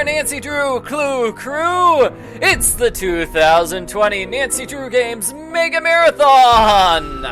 Nancy Drew Clue Crew! It's the 2020 Nancy Drew Games Mega Marathon!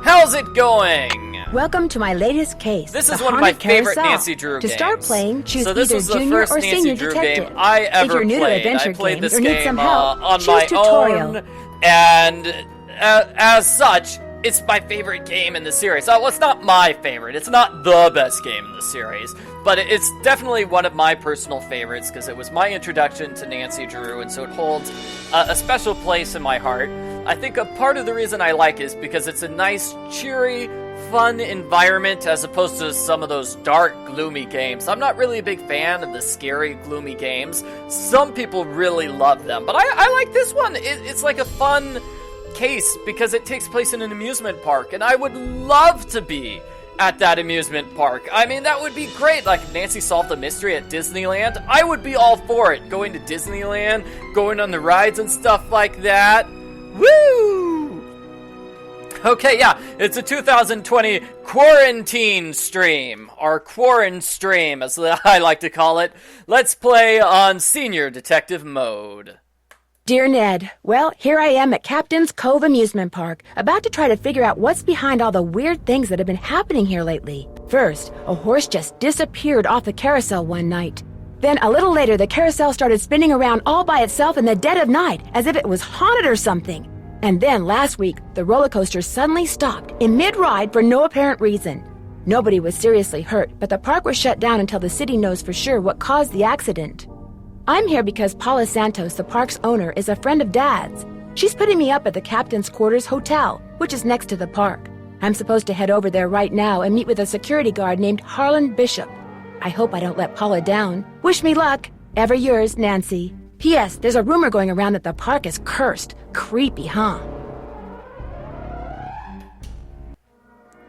How's it going? Welcome to my latest case. This is one of my favorite Carousel. Nancy Drew games. To start playing, choose so this either was the junior first or Nancy senior Drew detective. game I ever if you're new played. to adventure I played games this or need game some help, on choose my tutorial. own, and as such, it's my favorite game in the series. Well, it's not my favorite. It's not the best game in the series, but it's definitely one of my personal favorites because it was my introduction to Nancy Drew, and so it holds a special place in my heart. I think a part of the reason I like it is because it's a nice, cheery, fun environment as opposed to some of those dark, gloomy games. I'm not really a big fan of the scary, gloomy games. Some people really love them, but I like this one. It's like a fun case because it takes place in an amusement park, and I would love to be at that amusement park. I mean, that would be great. Like, if Nancy solved the mystery at Disneyland, I would be all for it. Going to Disneyland, going on the rides and stuff like that. Woo! Okay, yeah, it's a 2020 quarantine stream, or quarantine stream, as I like to call it. Let's play on Senior Detective mode. Dear Ned, well, here I am at Captain's Cove Amusement Park, about to try to figure out what's behind all the weird things that have been happening here lately. First, a horse just disappeared off the carousel one night. Then, a little later, the carousel started spinning around all by itself in the dead of night, as if it was haunted or something. And then, last week, the roller coaster suddenly stopped in mid-ride for no apparent reason. Nobody was seriously hurt, but the park was shut down until the city knows for sure what caused the accident. I'm here because Paula Santos, the park's owner, is a friend of Dad's. She's putting me up at the Captain's Quarters Hotel, which is next to the park. I'm supposed to head over there right now and meet with a security guard named Harlan Bishop. I hope I don't let Paula down. Wish me luck. Ever yours, Nancy. P.S. There's a rumor going around that the park is cursed. Creepy, huh?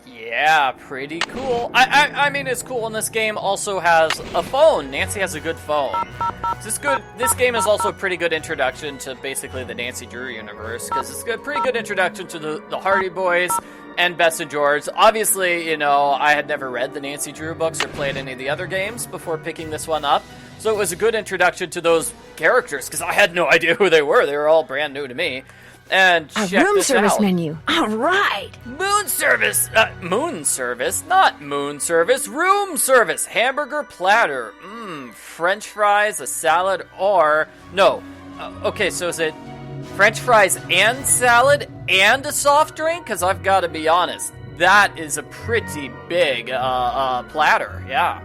Yeah, pretty cool. I mean, it's cool, and this game also has a phone. Nancy has a good phone. This game is also a pretty good introduction to basically the Nancy Drew universe, because it's a pretty good introduction to the Hardy Boys and Bess and George. Obviously, you know, I had never read the Nancy Drew books or played any of the other games before picking this one up, so it was a good introduction to those characters, because I had no idea who they were. They were all brand new to me. And a check room this service out. menu. All right. Moon service. Moon service. Not moon service. Room service. Hamburger platter. French fries, a salad, or... No. Okay, so is it French fries and salad and a soft drink? Because I've got to be honest, that is a pretty big platter. Yeah.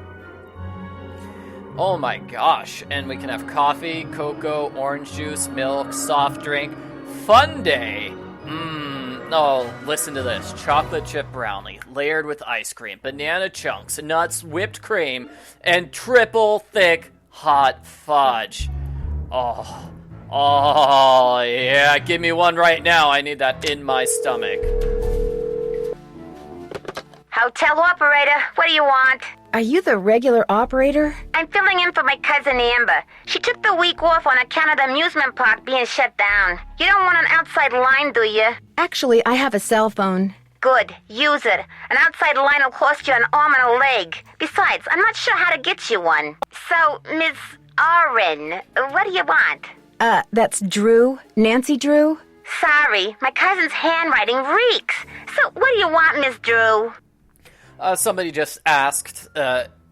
Oh my gosh. And we can have coffee, cocoa, orange juice, milk, soft drink. Fun day. Oh, listen to this. Chocolate chip brownie, layered with ice cream, banana chunks, nuts, whipped cream, and triple thick hot fudge. Oh, yeah, give me one right now. I need that in my stomach. Hotel operator, what do you want? Are you the regular operator? I'm filling in for my cousin Amber. She took the week off on account of the amusement park being shut down. You don't want an outside line, do you? Actually, I have a cell phone. Good, use it. An outside line will cost you an arm and a leg. Besides, I'm not sure how to get you one. So, Miss Oren, what do you want? That's Drew? Nancy Drew? Sorry, my cousin's handwriting reeks. So, what do you want, Miss Drew? Somebody just asked,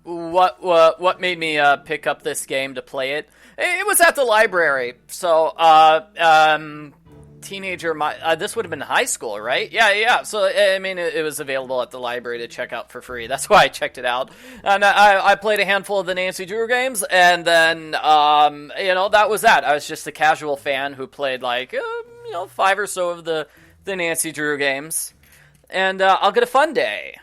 what made me pick up this game to play it? It was at the library, so, teenager, this would have been high school, right? Yeah, so, I mean, it was available at the library to check out for free. That's why I checked it out. And I played a handful of the Nancy Drew games, and then, that was that. I was just a casual fan who played, 5 or so of the Nancy Drew games. And, I'll get a fun day.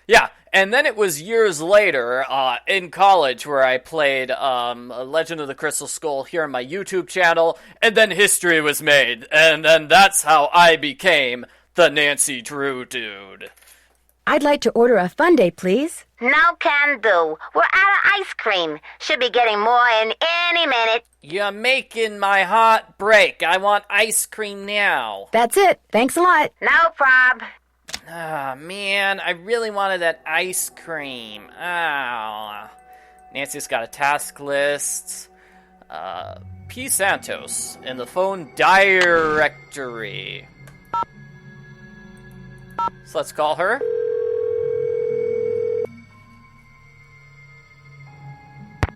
Yeah, and then it was years later, in college, where I played Legend of the Crystal Skull here on my YouTube channel, and then history was made, and then that's how I became the Nancy Drew dude. I'd like to order a fun day, please. No can do. We're out of ice cream. Should be getting more in any minute. You're making my heart break. I want ice cream now. That's it. Thanks a lot. No prob. Ah, man, I really wanted that ice cream. Oh. Nancy's got a task list. P. Santos in the phone directory. So let's call her.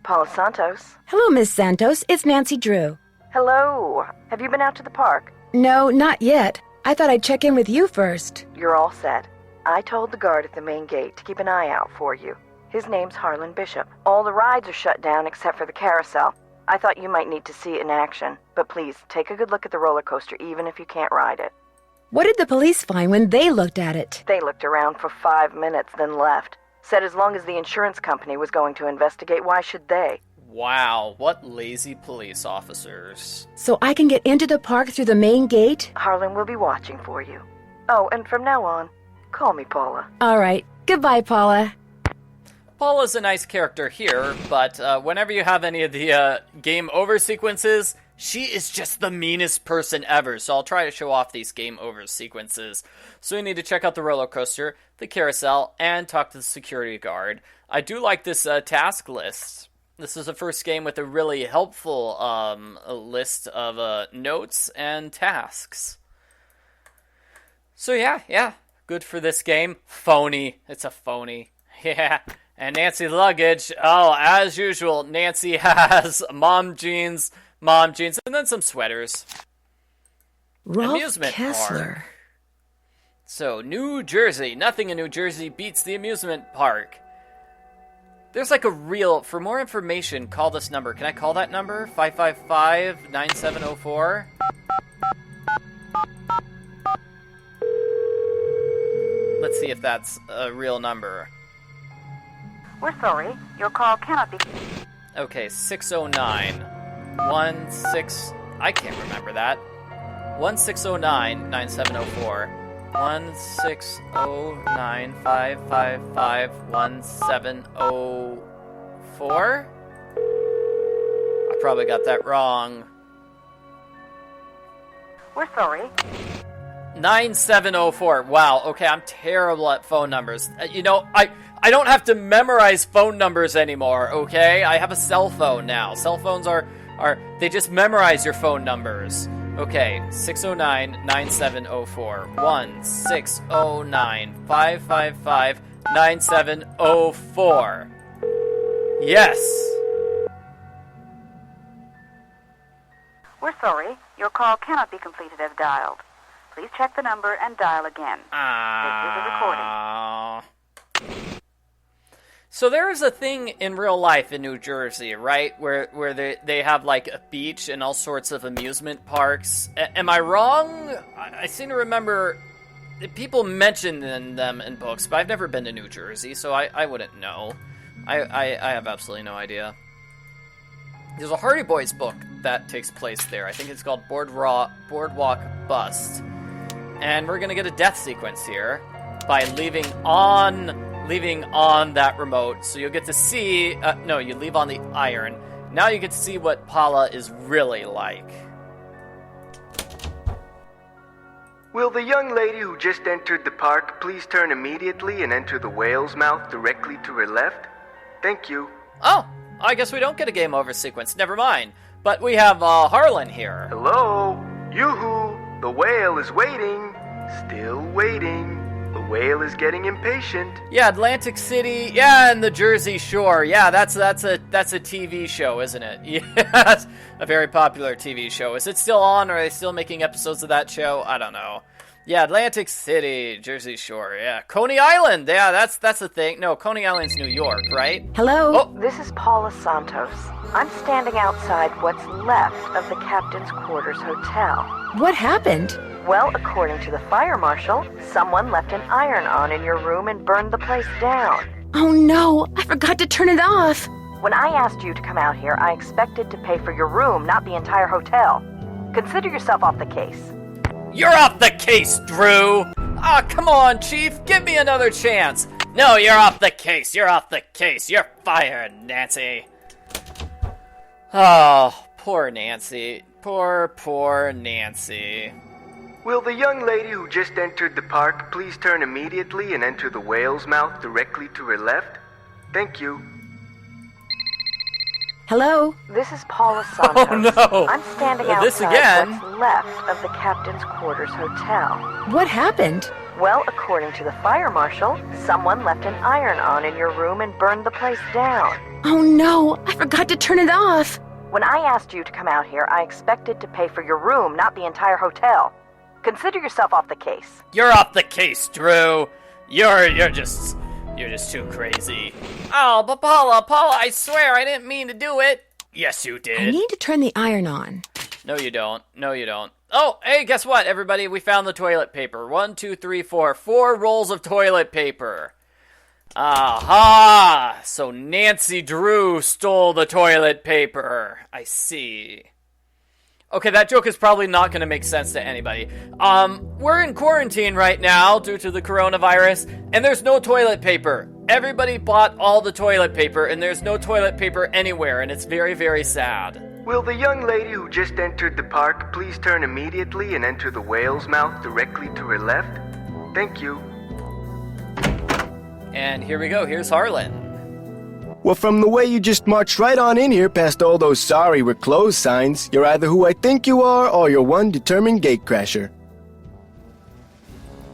Paula Santos. Hello, Miss Santos. It's Nancy Drew. Hello. Have you been out to the park? No, not yet. I thought I'd check in with you first. You're all set. I told the guard at the main gate to keep an eye out for you. His name's Harlan Bishop. All the rides are shut down except for the Carousel. I thought you might need to see it in action, but please, take a good look at the roller coaster even if you can't ride it. What did the police find when they looked at it? They looked around for 5 minutes, then left. Said as long as the insurance company was going to investigate, why should they? Wow, what lazy police officers. So I can get into the park through the main gate? Harlan will be watching for you. Oh, and from now on, call me Paula. All right. Goodbye, Paula. Paula's a nice character here, but whenever you have any of the game over sequences, she is just the meanest person ever, so I'll try to show off these game over sequences. So you need to check out the roller coaster, the carousel, and talk to the security guard. I do like this task list. This is the first game with a really helpful list of notes and tasks. So yeah, good for this game. Phony. It's a phony. Yeah. And Nancy's luggage. Oh, as usual, Nancy has mom jeans, and then some sweaters. Rolf Amusement Kessler. park. So, New Jersey. Nothing in New Jersey beats the amusement park. There's like a real... For more information, call this number. Can I call that number? 555-9704? Let's see if that's a real number. We're sorry. Your call cannot be... Okay, 609. 16... I can't remember that. 1609-9704. 1609-555-1704? I probably got that wrong. We're sorry. 9704. Wow, okay, I'm terrible at phone numbers. I don't have to memorize phone numbers anymore, okay? I have a cell phone now. Cell phones are they just memorize your phone numbers. Okay, 609-9704. 1609-555-9704. Yes. We're sorry. Your call cannot be completed as dialed. Please check the number and dial again. This is a recording. So there is a thing in real life in New Jersey, right? Where they have like a beach and all sorts of amusement parks. Am I wrong? I seem to remember people mention them in books, but I've never been to New Jersey, so I wouldn't know. I have absolutely no idea. There's a Hardy Boys book that takes place there. I think it's called Boardwalk Bust. And we're going to get a death sequence here by leaving on that remote. So you'll get to see... no, you leave on the iron. Now you get to see what Paula is really like. Will the young lady who just entered the park please turn immediately and enter the whale's mouth directly to her left? Thank you. Oh, I guess we don't get a game over sequence. Never mind. But we have Harlan here. Hello? Yoo-hoo! The whale is waiting. Still waiting. The whale is getting impatient. Yeah, Atlantic City. Yeah, and the Jersey Shore. Yeah, that's a TV show, isn't it? Yes, a very popular TV show. Is it still on, or are they still making episodes of that show? I don't know. Yeah, Atlantic City, Jersey Shore. Yeah, Coney Island. Yeah, that's the thing. No, Coney Island's New York, right? Hello? Oh, This is Paula Santos. I'm standing outside what's left of the captain's quarters hotel. What happened? Well, according to the fire marshal, someone left an iron on in your room and burned the place down. Oh no, I forgot to turn it off. When I asked you to come out here, I expected to pay for your room, not the entire hotel. Consider yourself off the case. you're off the case, Drew. Ah, come on, Chief. Give me another chance. No, you're off the case. You're off the case. You're fired, Nancy. Oh, poor Nancy. Poor Nancy. Will the young lady who just entered the park please turn immediately and enter the whale's mouth directly to her left? Thank you. Hello? This is Paula Santos. Oh, no. I'm standing This outside again? what's left of the Captain's Quarters Hotel. What happened? Well, according to the fire marshal, someone left an iron on in your room and burned the place down. Oh no, I forgot to turn it off. When I asked you to come out here, I expected to pay for your room, not the entire hotel. Consider yourself off the case. You're off the case, Drew. You're just too crazy. Oh, but Paula, I swear I didn't mean to do it. Yes, you did. I need to turn the iron on. No, you don't. No, you don't. Oh, hey, guess what, everybody? We found the toilet paper. 1, 2, 3, 4. 4 rolls of toilet paper. Aha! So Nancy Drew stole the toilet paper. I see. Okay, that joke is probably not going to make sense to anybody. We're in quarantine right now due to the coronavirus, and there's no toilet paper. Everybody bought all the toilet paper, and there's no toilet paper anywhere, and it's very, very sad. Will the young lady who just entered the park please turn immediately and enter the whale's mouth directly to her left? Thank you. And here we go. Here's Harlan. Well, from the way you just marched right on in here past all those sorry we're closed signs, you're either who I think you are or you're one determined gatecrasher.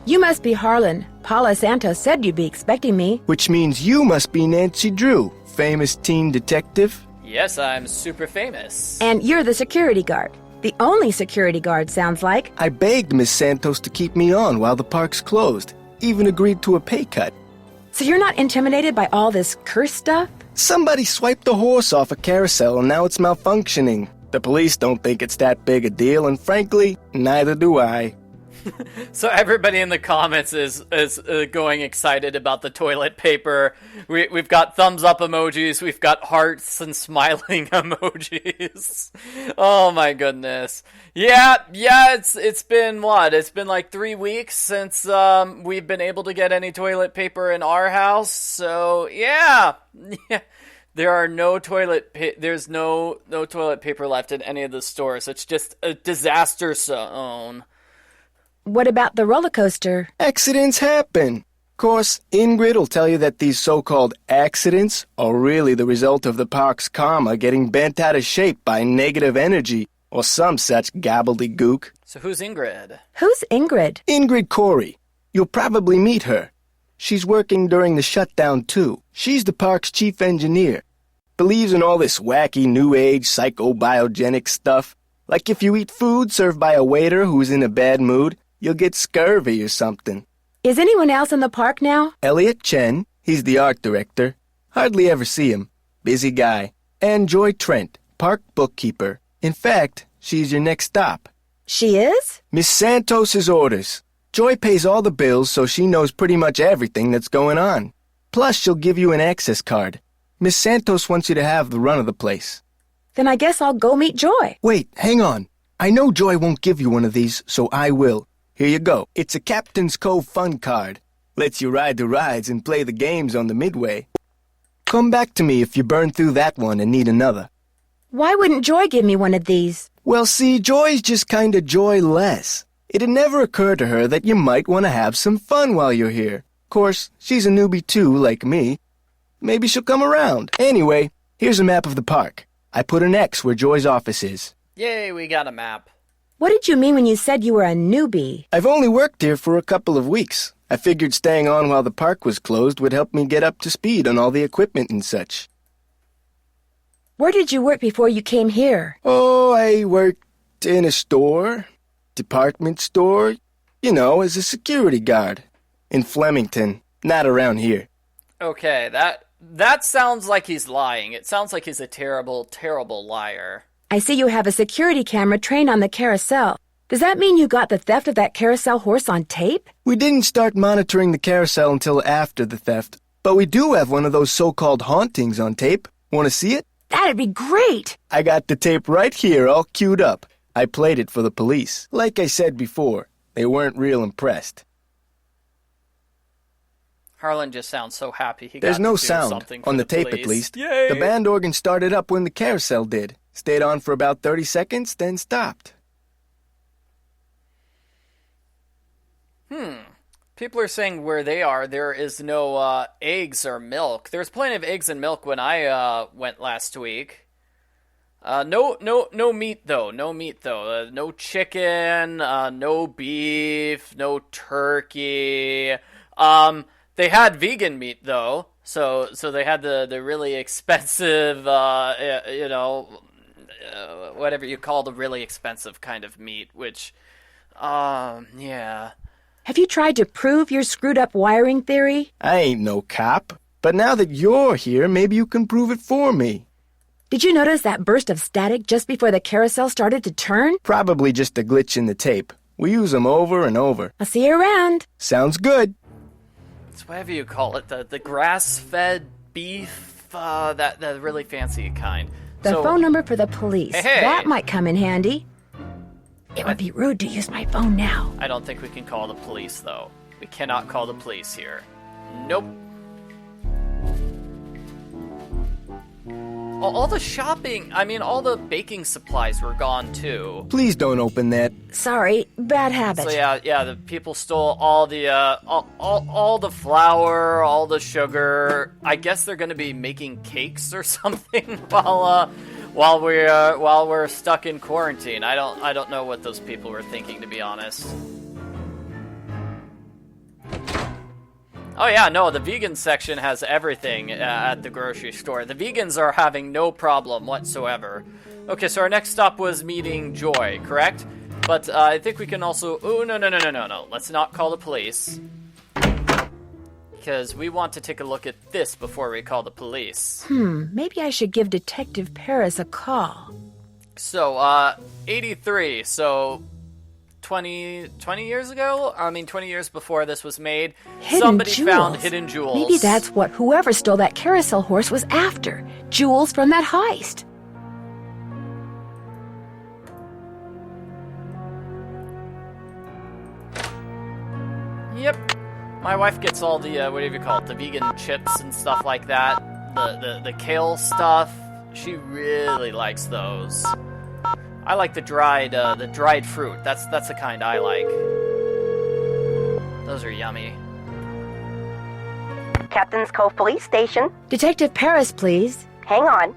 You must be Harlan. Paula Santos said you'd be expecting me. Which means you must be Nancy Drew, famous teen detective. Yes, I'm super famous. And you're the security guard. The only security guard, sounds like. I begged Miss Santos to keep me on while the park's closed, even agreed to a pay cut. So you're not intimidated by all this curse stuff? Somebody swiped the horse off a carousel and now it's malfunctioning. The police don't think it's that big a deal, and frankly, neither do I. So everybody in the comments is going excited about the toilet paper. We've got thumbs up emojis. We've got hearts and smiling emojis. Oh my goodness. Yeah. It's been what? It's been like 3 weeks since we've been able to get any toilet paper in our house. So yeah. There are no there's no toilet paper left in any of the stores. It's just a disaster zone. What about the roller coaster? Accidents happen. Of course, Ingrid will tell you that these so-called accidents are really the result of the park's karma getting bent out of shape by negative energy or some such gobbledygook. So who's Ingrid? Who's Ingrid? Ingrid Corey. You'll probably meet her. She's working during the shutdown, too. She's the park's chief engineer. Believes in all this wacky new age psychobiogenic stuff. Like if you eat food served by a waiter who's in a bad mood, you'll get scurvy or something. Is anyone else in the park now? Elliot Chen, he's the art director. Hardly ever see him. Busy guy. And Joy Trent, park bookkeeper. In fact, she's your next stop. She is? Miss Santos's orders. Joy pays all the bills, so she knows pretty much everything that's going on. Plus, she'll give you an access card. Miss Santos wants you to have the run of the place. Then I guess I'll go meet Joy. Wait, hang on. I know Joy won't give you one of these, so I will. Here you go. It's a Captain's Cove fun card. Lets you ride the rides and play the games on the Midway. Come back to me if you burn through that one and need another. Why wouldn't Joy give me one of these? Well, see, Joy's just kinda joyless. It'd never occur to her that you might want to have some fun while you're here. Of course, she's a newbie too, like me. Maybe she'll come around. Anyway, here's a map of the park. I put an X where Joy's office is. Yay, we got a map. What did you mean when you said you were a newbie? I've only worked here for a couple of weeks. I figured staying on while the park was closed would help me get up to speed on all the equipment and such. Where did you work before you came here? Oh, I worked in a store, department store, as a security guard. In Flemington, not around here. Okay, that sounds like he's lying. It sounds like he's a terrible, terrible liar. I see you have a security camera trained on the carousel. Does that mean you got the theft of that carousel horse on tape? We didn't start monitoring the carousel until after the theft, but we do have one of those so-called hauntings on tape. Want to see it? That'd be great! I got the tape right here, all queued up. I played it for the police. Like I said before, they weren't real impressed. Harlan just sounds so happy he There's got no to do sound, something for on the tape police. at least. Yay! The band organ started up when the carousel did. Stayed on for about 30 seconds, then stopped. People are saying where they are, there is no eggs or milk. There's plenty of eggs and milk when I went last week. No meat though. No meat though. No chicken. No beef. No turkey. They had vegan meat though. So they had the really expensive, whatever you call the really expensive kind of meat, which, yeah. Have you tried to prove your screwed up wiring theory? I ain't no cop, but now that you're here, maybe you can prove it for me. Did you notice that burst of static just before the carousel started to turn? Probably just a glitch in the tape. We use them over and over. I'll see you around. Sounds good. It's whatever you call it, the grass-fed beef, that really fancy kind. The phone number for the police. Hey. That might come in handy. It would be rude to use my phone now. I don't think we can call the police, though. We cannot call the police here. Nope. All the shopping, all the baking supplies were gone, too. Please don't open that. Sorry, bad habit. So yeah, the people stole all the, all the flour, all the sugar. I guess they're gonna be making cakes or something while we're stuck in quarantine. I don't know what those people were thinking, to be honest. Oh yeah, no, the vegan section has everything at the grocery store. The vegans are having no problem whatsoever. Okay, so our next stop was meeting Joy, correct? But I think we can also... Oh, no. Let's not call the police. Because we want to take a look at this before we call the police. Maybe I should give Detective Paris a call. So, 83, so... 20 years ago? 20 years before this was made, somebody found hidden jewels. Maybe that's what whoever stole that carousel horse was after. Jewels from that heist. Yep. My wife gets all the, whatever you call it, the vegan chips and stuff like that. The kale stuff. She really likes those. I like the dried fruit. That's the kind I like. Those are yummy. Captain's Cove Police Station. Detective Paris, please. Hang on.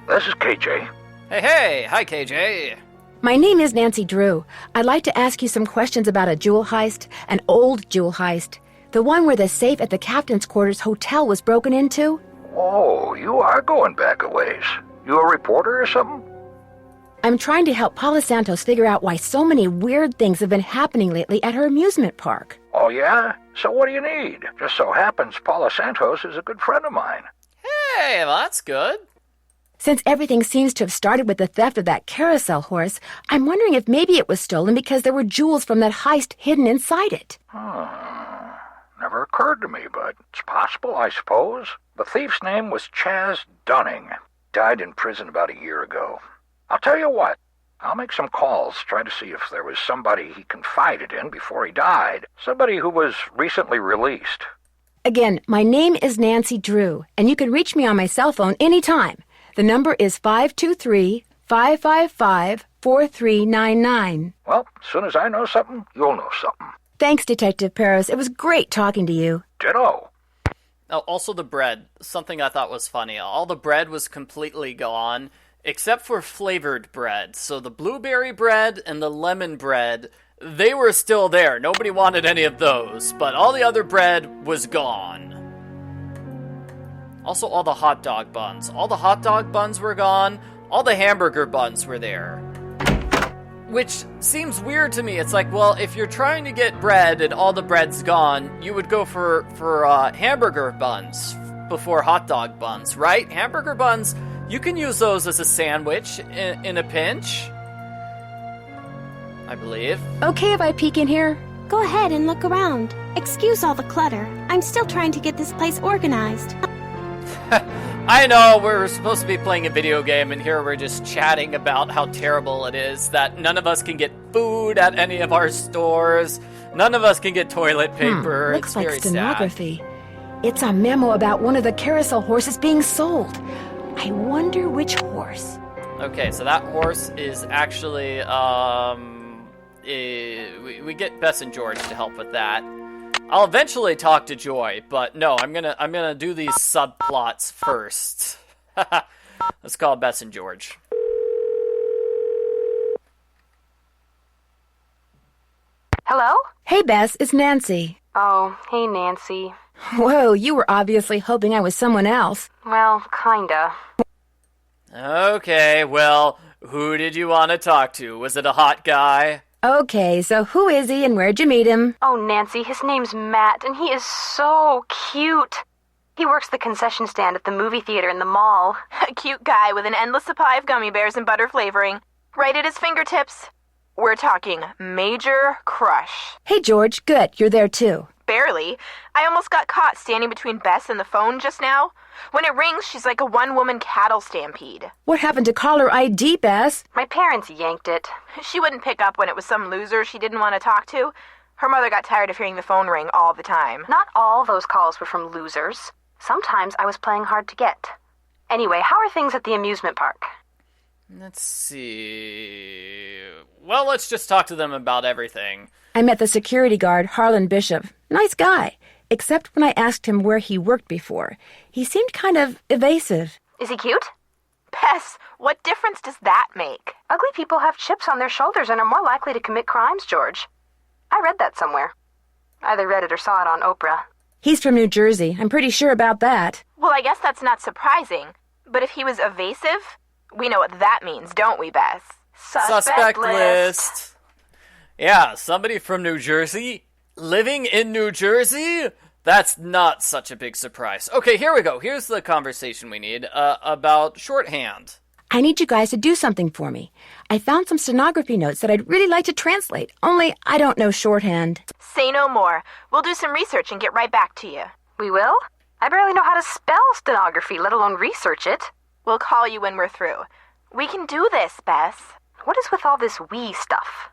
This is KJ. Hey, hi KJ. My name is Nancy Drew. I'd like to ask you some questions about a jewel heist, an old jewel heist. The one where the safe at the captain's quarters hotel was broken into. Oh, you are going back a ways. You a reporter or something? I'm trying to help Paula Santos figure out why so many weird things have been happening lately at her amusement park. Oh, yeah? So what do you need? Just so happens Paula Santos is a good friend of mine. Hey, well, that's good. Since everything seems to have started with the theft of that carousel horse, I'm wondering if maybe it was stolen because there were jewels from that heist hidden inside it. Never occurred to me, but it's possible, I suppose. The thief's name was Chaz Dunning. Died in prison about a year ago. I'll tell you what, I'll make some calls, try to see if there was somebody he confided in before he died. Somebody who was recently released. Again, my name is Nancy Drew, and you can reach me on my cell phone anytime. The number is 523-555-4399. Well, as soon as I know something, you'll know something. Thanks, Detective Paris. It was great talking to you. Ditto. Now, also the bread, something I thought was funny. All the bread was completely gone, except for flavored bread. So the blueberry bread and the lemon bread, they were still there. Nobody wanted any of those, but all the other bread was gone. Also, all the hot dog buns. All the hot dog buns were gone. All the hamburger buns were there. Which seems weird to me. It's like, well, if you're trying to get bread and all the bread's gone, you would go for hamburger buns before hot dog buns, right? Hamburger buns, you can use those as a sandwich in a pinch, I believe. Okay if I peek in here? Go ahead and look around. Excuse all the clutter. I'm still trying to get this place organized. I know, we're supposed to be playing a video game, and here we're just chatting about how terrible it is that none of us can get food at any of our stores. None of us can get toilet paper. Looks it's like very stenography. It's a memo about one of the carousel horses being sold. I wonder which horse. Okay, so that horse is actually, we get Bess and George to help with that. I'll eventually talk to Joy, but no, I'm gonna do these subplots first. Let's call Bess and George. Hello? Hey, Bess, it's Nancy. Oh, hey, Nancy. Whoa, you were obviously hoping I was someone else. Well, kinda. Okay, well, who did you want to talk to? Was it a hot guy? Okay, so who is he and where'd you meet him? Oh, Nancy, his name's Matt, and he is so cute. He works the concession stand at the movie theater in the mall. A cute guy with an endless supply of gummy bears and butter flavoring, right at his fingertips. We're talking major crush. Hey, George, good, you're there too. Barely. I almost got caught standing between Bess and the phone just now. When it rings, she's like a one-woman cattle stampede. What happened to caller ID, Bess? My parents yanked it. She wouldn't pick up when it was some loser she didn't want to talk to. Her mother got tired of hearing the phone ring all the time. Not all those calls were from losers. Sometimes I was playing hard to get. Anyway, how are things at the amusement park? Let's see... Well, let's just talk to them about everything. I met the security guard, Harlan Bishop. Nice guy. Except when I asked him where he worked before. He seemed kind of evasive. Is he cute? Bess, what difference does that make? Ugly people have chips on their shoulders and are more likely to commit crimes, George. I read that somewhere. Either read it or saw it on Oprah. He's from New Jersey. I'm pretty sure about that. Well, I guess that's not surprising. But if he was evasive, we know what that means, don't we, Bess? Suspect list. Yeah, somebody from New Jersey? Living in New Jersey? That's not such a big surprise. Okay, here we go. Here's the conversation we need about shorthand. I need you guys to do something for me. I found some stenography notes that I'd really like to translate, only I don't know shorthand. Say no more. We'll do some research and get right back to you. We will? I barely know how to spell stenography, let alone research it. We'll call you when we're through. We can do this, Bess. What is with all this we stuff?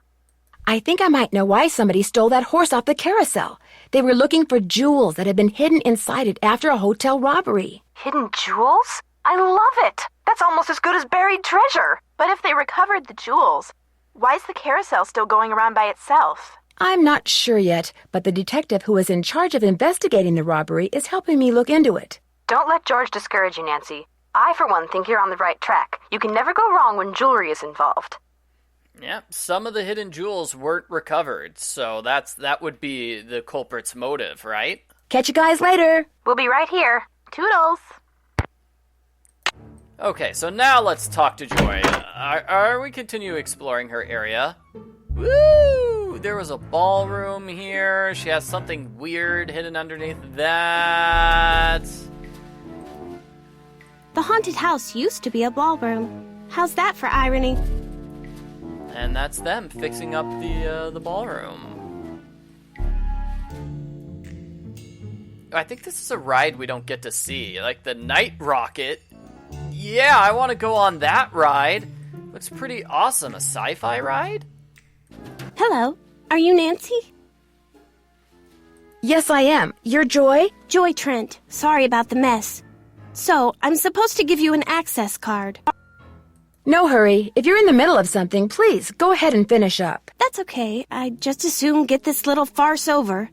I think I might know why somebody stole that horse off the carousel. They were looking for jewels that had been hidden inside it after a hotel robbery. Hidden jewels? I love it! That's almost as good as buried treasure! But if they recovered the jewels, why is the carousel still going around by itself? I'm not sure yet, but the detective who is in charge of investigating the robbery is helping me look into it. Don't let George discourage you, Nancy. I, for one, think you're on the right track. You can never go wrong when jewelry is involved. Yeah, some of the hidden jewels weren't recovered, so that would be the culprit's motive, right? Catch you guys later. We'll be right here. Toodles. Okay, so now let's talk to Joy. Are we continue exploring her area? Woo! There was a ballroom here. She has something weird hidden underneath that. The haunted house used to be a ballroom. How's that for irony? And that's them fixing up the ballroom. I think this is a ride we don't get to see, like the night rocket. Yeah, I want to go on that ride. Looks pretty awesome. A sci-fi ride? Hello, are you Nancy? Yes, I am. You're Joy? Joy Trent. Sorry about the mess. So, I'm supposed to give you an access card. No hurry. If you're in the middle of something, please, go ahead and finish up. That's okay. I'd just as soon get this little farce over.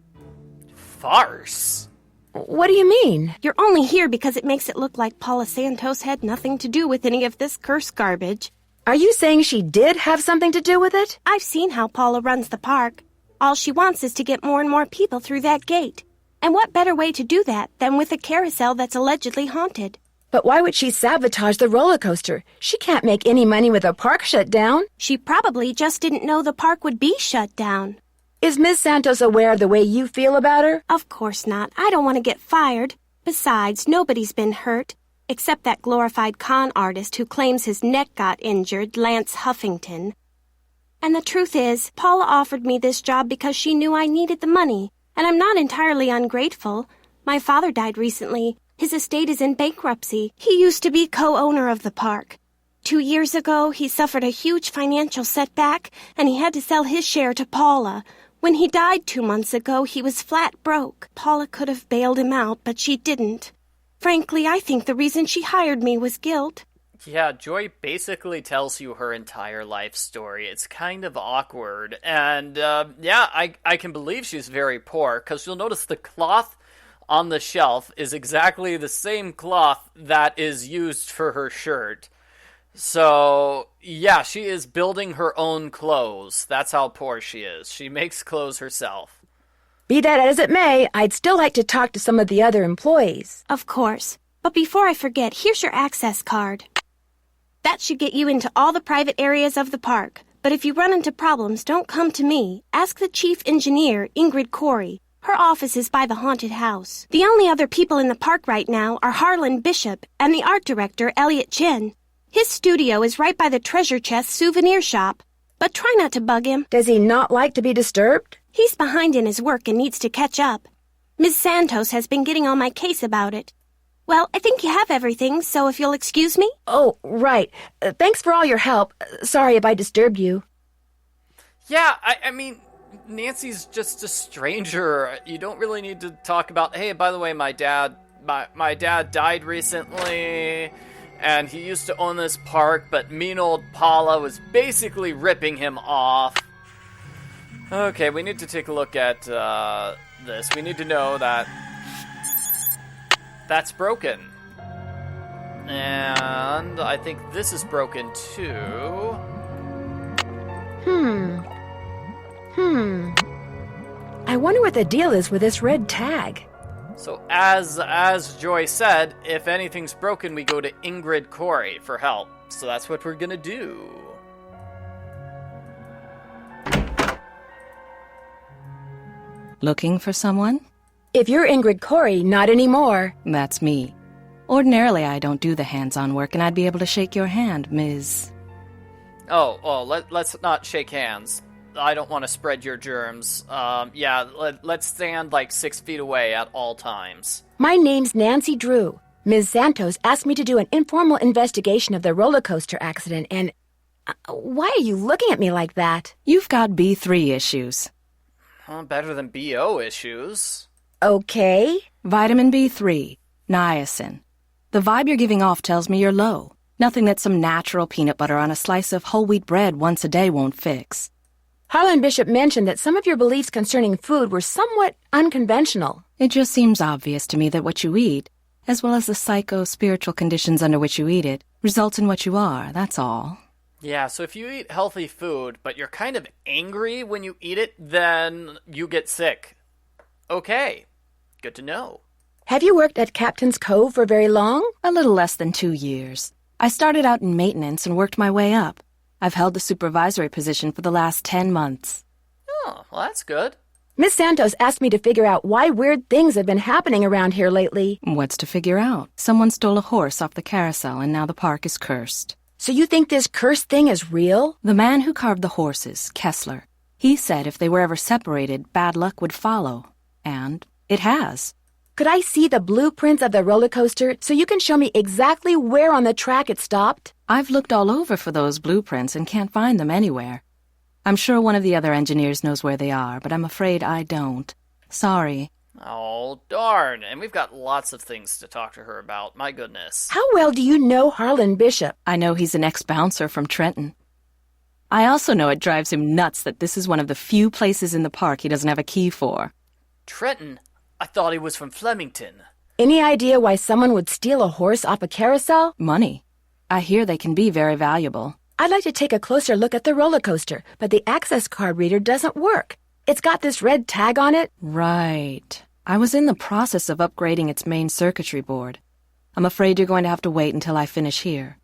Farce? What do you mean? You're only here because it makes it look like Paula Santos had nothing to do with any of this cursed garbage. Are you saying she did have something to do with it? I've seen how Paula runs the park. All she wants is to get more and more people through that gate. And what better way to do that than with a carousel that's allegedly haunted? But why would she sabotage the roller coaster? She can't make any money with the park shut down. She probably just didn't know the park would be shut down. Is Miss Santos aware of the way you feel about her? Of course not. I don't want to get fired. Besides, nobody's been hurt, except that glorified con artist who claims his neck got injured, Lance Huffington. And the truth is, Paula offered me this job because she knew I needed the money, and I'm not entirely ungrateful. My father died recently. His estate is in bankruptcy. He used to be co-owner of the park. 2 years ago, he suffered a huge financial setback, and he had to sell his share to Paula. When he died 2 months ago, he was flat broke. Paula could have bailed him out, but she didn't. Frankly, I think the reason she hired me was guilt. Yeah, Joy basically tells you her entire life story. It's kind of awkward. And, I can believe she's very poor, because you'll notice the cloth on the shelf is exactly the same cloth that is used for her shirt. So, yeah, she is building her own clothes. That's how poor she is. She makes clothes herself. Be that as it may, I'd still like to talk to some of the other employees. Of course. But before I forget, here's your access card. That should get you into all the private areas of the park. But if you run into problems, don't come to me. Ask the chief engineer, Ingrid Corey. Her office is by the haunted house. The only other people in the park right now are Harlan Bishop and the art director, Elliot Chin. His studio is right by the treasure chest souvenir shop. But try not to bug him. Does he not like to be disturbed? He's behind in his work and needs to catch up. Ms. Santos has been getting on my case about it. Well, I think you have everything, so if you'll excuse me. Oh, right. Thanks for all your help. Sorry if I disturbed you. Yeah, I mean, Nancy's just a stranger. You don't really need to talk about, hey, by the way, my dad died recently, and he used to own this park, but mean old Paula was basically ripping him off. Okay, we need to take a look at this. We need to know that that's broken. And I think this is broken too. I wonder what the deal is with this red tag. So as Joy said, if anything's broken, we go to Ingrid Corey for help. So that's what we're gonna do. Looking for someone? If you're Ingrid Corey, not anymore. That's me. Ordinarily, I don't do the hands-on work, and I'd be able to shake your hand, Ms. Let's not shake hands. I don't want to spread your germs. Let's stand like 6 feet away at all times. My name's Nancy Drew. Ms. Santos asked me to do an informal investigation of the roller coaster accident, and... why are you looking at me like that? You've got B3 issues. Better than BO issues. Okay. Vitamin B3, niacin. The vibe you're giving off tells me you're low. Nothing that some natural peanut butter on a slice of whole wheat bread once a day won't fix. Harlan Bishop mentioned that some of your beliefs concerning food were somewhat unconventional. It just seems obvious to me that what you eat, as well as the psycho-spiritual conditions under which you eat it, results in what you are, that's all. Yeah, so if you eat healthy food, but you're kind of angry when you eat it, then you get sick. Okay, good to know. Have you worked at Captain's Cove for very long? A little less than 2 years. I started out in maintenance and worked my way up. I've held the supervisory position for the last 10 months. Oh, well, that's good. Miss Santos asked me to figure out why weird things have been happening around here lately. What's to figure out? Someone stole a horse off the carousel and now the park is cursed. So you think this cursed thing is real? The man who carved the horses, Kessler, he said if they were ever separated, bad luck would follow. And it has. Could I see the blueprints of the roller coaster so you can show me exactly where on the track it stopped? I've looked all over for those blueprints and can't find them anywhere. I'm sure one of the other engineers knows where they are, but I'm afraid I don't. Sorry. Oh, darn. And we've got lots of things to talk to her about. My goodness. How well do you know Harlan Bishop? I know he's an ex-bouncer from Trenton. I also know it drives him nuts that this is one of the few places in the park he doesn't have a key for. Trenton? I thought he was from Flemington. Any idea why someone would steal a horse off a carousel? Money. I hear they can be very valuable. I'd like to take a closer look at the roller coaster, but the access card reader doesn't work. It's got this red tag on it. Right. I was in the process of upgrading its main circuitry board. I'm afraid you're going to have to wait until I finish here.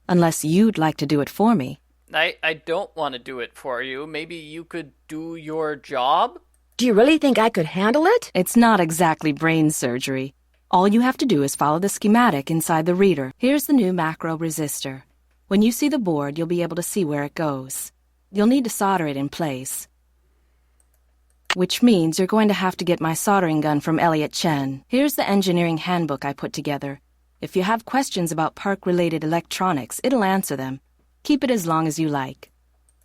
Unless you'd like to do it for me. I don't want to do it for you. Maybe you could do your job? Do you really think I could handle it? It's not exactly brain surgery. All you have to do is follow the schematic inside the reader. Here's the new macro resistor. When you see the board, you'll be able to see where it goes. You'll need to solder it in place. Which means you're going to have to get my soldering gun from Elliot Chen. Here's the engineering handbook I put together. If you have questions about park-related electronics, it'll answer them. Keep it as long as you like.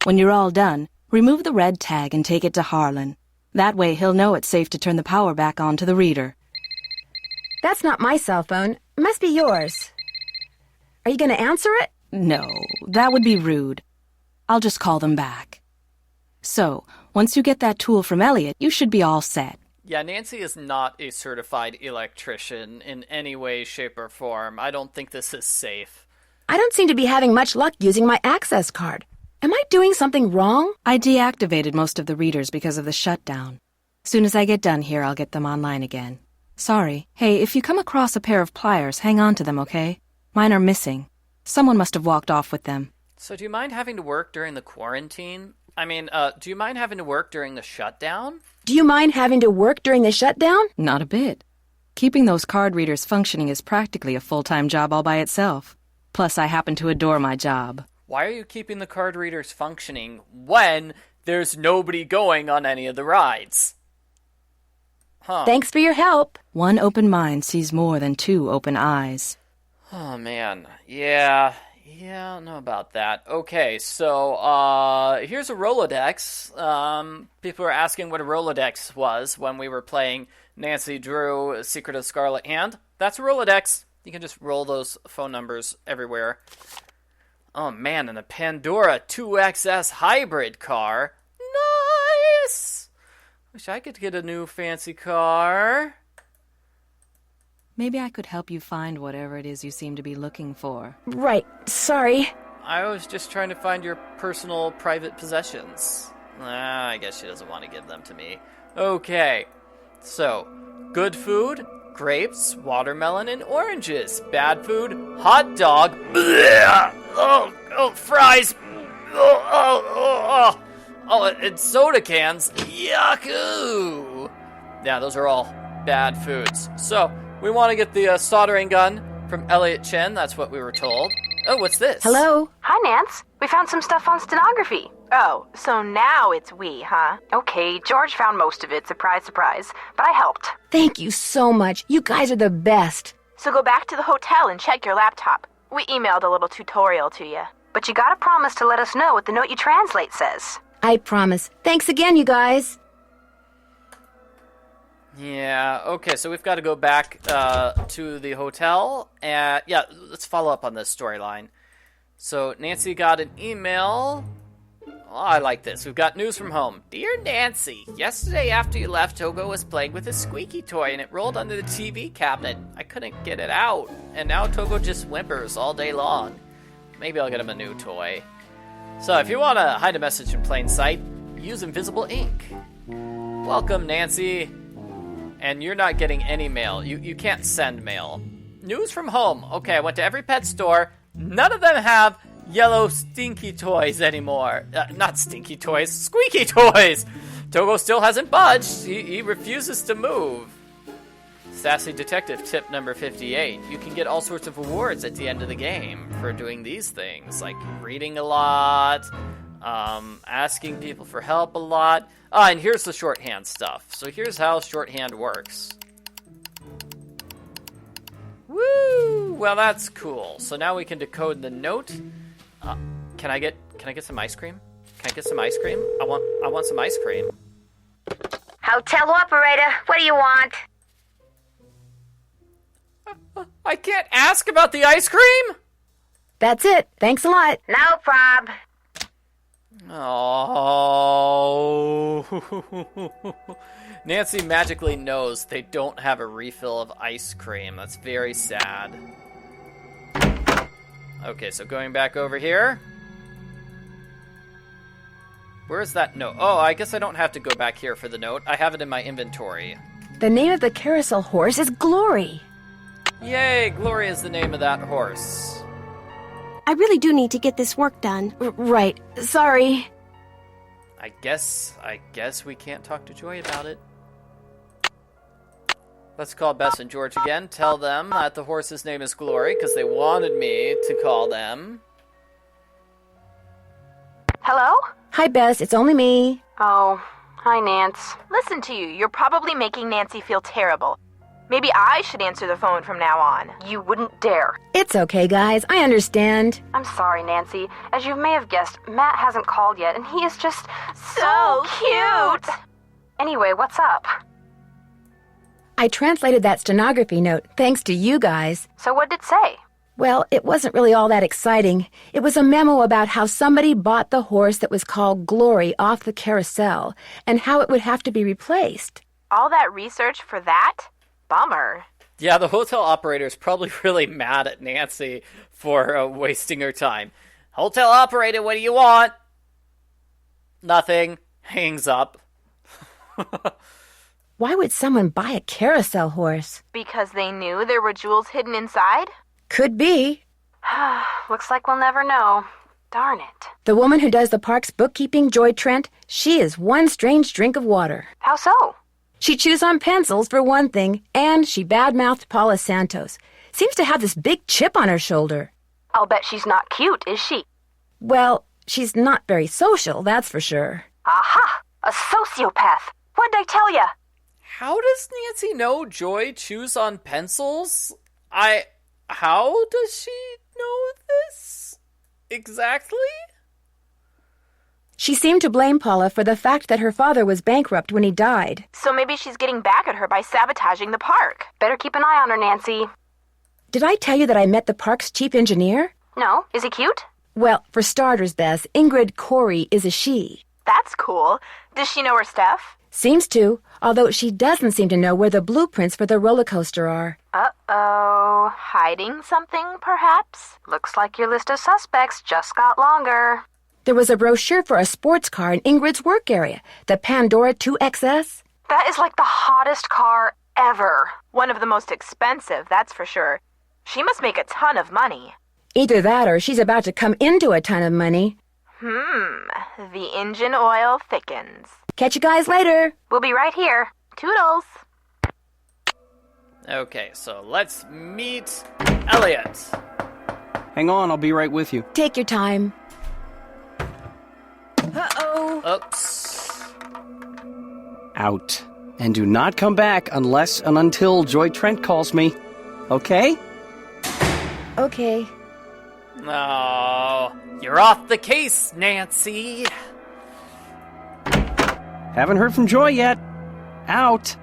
When you're all done, remove the red tag and take it to Harlan. That way he'll know it's safe to turn the power back on to the reader. That's not my cell phone. It must be yours. Are you going to answer it? No, that would be rude. I'll just call them back. So, once you get that tool from Elliot, you should be all set. Yeah, Nancy is not a certified electrician in any way, shape, or form. I don't think this is safe. I don't seem to be having much luck using my access card. Am I doing something wrong? I deactivated most of the readers because of the shutdown. Soon as I get done here, I'll get them online again. Sorry. Hey, if you come across a pair of pliers, hang on to them, okay? Mine are missing. Someone must have walked off with them. So do you mind having to work during the quarantine? Do you mind having to work during the shutdown? Do you mind having to work during the shutdown? Not a bit. Keeping those card readers functioning is practically a full-time job all by itself. Plus, I happen to adore my job. Why are you keeping the card readers functioning when there's nobody going on any of the rides? Huh. Thanks for your help. One open mind sees more than two open eyes. Oh, man. Yeah, I don't know about that. Okay, so, here's a Rolodex. People were asking what a Rolodex was when we were playing Nancy Drew, Secret of Scarlet Hand. That's a Rolodex. You can just roll those phone numbers everywhere. Oh, man, and a Pandora 2XS hybrid car. Nice! Wish I could get a new fancy car. Maybe I could help you find whatever it is you seem to be looking for. Right. Sorry. I was just trying to find your personal private possessions. I guess she doesn't want to give them to me. Okay. So, good food, grapes, watermelon, and oranges. Bad food, hot dog. Blech. Oh, fries. And soda cans. Yuck. Yeah, those are all bad foods. So, we want to get the soldering gun from Elliot Chen. That's what we were told. Oh, what's this? Hello? Hi, Nance. We found some stuff on stenography. Oh, so now it's we, huh? Okay, George found most of it, surprise, surprise, but I helped. Thank you so much. You guys are the best. So go back to the hotel and check your laptop. We emailed a little tutorial to you. But you gotta promise to let us know what the note you translate says. I promise. Thanks again, you guys. Yeah, okay, so we've got to go back to the hotel. And yeah, let's follow up on this storyline. So Nancy got an email. Oh, I like this. We've got news from home. Dear Nancy, yesterday after you left, Togo was playing with a squeaky toy and it rolled under the TV cabinet. I couldn't get it out, and now Togo just whimpers all day long. Maybe I'll get him a new toy. So if you want to hide a message in plain sight, use invisible ink. Welcome, Nancy. And you're not getting any mail. You can't send mail. News from home. Okay, I went to every pet store. None of them have yellow stinky toys anymore. Not stinky toys, squeaky toys. Togo still hasn't budged. He refuses to move. Sassy Detective tip number 58. You can get all sorts of awards at the end of the game for doing these things, like reading a lot, asking people for help a lot. And here's the shorthand stuff. So here's how shorthand works. Woo! Well, that's cool. So now we can decode the note. Can I get some ice cream? Can I get some ice cream? I want some ice cream. Hotel operator, what do you want? I can't ask about the ice cream? That's it. Thanks a lot. No prob. Oh. Nancy magically knows they don't have a refill of ice cream. That's very sad. Okay, so going back over here. Where's that note? Oh, I guess I don't have to go back here for the note. I have it in my inventory. The name of the carousel horse is Glory. Yay, Glory is the name of that horse. I really do need to get this work done. Right. Sorry. I guess we can't talk to Joy about it. Let's call Bess and George again. Tell them that the horse's name is Glory, because they wanted me to call them. Hello? Hi, Bess. It's only me. Oh, hi, Nance. Listen to you. You're probably making Nancy feel terrible. Maybe I should answer the phone from now on. You wouldn't dare. It's okay, guys. I understand. I'm sorry, Nancy. As you may have guessed, Matt hasn't called yet, and he is just so cute. Anyway, what's up? I translated that stenography note thanks to you guys. So what'd it say? Well, it wasn't really all that exciting. It was a memo about how somebody bought the horse that was called Glory off the Carousel, and how it would have to be replaced. All that research for that? Bummer. Yeah, the hotel operator is probably really mad at Nancy for wasting her time. Hotel operator, what do you want? Nothing. Hangs up. Why would someone buy a carousel horse? Because they knew there were jewels hidden inside? Could be. Looks like we'll never know. Darn it. The woman who does the park's bookkeeping, Joy Trent, she is one strange drink of water. How so? She chews on pencils, for one thing, and she badmouthed Paula Santos. Seems to have this big chip on her shoulder. I'll bet she's not cute, is she? Well, she's not very social, that's for sure. Aha! A sociopath! What'd I tell ya? How does Nancy know Joy chews on pencils? How does she know this? Exactly? She seemed to blame Paula for the fact that her father was bankrupt when he died. So maybe she's getting back at her by sabotaging the park. Better keep an eye on her, Nancy. Did I tell you that I met the park's chief engineer? No. Is he cute? Well, for starters, Bess, Ingrid Corey is a she. That's cool. Does she know her stuff? Seems to, although she doesn't seem to know where the blueprints for the roller coaster are. Uh-oh. Hiding something, perhaps? Looks like your list of suspects just got longer. There was a brochure for a sports car in Ingrid's work area, the Pandora 2XS. That is like the hottest car ever. One of the most expensive, that's for sure. She must make a ton of money. Either that or she's about to come into a ton of money. The engine oil thickens. Catch you guys later. We'll be right here. Toodles. Okay, so let's meet Elliot. Hang on, I'll be right with you. Take your time. Uh-oh. Oops. Out. And do not come back unless and until Joy Trent calls me. Okay? Okay. No, you're off the case, Nancy. Haven't heard from Joy yet. Out.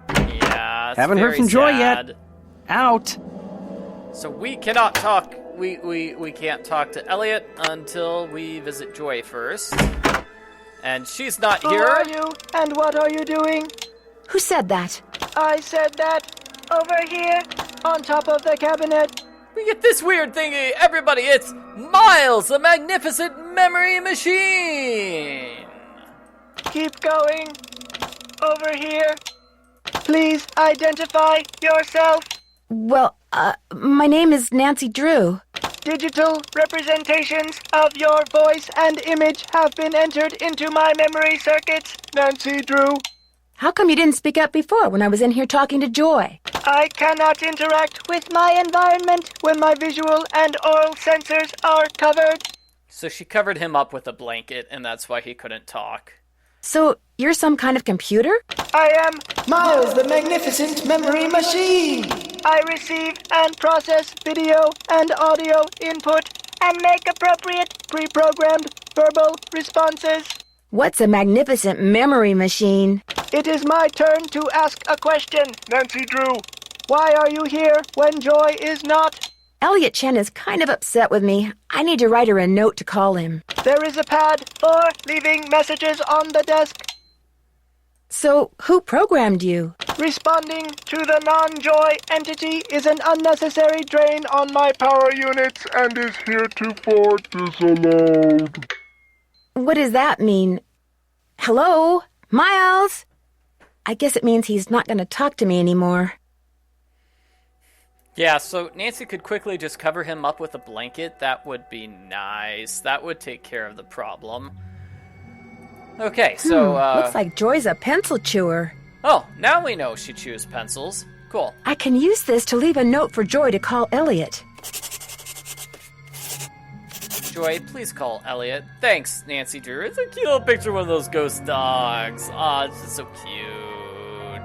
Yeah, Haven't heard from Joy yet. Out. So we cannot talk. We can't talk to Elliot until we visit Joy first. And she's not here. Who are you? And what are you doing? Who said that? I said that. Over here, on top of the cabinet. We get this weird thingy. Everybody, it's Miles, the magnificent memory machine. Keep going. Over here. Please identify yourself. Well, my name is Nancy Drew. Digital representations of your voice and image have been entered into my memory circuits, Nancy Drew. How come you didn't speak up before when I was in here talking to Joy? I cannot interact with my environment when my visual and oral sensors are covered. So she covered him up with a blanket, and that's why he couldn't talk. So, you're some kind of computer? I am Miles, the magnificent memory machine. I receive and process video and audio input and make appropriate pre-programmed verbal responses. What's a magnificent memory machine? It is my turn to ask a question, Nancy Drew. Why are you here when Joy is not? Elliot Chen is kind of upset with me. I need to write her a note to call him. There is a pad for leaving messages on the desk. So, who programmed you? Responding to the non-Joy entity is an unnecessary drain on my power units and is heretofore disallowed. What does that mean? Hello? Miles? I guess it means he's not going to talk to me anymore. Yeah, so Nancy could quickly just cover him up with a blanket. That would be nice. That would take care of the problem. Okay, so, looks like Joy's a pencil chewer. Oh, now we know she chews pencils. Cool. I can use this to leave a note for Joy to call Elliot. Joy, please call Elliot. Thanks, Nancy Drew. It's a cute little picture of one of those ghost dogs. Aw, it's just so cute.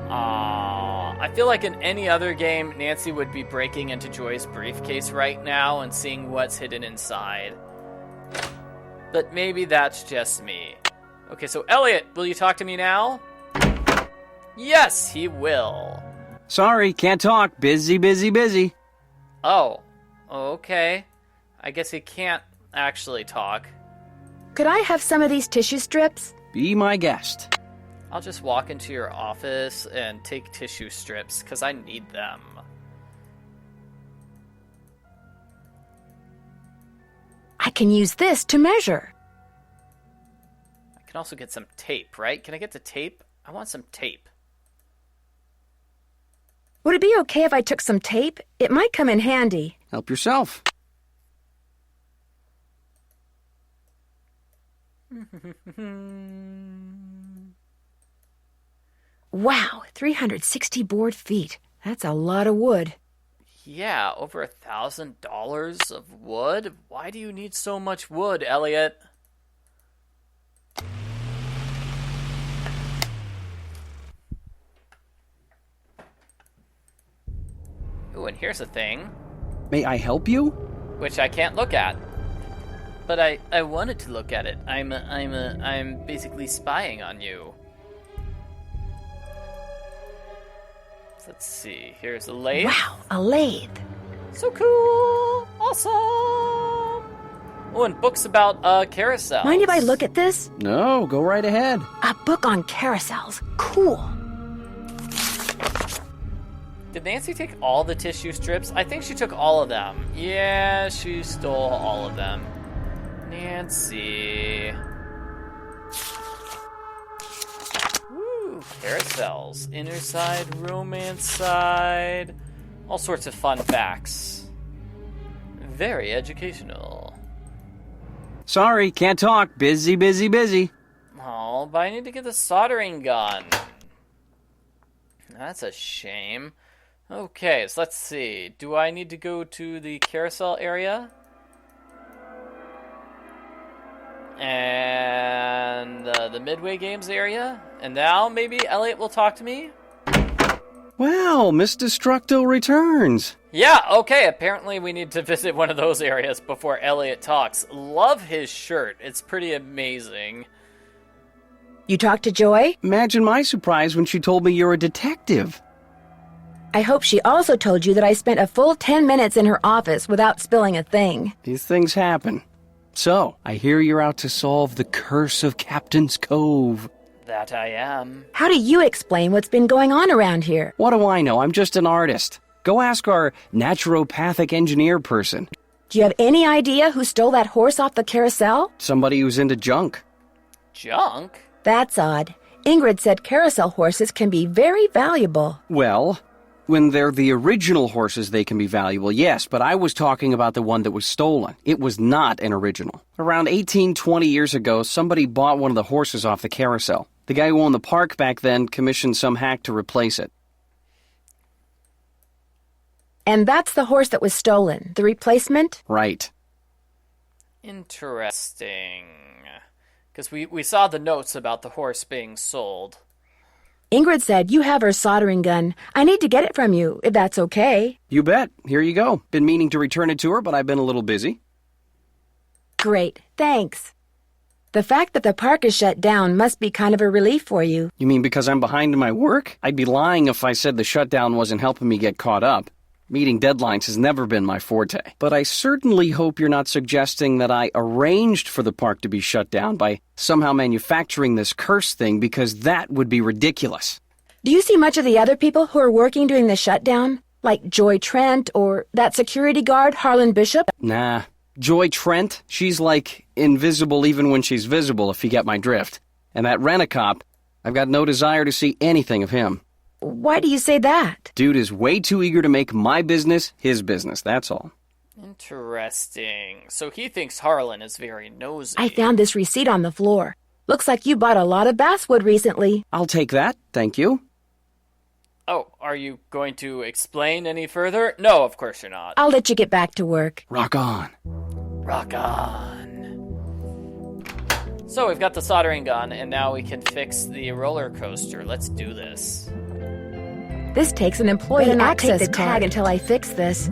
Aw. I feel like in any other game, Nancy would be breaking into Joy's briefcase right now and seeing what's hidden inside. But maybe that's just me. Okay, so Elliot, will you talk to me now? Yes, he will. Sorry, can't talk. Busy. Oh, okay. I guess he can't actually talk. Could I have some of these tissue strips? Be my guest. I'll just walk into your office and take tissue strips, because I need them. I can use this to measure. I can also get some tape, right? Can I get the tape? I want some tape. Would it be okay if I took some tape? It might come in handy. Help yourself. Wow, 360 board feet. That's a lot of wood. Yeah, over $1,000 of wood? Why do you need so much wood, Elliot? Ooh, and here's a thing. May I help you? Which I can't look at. But I wanted to look at it. I'm basically spying on you. Let's see. Here's a lathe. Wow, a lathe. So cool! Awesome! Oh, and books about carousels. Mind if I look at this? No, go right ahead. A book on carousels. Cool. Did Nancy take all the tissue strips? I think she took all of them. Yeah, she stole all of them. Nancy. Woo, carousels. Inner side, romance side. All sorts of fun facts. Very educational. Sorry, can't talk. Busy, busy, busy. Oh, but I need to get the soldering gun. That's a shame. Okay, so let's see. Do I need to go to the carousel area? And the Midway Games area? And now maybe Elliot will talk to me? Well, Miss Destructo returns. Yeah, okay, apparently we need to visit one of those areas before Elliot talks. Love his shirt. It's pretty amazing. You talked to Joy? Imagine my surprise when she told me you're a detective. I hope she also told you that I spent a full 10 minutes in her office without spilling a thing. These things happen. So, I hear you're out to solve the curse of Captain's Cove. That I am. How do you explain what's been going on around here? What do I know? I'm just an artist. Go ask our naturopathic engineer person. Do you have any idea who stole that horse off the carousel? Somebody who's into junk. Junk? That's odd. Ingrid said carousel horses can be very valuable. Well, when they're the original horses, they can be valuable, yes, but I was talking about the one that was stolen. It was not an original. Around 20 years ago, somebody bought one of the horses off the carousel. The guy who owned the park back then commissioned some hack to replace it. And that's the horse that was stolen, the replacement? Right. Interesting. Because we saw the notes about the horse being sold. Ingrid said you have her soldering gun. I need to get it from you, if that's okay. You bet. Here you go. Been meaning to return it to her, but I've been a little busy. Great, thanks. The fact that the park is shut down must be kind of a relief for you. You mean because I'm behind in my work? I'd be lying if I said the shutdown wasn't helping me get caught up. Meeting deadlines has never been my forte. But I certainly hope you're not suggesting that I arranged for the park to be shut down by somehow manufacturing this curse thing, because that would be ridiculous. Do you see much of the other people who are working during the shutdown? Like Joy Trent or that security guard, Harlan Bishop? Nah. Joy Trent, she's like invisible even when she's visible, if you get my drift. And that rent-a-cop, I've got no desire to see anything of him. Why do you say that? Dude is way too eager to make my business his business, that's all. Interesting. So he thinks Harlan is very nosy. I found this receipt on the floor. Looks like you bought a lot of basswood recently. I'll take that, thank you. Oh, are you going to explain any further? No, of course you're not. I'll let you get back to work. Rock on. Rock on. So we've got the soldering gun, and now we can fix the roller coaster. Let's do this. This takes an employee access tag until I fix this.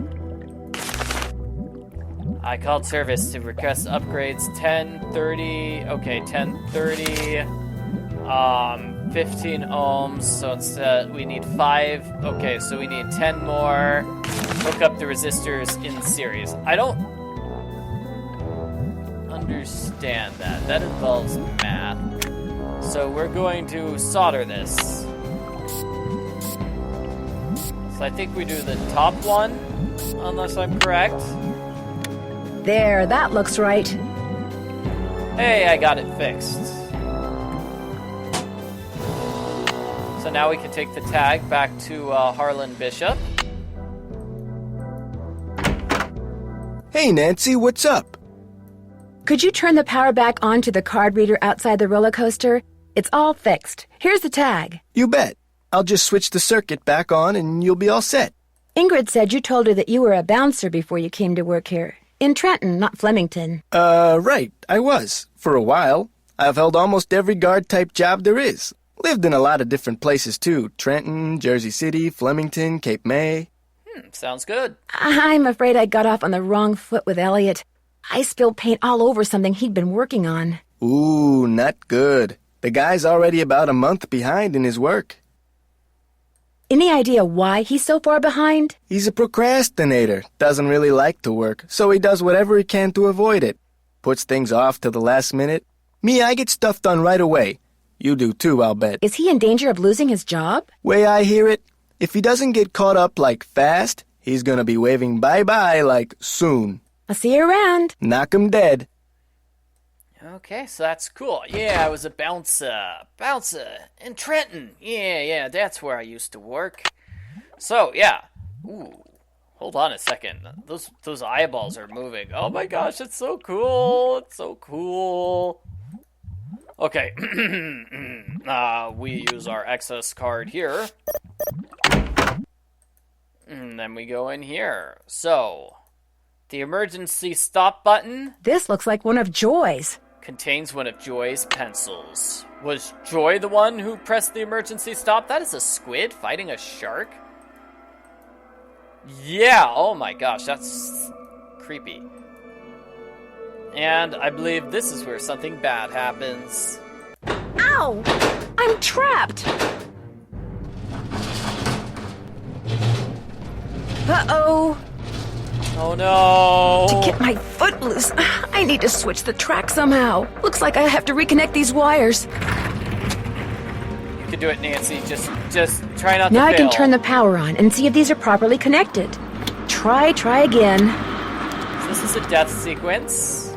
I called service to request upgrades 1030. Okay, 1030. 15 ohms. So instead we need 5. Okay, so we need 10 more. Hook up the resistors in series. I don't understand that. That involves math. So we're going to solder this. So I think we do the top one, unless I'm correct. There, that looks right. Hey, I got it fixed. So now we can take the tag back to Harlan Bishop. Hey, Nancy, what's up? Could you turn the power back on to the card reader outside the roller coaster? It's all fixed. Here's the tag. You bet. I'll just switch the circuit back on and you'll be all set. Ingrid said you told her that you were a bouncer before you came to work here. In Trenton, not Flemington. Right. I was. For a while. I've held almost every guard-type job there is. Lived in a lot of different places, too. Trenton, Jersey City, Flemington, Cape May. Sounds good. I'm afraid I got off on the wrong foot with Elliot. I spilled paint all over something he'd been working on. Ooh, not good. The guy's already about a month behind in his work. Any idea why he's so far behind? He's a procrastinator. Doesn't really like to work, so he does whatever he can to avoid it. Puts things off to the last minute. Me, I get stuff done right away. You do too, I'll bet. Is he in danger of losing his job? Way I hear it, if he doesn't get caught up like fast, he's gonna be waving bye-bye like soon. I'll see you around. Knock him dead. Okay, so that's cool. Yeah, I was a bouncer in Trenton. Yeah, that's where I used to work. So, yeah. Ooh, hold on a second. Those eyeballs are moving. Oh my gosh, it's so cool. It's so cool. Okay. We use our excess card here. And then we go in here. So, the emergency stop button. This looks like one of Joy's. Contains one of Joy's pencils. Was Joy the one who pressed the emergency stop? That is a squid fighting a shark? Yeah, oh my gosh, that's creepy. And I believe this is where something bad happens. Ow! I'm trapped! Uh-oh! Oh no! To get my foot loose, I need to switch the track somehow. Looks like I have to reconnect these wires. You can do it, Nancy. Just try not to fail. Now I can turn the power on and see if these are properly connected. Try again. So this is a death sequence.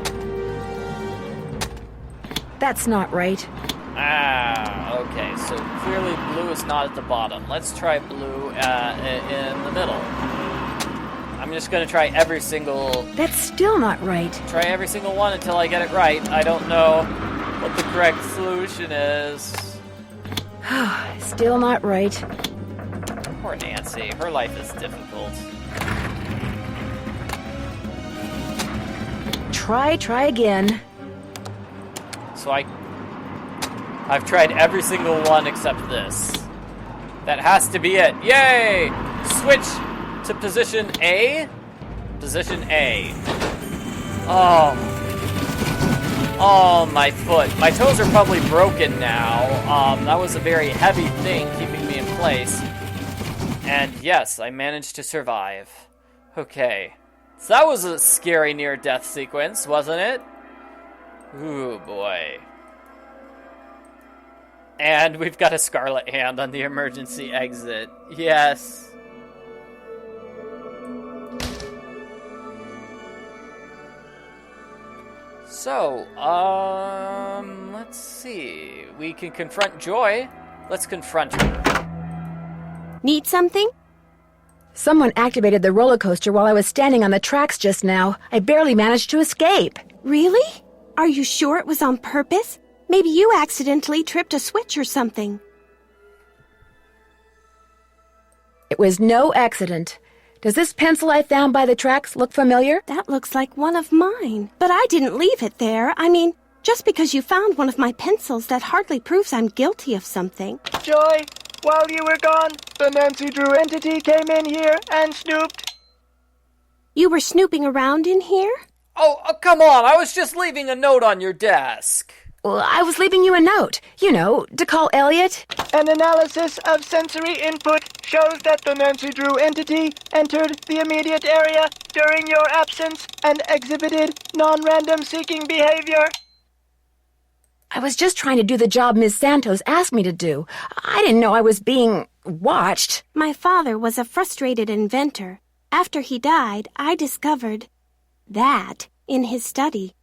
That's not right. Okay, so clearly blue is not at the bottom. Let's try blue in the middle. I'm just going to try every single... That's still not right. Try every single one until I get it right. I don't know what the correct solution is. Still not right. Poor Nancy. Her life is difficult. Try again. So I've tried every single one except this. That has to be it. Yay! Switch to position A. Position A. Oh, my foot. My toes are probably broken now. That was a very heavy thing keeping me in place. And yes, I managed to survive. Okay. So that was a scary near-death sequence, wasn't it? Ooh, boy. And we've got a scarlet hand on the emergency exit. Yes. So, let's see. We can confront Joy. Let's confront her. Need something? Someone activated the roller coaster while I was standing on the tracks just now. I barely managed to escape. Really? Are you sure it was on purpose? Maybe you accidentally tripped a switch or something. It was no accident. Does this pencil I found by the tracks look familiar? That looks like one of mine. But I didn't leave it there. I mean, just because you found one of my pencils, that hardly proves I'm guilty of something. Joy, while you were gone, the Nancy Drew entity came in here and snooped. You were snooping around in here? Oh, come on. I was just leaving a note on your desk. Well, I was leaving you a note, to call Elliot. An analysis of sensory input shows that the Nancy Drew entity entered the immediate area during your absence and exhibited non-random seeking behavior. I was just trying to do the job Ms. Santos asked me to do. I didn't know I was being watched. My father was a frustrated inventor. After he died, I discovered that in his study.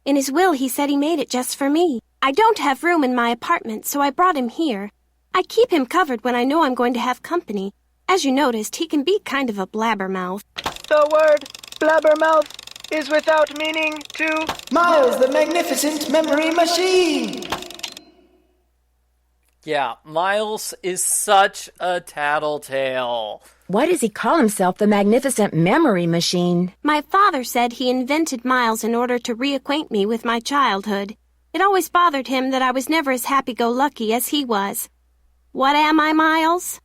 In his will, he said he made it just for me. I don't have room in my apartment, so I brought him here. I keep him covered when I know I'm going to have company. As you noticed, he can be kind of a blabbermouth. The word blabbermouth is without meaning to Miles the Magnificent Memory Machine. Yeah, Miles is such a tattletale. Why does he call himself the Magnificent Memory Machine? My father said he invented Miles in order to reacquaint me with my childhood. It always bothered him that I was never as happy-go-lucky as he was. What am I, Miles?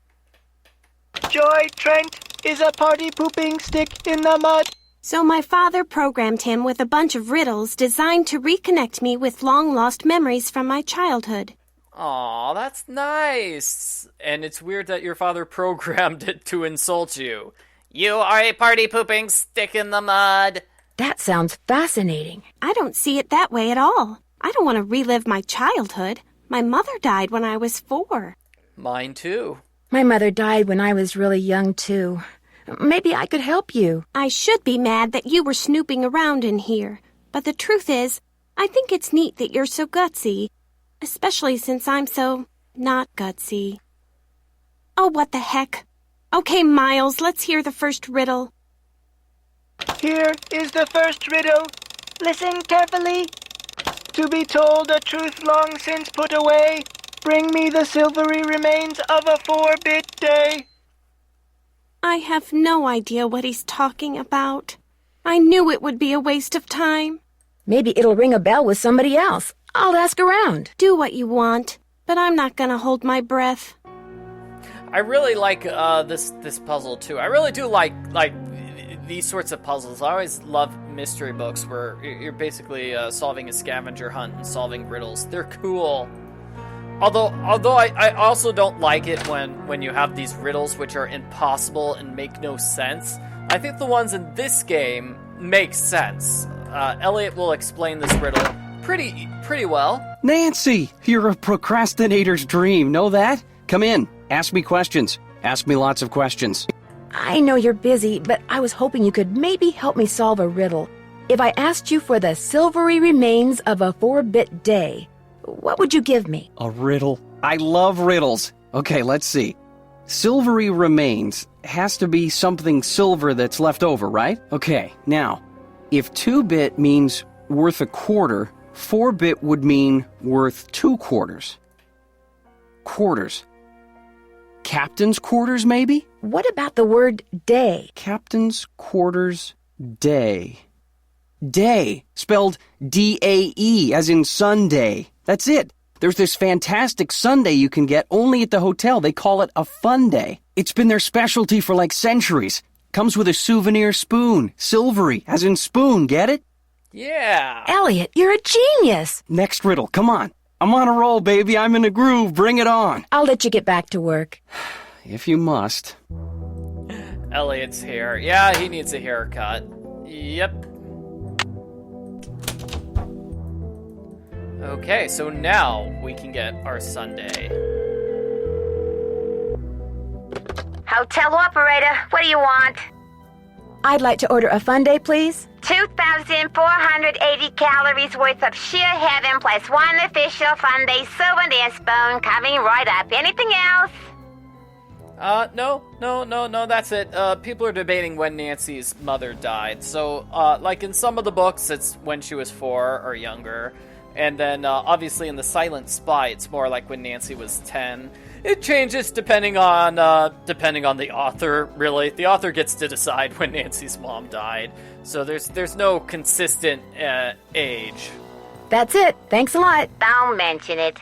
Joy Trent is a party-pooping stick in the mud. So my father programmed him with a bunch of riddles designed to reconnect me with long-lost memories from my childhood. Aw, that's nice. And it's weird that your father programmed it to insult you. You are a party-pooping stick in the mud. That sounds fascinating. I don't see it that way at all. I don't want to relive my childhood. My mother died when I was 4. Mine too. My mother died when I was really young, too. Maybe I could help you. I should be mad that you were snooping around in here. But the truth is, I think it's neat that you're so gutsy. Especially since I'm so not gutsy. Oh, what the heck. Okay, Miles, let's hear the first riddle. Here is the first riddle. Listen carefully. To be told a truth long since put away, bring me the silvery remains of a 4-bit day. I have no idea what he's talking about. I knew it would be a waste of time. Maybe it'll ring a bell with somebody else. I'll ask around. Do what you want, but I'm not gonna hold my breath. I really like this puzzle too. I really do like these sorts of puzzles. I always love mystery books where you're basically solving a scavenger hunt and solving riddles. They're cool. Although I also don't like it when you have these riddles which are impossible and make no sense. I think the ones in this game make sense. Elliot will explain this riddle pretty well. Nancy, you're a procrastinator's dream. Know that? Come in. Ask me questions. Ask me lots of questions. I know you're busy, but I was hoping you could maybe help me solve a riddle. If I asked you for the silvery remains of a 4-bit day, what would you give me? A riddle? I love riddles. Okay, let's see. Silvery remains has to be something silver that's left over, right? Okay, now, if 2-bit means worth a quarter, 4-bit would mean worth 2 quarters. Quarters. Captain's quarters, maybe? What about the word day? Captain's quarters day. Day, spelled D-A-E, as in Sunday. That's it. There's this fantastic sundae you can get only at the hotel. They call it a fun day. It's been their specialty for like centuries. Comes with a souvenir spoon. Silvery, as in spoon, get it? Yeah. Elliot, you're a genius. Next riddle, come on. I'm on a roll, baby. I'm in a groove. Bring it on. I'll let you get back to work. If you must. Elliot's hair. Yeah, he needs a haircut. Yep. Okay, so now we can get our sundae. Hotel operator, what do you want? I'd like to order a fun day, please. 2,480 calories worth of sheer heaven plus one official fun day souvenir spoon coming right up. Anything else? No, that's it. People are debating when Nancy's mother died. So, like in some of the books, it's when she was 4 or younger. And then, obviously in The Silent Spy, it's more like when Nancy was 10. It changes depending on the author, really. The author gets to decide when Nancy's mom died. So there's no consistent age. That's it. Thanks a lot. Don't mention it.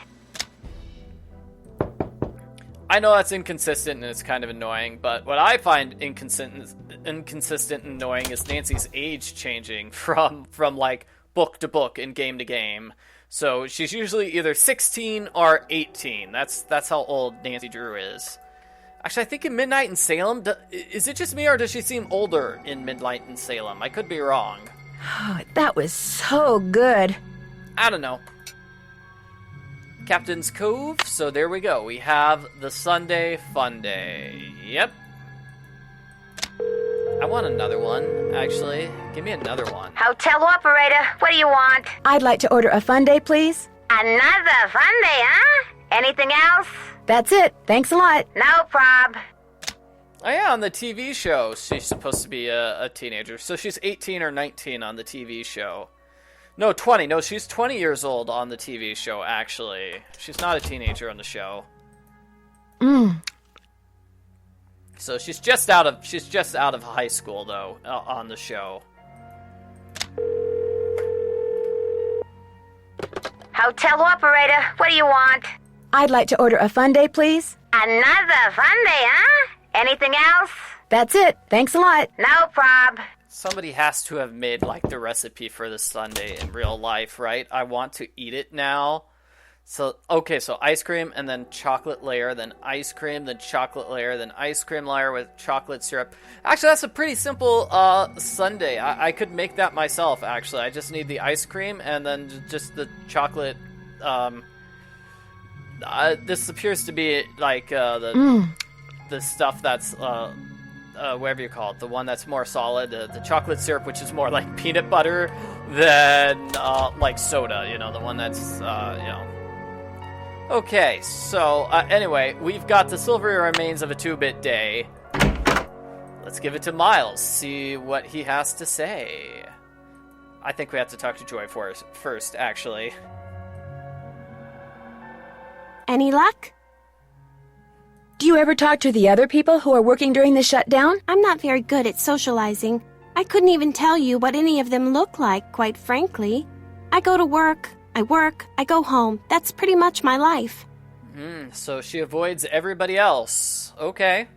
I know that's inconsistent and it's kind of annoying, but what I find inconsistent and annoying is Nancy's age changing from like book to book and game to game. So she's usually either 16 or 18. That's how old Nancy Drew is. Actually, I think in Midnight in Salem, is it just me or does she seem older in Midnight in Salem? I could be wrong. Oh, that was so good. I don't know. Captain's Cove. So there we go. We have the Sunday Fun Day. Yep. I want another one, actually. Give me another one. Hotel operator, what do you want? I'd like to order a fun day, please. Another fun day, huh? Anything else? That's it. Thanks a lot. No prob. Oh yeah, on the TV show, she's supposed to be a teenager. So she's 18 or 19 on the TV show. No, 20. No, she's 20 years old on the TV show, actually. She's not a teenager on the show. So she's just out of high school, though, on the show. Hotel operator, what do you want? I'd like to order a fun day, please. Another fun day, huh? Anything else? That's it. Thanks a lot. No prob. Somebody has to have made, like, the recipe for the sundae in real life, right? I want to eat it now. So, okay, so ice cream, and then chocolate layer, then ice cream, then chocolate layer, then ice cream layer with chocolate syrup. Actually, that's a pretty simple sundae. I could make that myself, actually. I just need the ice cream, and then just the chocolate. This appears to be, like, the stuff that's, whatever you call it, the one that's more solid, the chocolate syrup, which is more like peanut butter than, like soda, you know, the one that's, you know. Okay, so, anyway, we've got the silvery remains of a 2-bit day. Let's give it to Miles, see what he has to say. I think we have to talk to Joy first, actually. Any luck? Do you ever talk to the other people who are working during the shutdown? I'm not very good at socializing. I couldn't even tell you what any of them look like, quite frankly. I go to work, I go home. That's pretty much my life. So she avoids everybody else. Okay.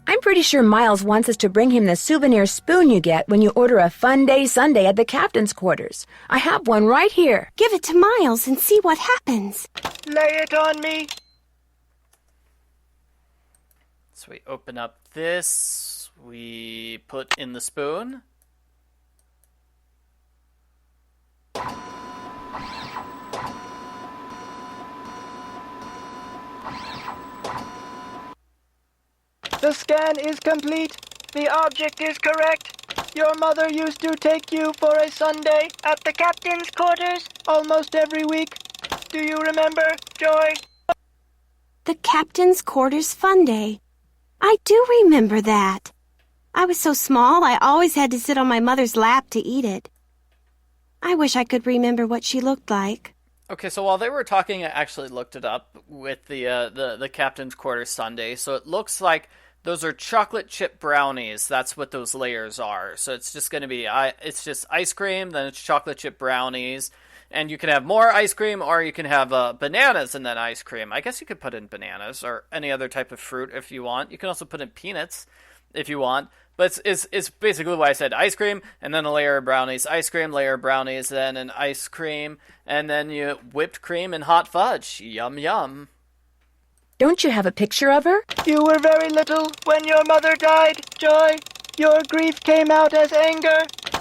I'm pretty sure Miles wants us to bring him the souvenir spoon you get when you order a fun day sundae at the captain's quarters. I have one right here. Give it to Miles and see what happens. Lay it on me. So we open up this. We put in the spoon. The scan is complete. The object is correct. Your mother used to take you for a sundae at the captain's quarters almost every week. Do you remember, Joy? The captain's quarters fun day. I do remember that. I was so small, I always had to sit on my mother's lap to eat it. I wish I could remember what she looked like. Okay, so while they were talking, I actually looked it up with the captain's quarters sundae. So it looks like those are chocolate chip brownies. That's what those layers are. So it's just going to be, it's just ice cream, then it's chocolate chip brownies. And you can have more ice cream, or you can have bananas and then ice cream. I guess you could put in bananas or any other type of fruit if you want. You can also put in peanuts if you want. But it's basically what I said. Ice cream, and then a layer of brownies. Ice cream, layer of brownies, then an ice cream. And then you whipped cream and hot fudge. Yum, yum. Don't you have a picture of her? You were very little when your mother died, Joy. Your grief came out as anger.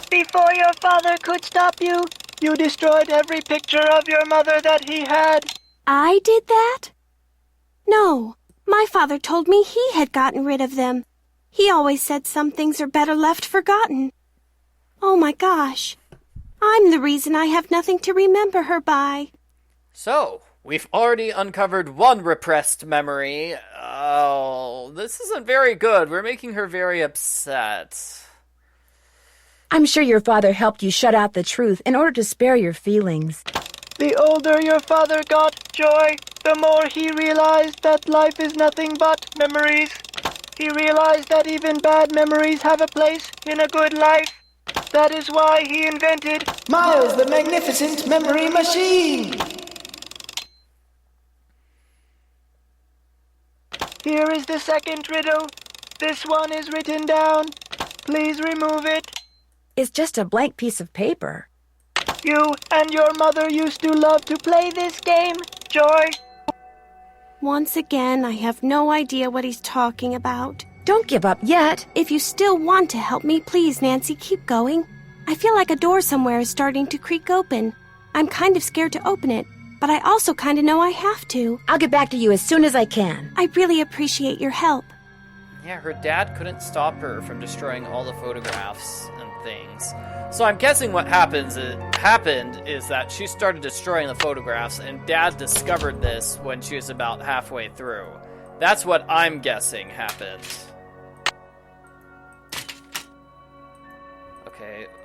Before your father could stop you, you destroyed every picture of your mother that he had. I did that? No, my father told me he had gotten rid of them. He always said some things are better left forgotten. Oh my gosh. I'm the reason I have nothing to remember her by. So, we've already uncovered one repressed memory. Oh, this isn't very good. We're making her very upset. I'm sure your father helped you shut out the truth in order to spare your feelings. The older your father got, Joy, the more he realized that life is nothing but memories. He realized that even bad memories have a place in a good life. That is why he invented Miles the Magnificent Memory Machine. Here is the second riddle. This one is written down. Please remove it. It's just a blank piece of paper. You and your mother used to love to play this game, Joy. Once again, I have no idea what he's talking about. Don't give up yet. If you still want to help me, please, Nancy, keep going. I feel like a door somewhere is starting to creak open. I'm kind of scared to open it. but I also kind of know I have to. I'll get back to you as soon as I can. I really appreciate your help. Yeah, her dad couldn't stop her from destroying all the photographs and things. So I'm guessing what happened is that she started destroying the photographs, and Dad discovered this when she was about halfway through. That's what I'm guessing happened.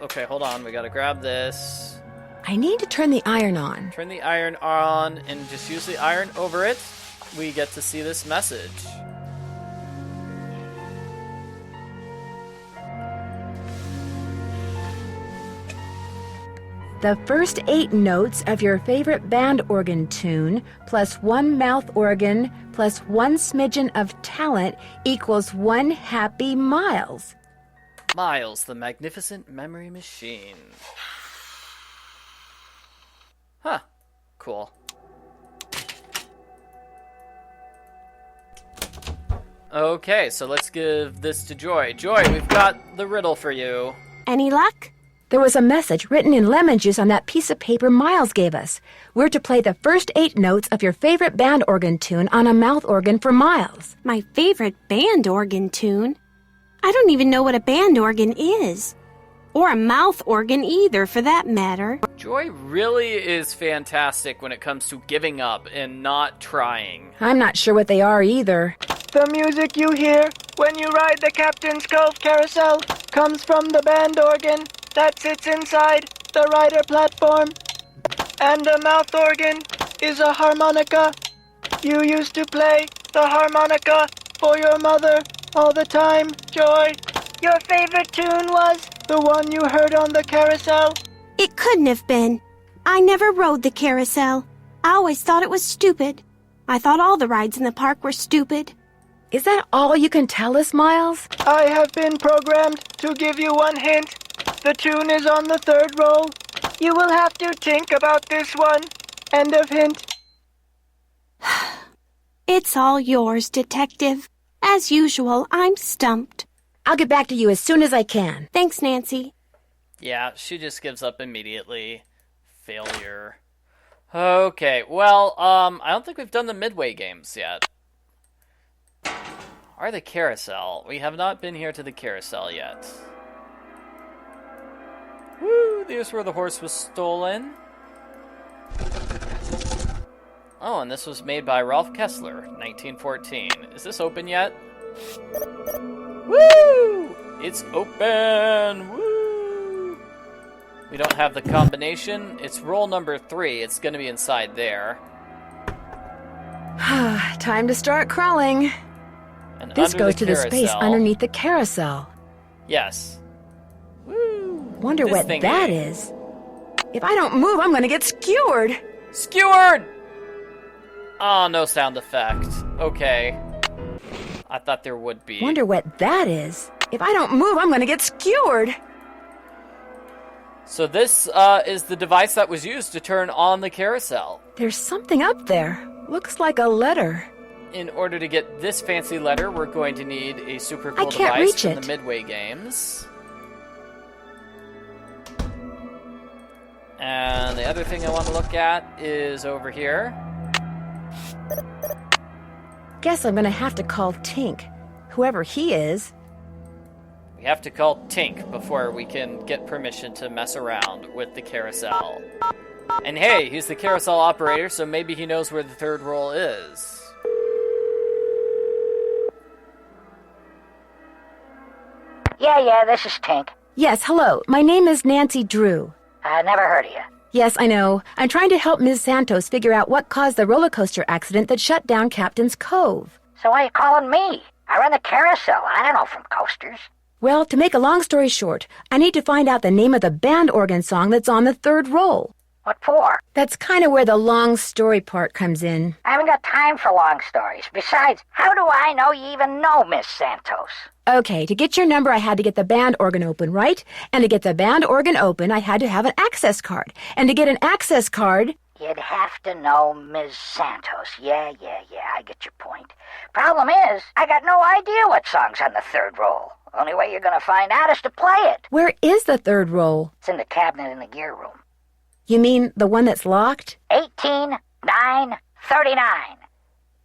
Okay, hold on. We gotta grab this. I need to turn the iron on. Turn the iron on, and just use the iron over it. We get to see this message. The first 8 notes of your favorite band organ tune, plus 1 mouth organ, plus 1 smidgen of talent, equals 1 happy Miles. Miles, the magnificent memory machine. Huh. Cool. Okay, so let's give this to Joy. Joy, we've got the riddle for you. Any luck? There was a message written in lemon juice on that piece of paper Miles gave us. We're to play the first 8 notes of your favorite band organ tune on a mouth organ for Miles. My favorite band organ tune? I don't even know what a band organ is. Or a mouth organ either, for that matter. Joy really is fantastic when it comes to giving up and not trying. I'm not sure what they are either. The music you hear when you ride the Captain's Cove Carousel comes from the band organ that sits inside the rider platform. And a mouth organ is a harmonica. You used to play the harmonica for your mother all the time, Joy. Your favorite tune was the one you heard on the carousel? It couldn't have been. I never rode the carousel. I always thought it was stupid. I thought all the rides in the park were stupid. Is that all you can tell us, Miles? I have been programmed to give you one hint. The tune is on the 3rd roll. You will have to think about this one. End of hint. It's all yours, Detective. As usual, I'm stumped. I'll get back to you as soon as I can. Thanks, Nancy. Yeah, she just gives up immediately. Failure. Okay, well, I don't think we've done the Midway games yet. Or the Carousel. We have not been here to the Carousel yet. Woo! There's where the horse was stolen. Oh, and this was made by Ralph Kessler, 1914. Is this open yet? Woo! It's open! Woo! We don't have the combination. It's roll number 3. It's going to be inside there. Time to start crawling. And This under goes to the space carousel- underneath the carousel. Yes. Wonder This what thingy. that is. If I don't move, I'm going to get skewered. Skewered! Oh, no sound effect. Okay. I thought there would be. Wonder what that is. If I don't move, I'm going to get skewered. So this is the device that was used to turn on the carousel. There's something up there. Looks like a letter. In order to get this fancy letter, we're going to need a super cool I can't device reach from it. the Midway games. And the other thing I want to look at is over here. Guess I'm going to have to call Tink. Whoever he is. We have to call Tink before we can get permission to mess around with the carousel. And hey, he's the carousel operator, so maybe he knows where the 3rd roll is. Yeah, this is Tink. Yes, hello. My name is Nancy Drew. Never heard of you. Yes, I know. I'm trying to help Ms. Santos figure out what caused the roller coaster accident that shut down Captain's Cove. So why are you calling me? I run the carousel. I don't know from coasters. Well, to make a long story short, I need to find out the name of the band organ song that's on the 3rd roll. What for? That's kind of where the long story part comes in. I haven't got time for long stories. Besides, how do I know you even know Miss Santos? Okay, to get your number, I had to get the band organ open, right? And to get the band organ open, I had to have an access card. And to get an access card... You'd have to know Miss Santos. Yeah, I get your point. Problem is, I got no idea what song's on the 3rd roll. Only way you're gonna find out is to play it. Where is the 3rd roll? It's in the cabinet in the gear room. You mean the one that's locked? 18, 9, 39.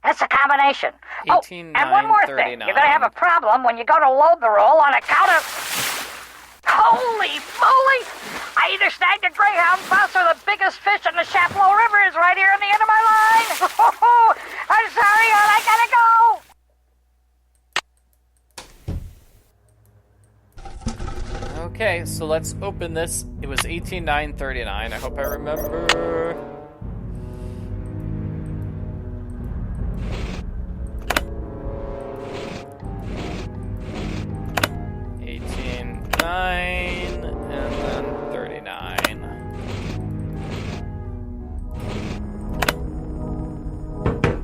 That's a combination. 18, and one more 39. thing. You're going to have a problem when you go to load the roll on account of... Holy moly! I either snagged a greyhound bus or the biggest fish in the Chapleau River is right here on the end of my line. I'm sorry, hon. I gotta go. Okay, so let's open this. It was 18,939. I hope I remember. Nine and then 39.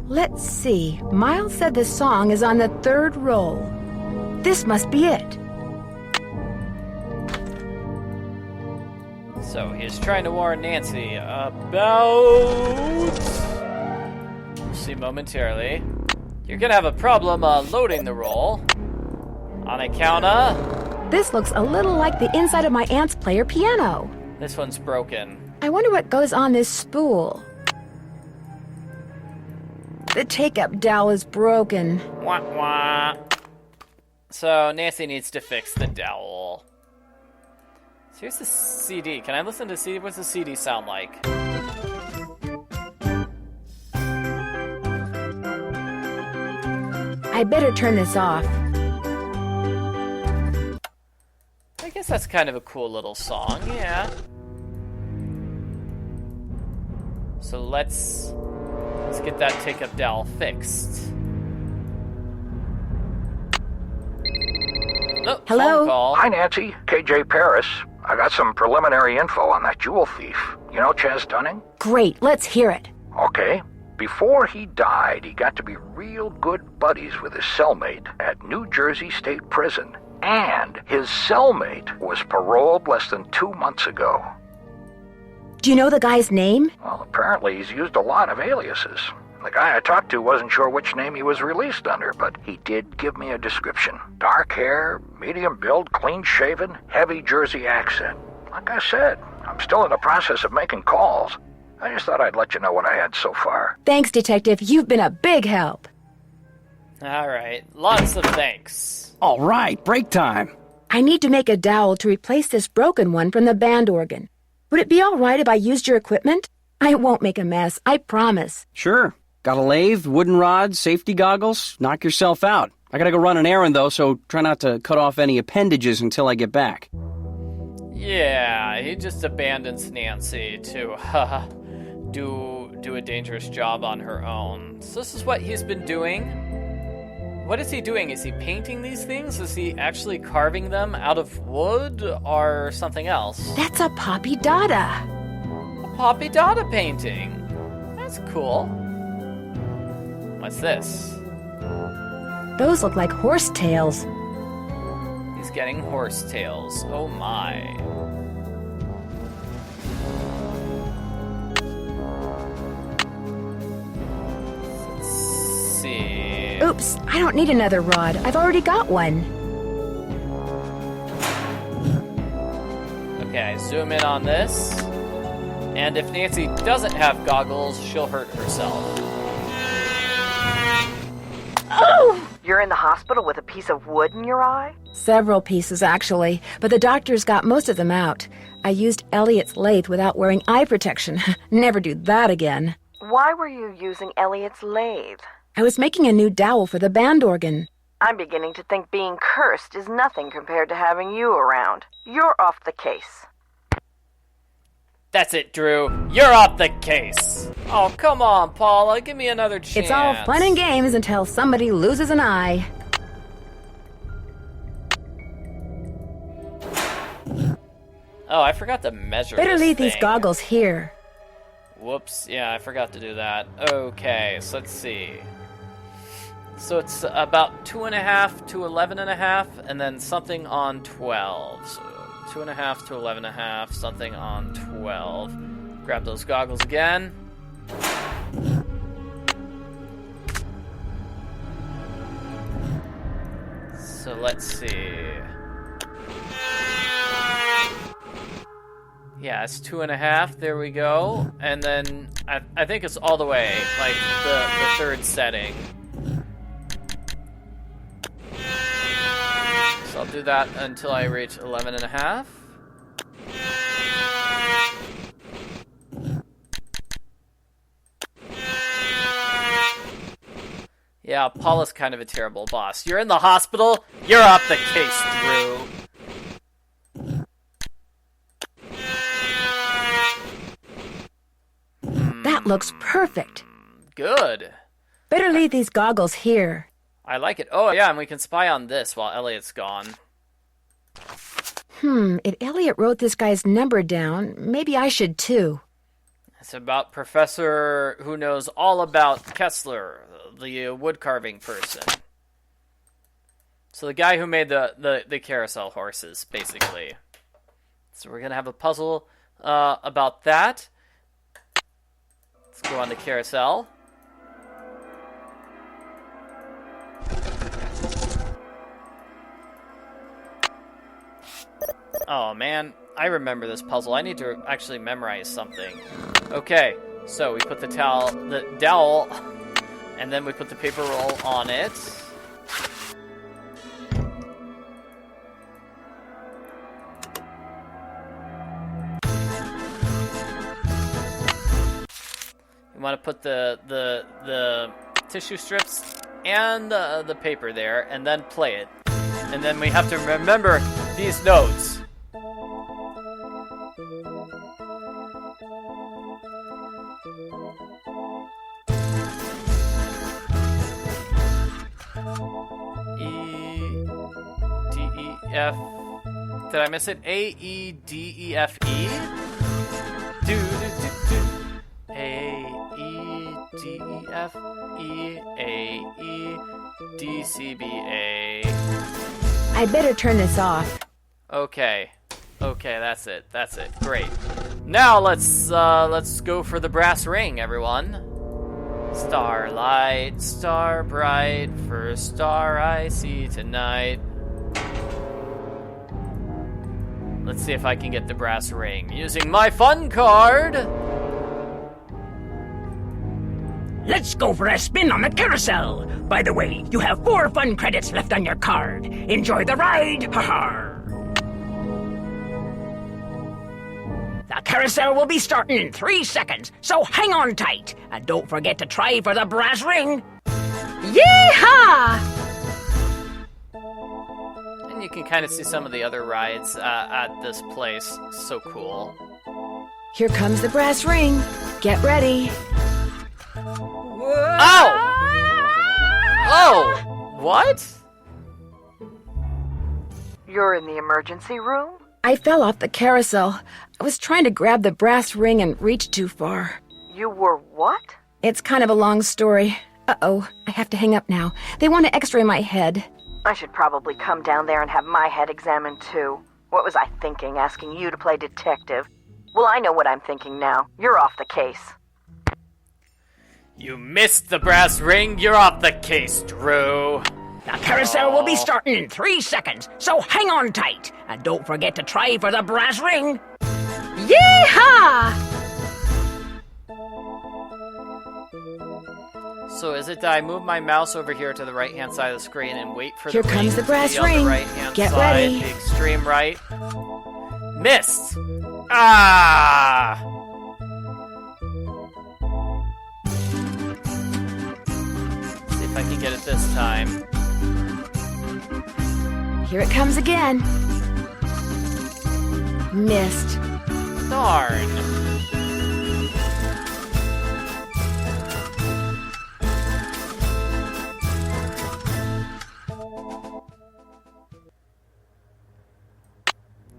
Let's see. Miles said the song is on the third roll. This must be it. So he's trying to warn Nancy about... We'll see momentarily. You're gonna have a problem loading the roll. On account of... This looks a little like the inside of my aunt's player piano. This one's broken. I wonder what goes on this spool. The take-up dowel is broken. Wah, wah. So Nancy needs to fix the dowel. So here's the CD. Can I listen to CD? What's the CD sound like? I better turn this off. I guess that's kind of a cool little song, yeah. So let's get that take-up dowel fixed. Oh, hello? Phone call. Hi, Nancy. KJ Paris. I got some preliminary info on that jewel thief. You know Chaz Dunning? Great, let's hear it. Okay. Before he died, he got to be real good buddies with his cellmate at New Jersey State Prison. And his cellmate was paroled less than 2 months ago. Do you know the guy's name? Well, apparently he's used a lot of aliases. The guy I talked to wasn't sure which name he was released under, but he did give me a description. Dark hair, medium build, clean-shaven, heavy Jersey accent. Like I said, I'm still in the process of making calls. I just thought I'd let you know what I had so far. Thanks, Detective. You've been a big help. All right, lots of thanks. All right, break time. I need to make a dowel to replace this broken one from the band organ. Would it be all right if I used your equipment? I won't make a mess, I promise. Sure. Got a lathe, wooden rods, safety goggles? Knock yourself out. I gotta go run an errand, though, so try not to cut off any appendages until I get back. Yeah, he just abandons Nancy to do a dangerous job on her own. So this is what he's been doing. What is he doing? Is he painting these things? Is he actually carving them out of wood or something else? That's a Poppy Dada. A Poppy Dada painting. That's cool. What's this? Those look like horse tails. He's getting horse tails. Oh my. Let's see. Oops, I don't need another rod. I've already got one. Okay, zoom in on this. And if Nancy doesn't have goggles, she'll hurt herself. Oh! You're in the hospital with a piece of wood in your eye? Several pieces, actually, but the doctors got most of them out. I used Elliot's lathe without wearing eye protection. Never do that again. Why were you using Elliot's lathe? I was making a new dowel for the band organ. I'm beginning to think being cursed is nothing compared to having you around. You're off the case. That's it, Drew. You're off the case. Oh, come on, Paula. Give me another chance. It's all fun and games until somebody loses an eye. Oh, I forgot to measure Better this leave thing. these goggles here. Whoops. Yeah, I forgot to do that. Okay, so let's see. So it's about 2.5 to 11.5, and then something on 12. So 2.5 to 11.5, something on 12. Grab those goggles again. So let's see. Yeah, it's 2.5. There we go. And then I think it's all the way, like the third setting. So I'll do that until I reach 11.5. Yeah, Paula's kind of a terrible boss. You're in the hospital, you're off the case, Drew. That looks perfect. Good. Better leave these goggles here. I like it. Oh, yeah, and we can spy on this while Elliot's gone. If Elliot wrote this guy's number down, maybe I should too. It's about Professor who knows all about Kessler, the wood carving person. So the guy who made the carousel horses, basically. So we're going to have a puzzle about that. Let's go on the carousel. Oh man, I remember this puzzle. I need to actually memorize something. Okay, so we put the dowel, and then we put the paper roll on it. We want to put the tissue strips and the paper there, and then play it. And then we have to remember these notes. E-D-E-F. Did I miss it? A-E-D-E-F-E? A-E-D-E-F-E. A-E-D-C-B-A. I better turn this off. Okay. Okay, that's it. That's it. Great. Now let's go for the brass ring, everyone. Starlight, star bright, first star I see tonight. Let's see if I can get the brass ring using my fun card. Let's go for a spin on the carousel. By the way, you have 4 fun credits left on your card. Enjoy the ride. Ha-ha. The carousel will be starting in 3 seconds, so hang on tight. And don't forget to try for the brass ring. Yeehaw! And you can kind of see some of the other rides at this place. So cool. Here comes the brass ring. Get ready. Oh! Oh! What? You're in the emergency room? I fell off the carousel. I was trying to grab the brass ring and reached too far. You were what? It's kind of a long story. Uh-oh, I have to hang up now. They want to x-ray my head. I should probably come down there and have my head examined too. What was I thinking, asking you to play detective? Well, I know what I'm thinking now. You're off the case. You missed the brass ring. You're off the case, Drew. The carousel will be starting in 3 seconds, so hang on tight. And don't forget to try for the brass ring. Yeehaw! So is it that I move my mouse over here to the right-hand side of the screen and wait for Here the comes ring the brass to be on ring. the right-hand Get side, ready. the extreme right? Missed! Ah! See if I can get it this time. Here it comes again. Missed. Darn.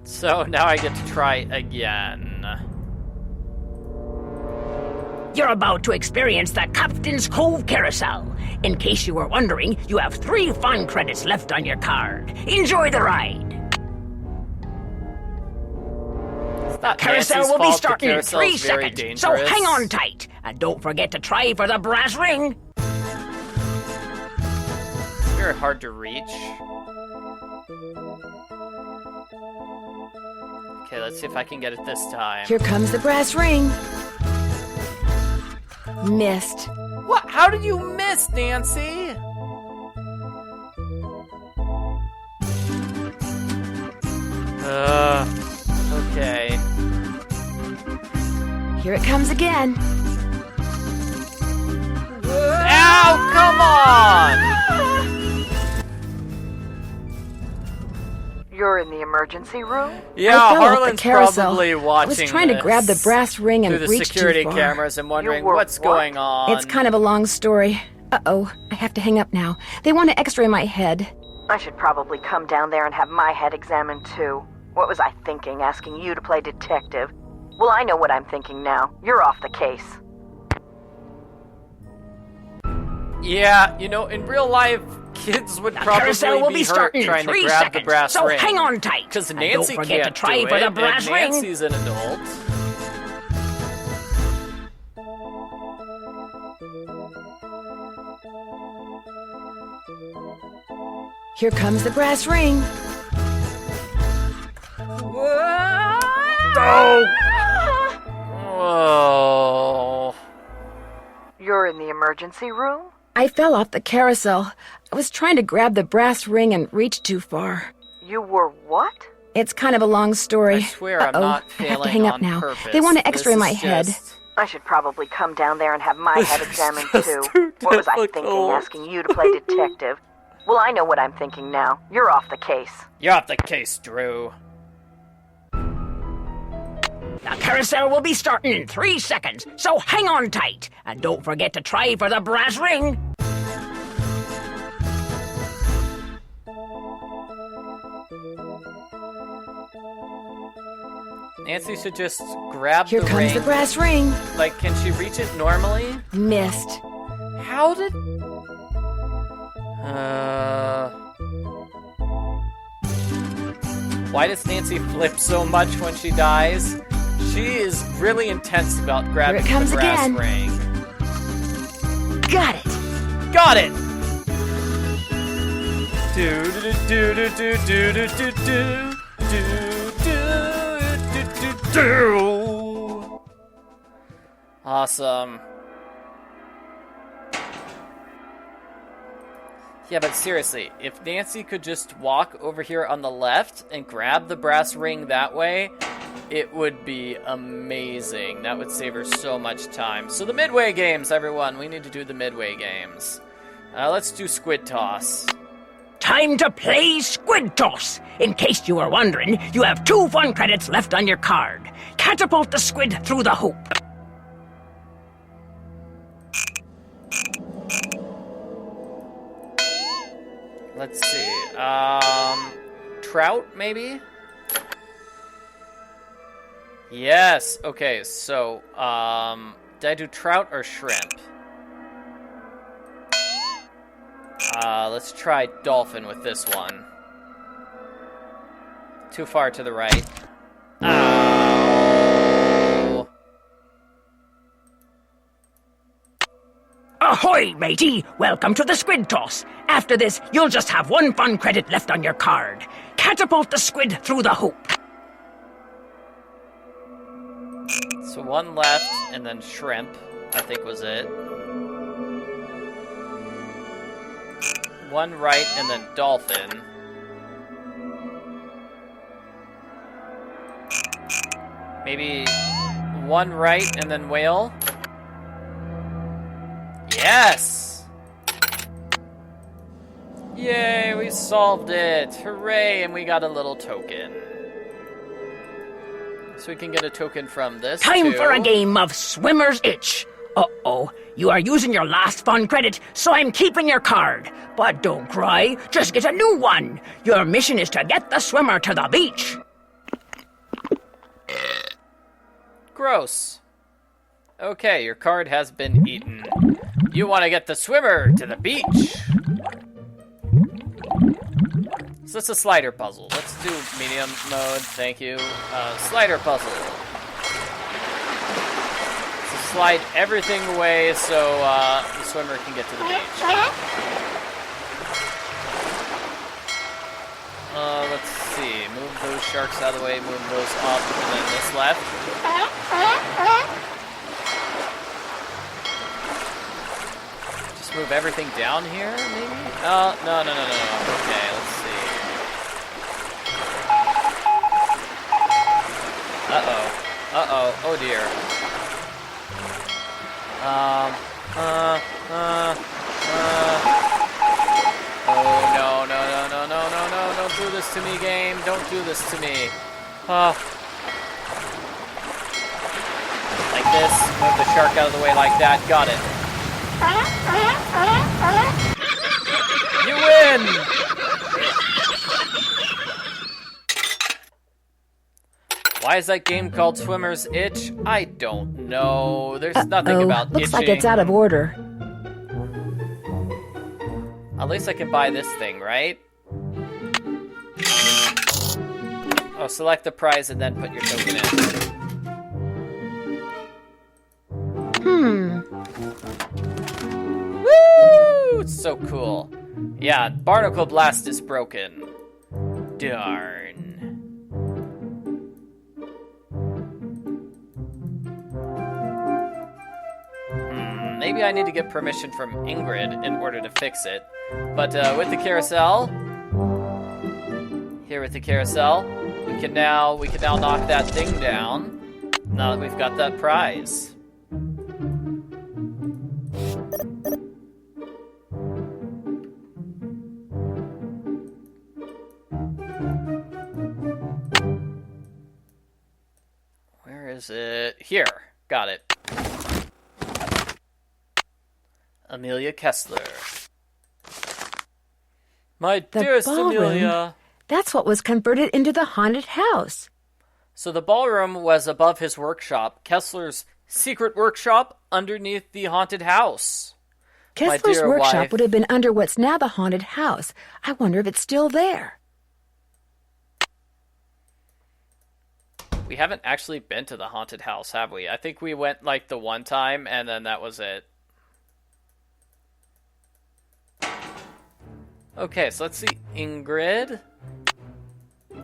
So now I get to try again. You're about to experience the Captain's Cove Carousel. In case you were wondering, you have 3 fun credits left on your card. Enjoy the ride. The carousel will be starting in 3 seconds, so hang on tight. And don't forget to try for the brass ring. It's very hard to reach. Okay, let's see if I can get it this time. Here comes the brass ring. Missed. What? How did you miss, Nancy? Okay. Here it comes again. Ow, come on! You're in the emergency room? Yeah, I fell off the Harlan's carousel. probably watching I was trying to grab the brass ring and through the reach security too far. cameras and wondering what's going on. It's kind of a long story. Uh-oh, I have to hang up now. They want to x-ray my head. I should probably come down there and have my head examined too. What was I thinking, asking you to play detective? Well, I know what I'm thinking now. You're off the case. Yeah, you know, in real life, kids would probably Carousel will be hurt starting in trying 3 to grab seconds, the brass so ring. hang on tight. Because And Nancy don't forget can't to try do for the it, brass and ring. Nancy's an adult. Here comes the brass ring. Oh. You're in the emergency room? I fell off the carousel. I was trying to grab the brass ring and reached too far. You were what? It's kind of a long story. I swear I'm not I have to failing hang up on now. purpose. They want to This x-ray is my head. just- I should probably come down there and have my This head is examined just too. too What was I thinking, difficult. asking you to play detective? Well, I know what I'm thinking now. You're off the case. You're off the case, Drew. The carousel will be starting in 3 seconds, so hang on tight. And don't forget to try for the brass ring. Nancy should just grab Here the comes ring. the brass ring. Like, can she reach it normally? Missed. How did... Why does Nancy flip so much when she dies? She is really intense about grabbing Here it comes the brass again. ring. Got it. Got it! Do do do do do do do do do do do do. Awesome. Yeah, but seriously, if Nancy could just walk over here on the left and grab the brass ring that way, it would be amazing. That would save her so much time. So the Midway games, everyone. We need to do the Midway games. Let's do Squid Toss. Time to play Squid Toss. In case you were wondering, you have 2 fun credits left on your card. Catapult the squid through the hoop. Let's see. Trout, maybe? Yes. Okay, so, did I do trout or shrimp? Let's try dolphin with this one. Too far to the right. Ow. Ahoy, matey! Welcome to the Squid Toss. After this, you'll just have 1 fun credit left on your card. Catapult the squid through the hoop. So 1 left, and then shrimp, I think was it. 1 right, and then dolphin. Maybe 1 right, and then whale. Yes! Yay, we solved it! Hooray, and we got a little token. So we can get a token from this, Time too. for a game of Swimmer's Itch. Uh-oh, you are using your last fun credit, so I'm keeping your card. But don't cry, just get a new one. Your mission is to get the swimmer to the beach. Gross. Okay, your card has been eaten. You want to get the swimmer to the beach. So it's a slider puzzle. Let's do medium mode, thank you. Slider puzzle. So slide everything away so the swimmer can get to the beach. Let's see. Move those sharks out of the way, move those up, and then this left. Just move everything down here, maybe? Oh, no. Okay, let's see. Uh-oh. Oh, dear. Oh, no. Don't do this to me, game. Don't do this to me. Like this. Move the shark out of the way like that. Got it. You win! Why is that game called Swimmer's Itch? I don't know. There's nothing about Looks itching. like it's out of order. At least I can buy this thing, right? Oh, select the prize and then put your token in. Woo! It's so cool. Yeah, Barnacle Blast is broken. Darn. Maybe I need to get permission from Ingrid in order to fix it. But with the carousel, here with the carousel, we can now knock that thing down. Now that we've got that prize. Where is it? Here. Got it. Amelia Kessler. My dearest Amelia. That's what was converted into the haunted house. So the ballroom was above his workshop, Kessler's secret workshop underneath the haunted house. Kessler's workshop would have been under what's now the haunted house. I wonder if it's still there. We haven't actually been to the haunted house, have we? I think we went like the one time and then that was it. Okay, so let's see. Ingrid.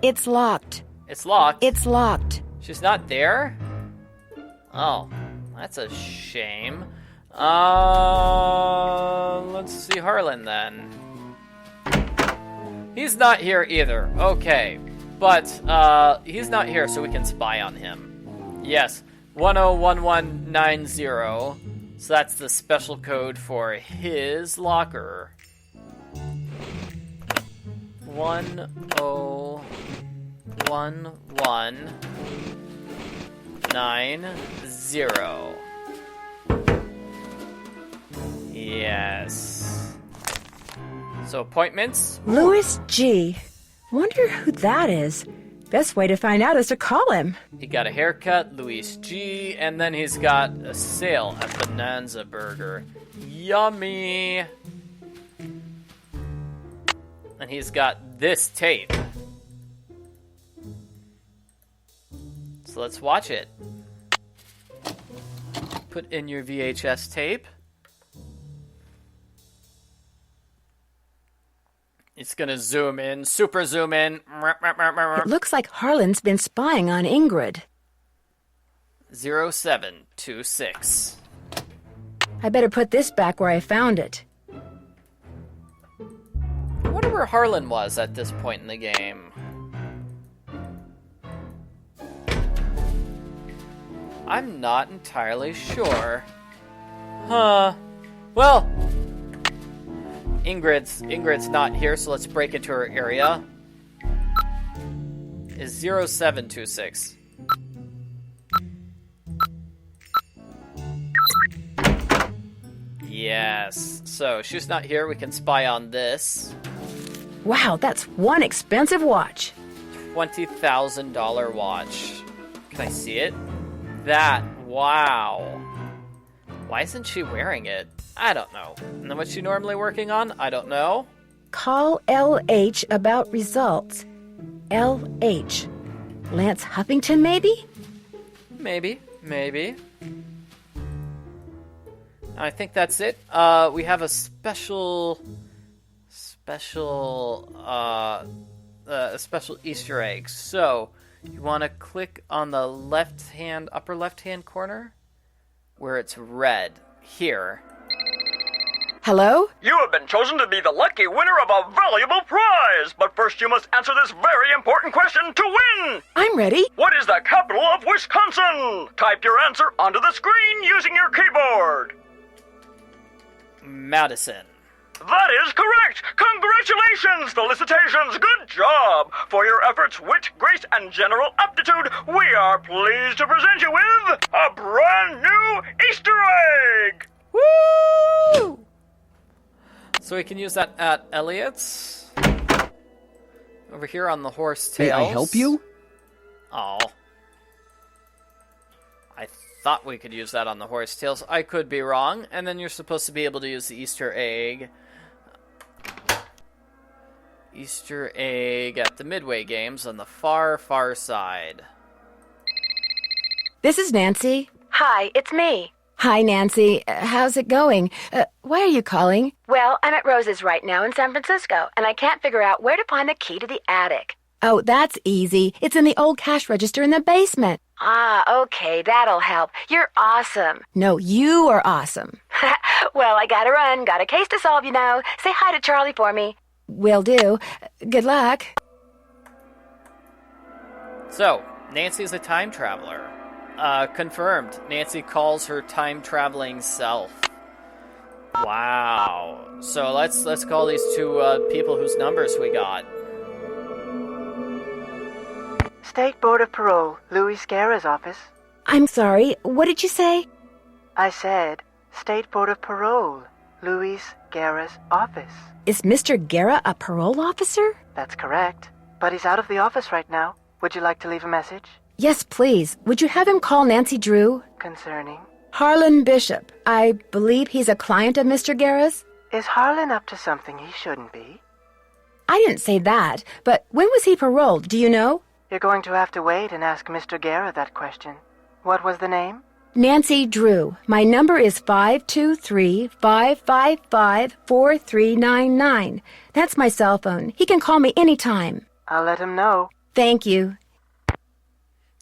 It's locked. It's locked? It's locked. She's not there? Oh, that's a shame. Let's see Harlan then. He's not here either. Okay, but he's not here, so we can spy on him. Yes, 101190. So that's the special code for his locker. 101190. Yes. So appointments? Louis G. Wonder who that is. Best way to find out is to call him. He got a haircut, Louis G, and then he's got a sale at Bonanza Burger. Yummy! And he's got this tape. So let's watch it. Put in your VHS tape. It's gonna zoom in, super zoom in. It looks like Harlan's been spying on Ingrid. 0726. I better put this back where I found it. I wonder where Harlan was at this point in the game. I'm not entirely sure. Huh. Well, Ingrid's not here, so let's break into her area. Is 0726. Yes. So she's not here. We can spy on this. Wow, that's one expensive watch. $20,000 watch. Can I see it? That. Wow. Why isn't she wearing it? I don't know. And then what's she normally working on? I don't know. Call LH about results. LH. Lance Huffington, maybe? Maybe. I think that's it. We have a special a special Easter egg. So, you want to click on the upper left-hand corner, where it's red. Here. Hello? You have been chosen to be the lucky winner of a valuable prize, but first you must answer this very important question to win! I'm ready. What is the capital of Wisconsin? Type your answer onto the screen using your keyboard. Madison. That is correct! Congratulations, felicitations, good job! For your efforts, wit, grace, and general aptitude, we are pleased to present you with a brand new Easter egg! Woo! So we can use that at Elliot's. Over here on the horse tails. May I help you? Oh. I thought we could use that on the horse tails. I could be wrong. And then you're supposed to be able to use the Easter egg. Easter egg at the Midway games on the far, far side. This is Nancy. Hi, it's me. Hi, Nancy. How's it going? Why are you calling? Well, I'm at Rose's right now in San Francisco, and I can't figure out where to find the key to the attic. Oh, that's easy. It's in the old cash register in the basement. Ah, okay, that'll help. You're awesome. No, you are awesome. Well, I gotta run. Got a case to solve, you know. Say hi to Charlie for me. Will do. Good luck. So, Nancy's a time traveler. Confirmed. Nancy calls her time-traveling self. Wow. So let's call these two people whose numbers we got. State Board of Parole, Louis Scarra's office. I'm sorry, what did you say? I said, State Board of Parole, Louis Scarra's office. Is Mr. Guerra a parole officer? That's correct. But he's out of the office right now. Would you like to leave a message? Yes, please. Would you have him call Nancy Drew? Concerning? Harlan Bishop. I believe he's a client of Mr. Guerra's. Is Harlan up to something he shouldn't be? I didn't say that, but when was he paroled, do you know? You're going to have to wait and ask Mr. Guerra that question. What was the name? Nancy Drew. My number is 523-555-4399. That's my cell phone. He can call me anytime. I'll let him know. Thank you.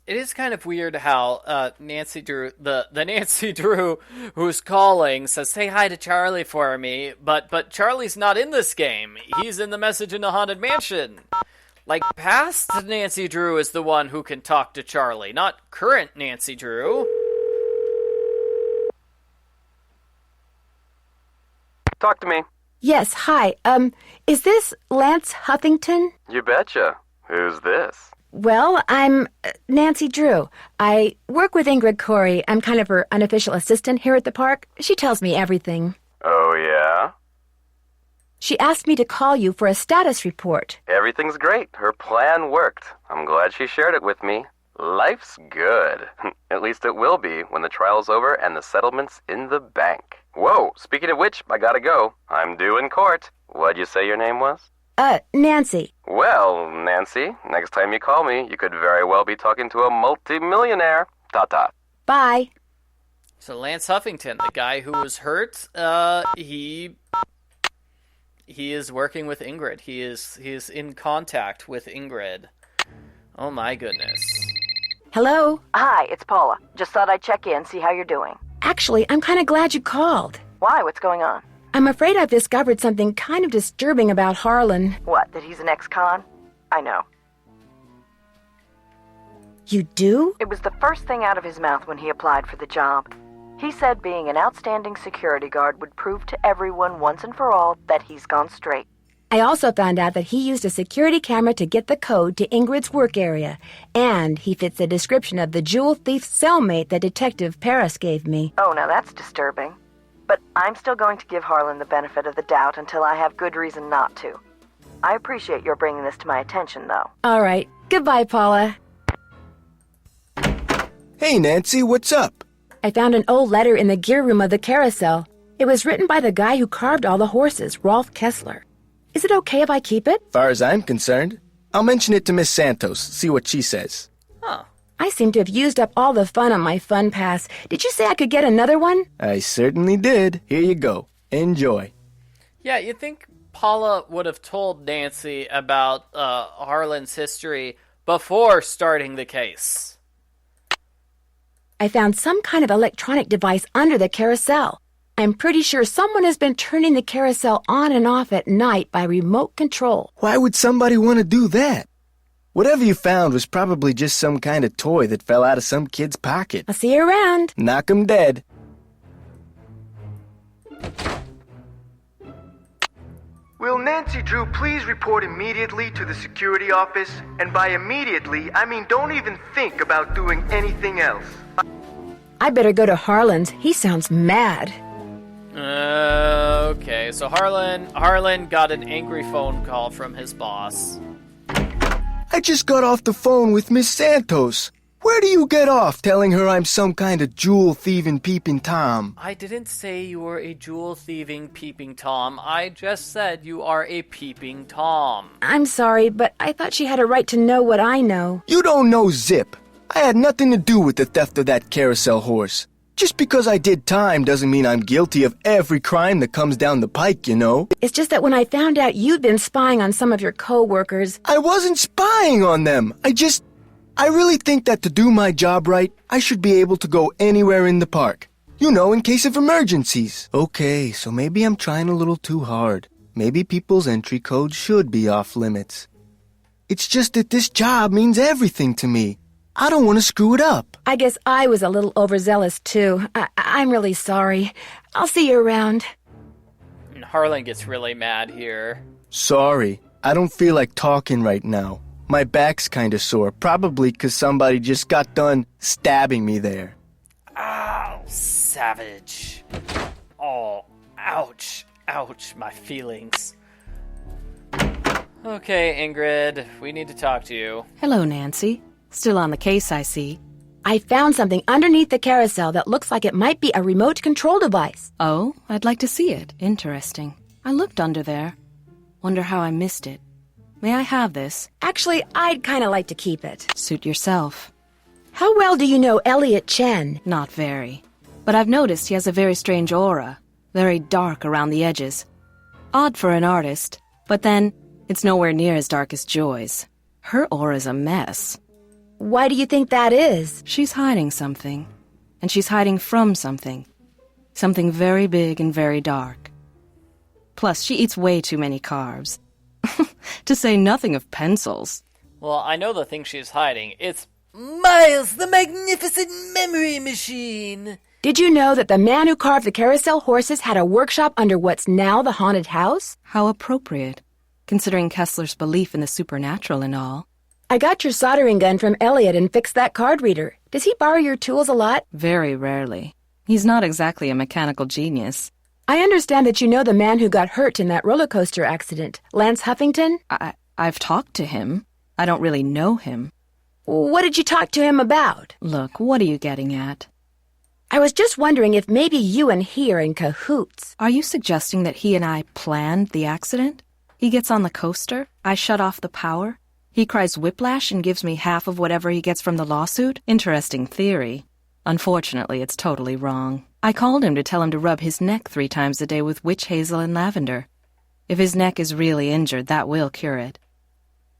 It is kind of weird how Nancy Drew, the Nancy Drew who's calling, says, "Say hi to Charlie for me," but Charlie's not in this game. He's in the Message in the Haunted Mansion. Like, past Nancy Drew is the one who can talk to Charlie, not current Nancy Drew. Talk to me. Yes, hi. Is this Lance Huffington? You betcha. Who's this? Well, I'm Nancy Drew. I work with Ingrid Corey. I'm kind of her unofficial assistant here at the park. She tells me everything. Oh, yeah? She asked me to call you for a status report. Everything's great. Her plan worked. I'm glad she shared it with me. Life's good. At least it will be when the trial's over and the settlement's in the bank. Whoa, speaking of which, I gotta go. I'm due in court. What'd you say your name was? Nancy. Well, Nancy, next time you call me, you could very well be talking to a multi-millionaire. Ta-ta. Bye. So Lance Huffington, the guy who was hurt, he is working with Ingrid. He is in contact with Ingrid. Oh my goodness. Hello? Hi, it's Paula. Just thought I'd check in, see how you're doing. Actually, I'm kind of glad you called. Why? What's going on? I'm afraid I've discovered something kind of disturbing about Harlan. What, that he's an ex-con? I know. You do? It was the first thing out of his mouth when he applied for the job. He said being an outstanding security guard would prove to everyone once and for all that he's gone straight. I also found out that he used a security camera to get the code to Ingrid's work area, and he fits the description of the jewel thief's cellmate that Detective Paris gave me. Oh, now that's disturbing. But I'm still going to give Harlan the benefit of the doubt until I have good reason not to. I appreciate your bringing this to my attention, though. All right. Goodbye, Paula. Hey, Nancy, what's up? I found an old letter in the gear room of the Carousel. It was written by the guy who carved all the horses, Rolf Kessler. Is it okay if I keep it? Far as I'm concerned. I'll mention it to Miss Santos, see what she says. Huh. I seem to have used up all the fun on my fun pass. Did you say I could get another one? I certainly did. Here you go. Enjoy. Yeah, you'd think Paula would have told Nancy about Harlan's history before starting the case. I found some kind of electronic device under the carousel. I'm pretty sure someone has been turning the carousel on and off at night by remote control. Why would somebody want to do that? Whatever you found was probably just some kind of toy that fell out of some kid's pocket. I'll see you around. Knock 'em dead. Will Nancy Drew please report immediately to the security office? And by immediately, I mean don't even think about doing anything else. I better go to Harlan's. He sounds mad. Okay, so Harlan got an angry phone call from his boss. I just got off the phone with Miss Santos. Where do you get off telling her I'm some kind of jewel-thieving peeping Tom? I didn't say you were a jewel-thieving peeping Tom. I just said you are a peeping Tom. I'm sorry, but I thought she had a right to know what I know. You don't know zip. I had nothing to do with the theft of that carousel horse. Just because I did time doesn't mean I'm guilty of every crime that comes down the pike, you know? It's just that when I found out you'd been spying on some of your co-workers... I wasn't spying on them. I really think that to do my job right, I should be able to go anywhere in the park. You know, in case of emergencies. Okay, so maybe I'm trying a little too hard. Maybe people's entry codes should be off limits. It's just that this job means everything to me. I don't want to screw it up. I guess I was a little overzealous, too. I'm really sorry. I'll see you around. And Harlan gets really mad here. Sorry, I don't feel like talking right now. My back's kinda sore, probably 'cause somebody just got done stabbing me there. Ow, savage. Oh, ouch, ouch, my feelings. Okay, Ingrid, we need to talk to you. Hello, Nancy. Still on the case, I see. I found something underneath the carousel that looks like it might be a remote control device. Oh, I'd like to see it. Interesting. I looked under there. Wonder how I missed it. May I have this? Actually, I'd kind of like to keep it. Suit yourself. How well do you know Elliot Chen? Not very. But I've noticed he has a very strange aura. Very dark around the edges. Odd for an artist. But then, it's nowhere near as dark as Joy's. Her aura's a mess. Why do you think that is? She's hiding something. And she's hiding from something. Something very big and very dark. Plus, she eats way too many carbs. To say nothing of pencils. Well, I know the thing she's hiding. It's Miles, the magnificent memory machine. Did you know that the man who carved the carousel horses had a workshop under what's now the haunted house? How appropriate, considering Kessler's belief in the supernatural and all. I got your soldering gun from Elliot and fixed that card reader. Does he borrow your tools a lot? Very rarely. He's not exactly a mechanical genius. I understand that you know the man who got hurt in that roller coaster accident, Lance Huffington? I've talked to him. I don't really know him. What did you talk to him about? Look, what are you getting at? I was just wondering if maybe you and he are in cahoots. Are you suggesting that he and I planned the accident? He gets on the coaster, I shut off the power, he cries whiplash and gives me half of whatever he gets from the lawsuit? Interesting theory. Unfortunately, it's totally wrong. I called him to tell him to rub his neck 3 times a day with witch hazel and lavender. If his neck is really injured, that will cure it.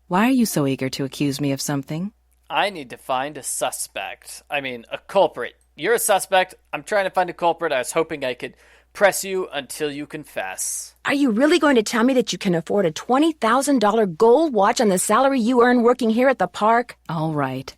Why are you so eager to accuse me of something? I need to find a suspect. I mean, a culprit. You're a suspect. I'm trying to find a culprit. I was hoping I could press you until you confess. Are you really going to tell me that you can afford a $20,000 gold watch on the salary you earn working here at the park? All right.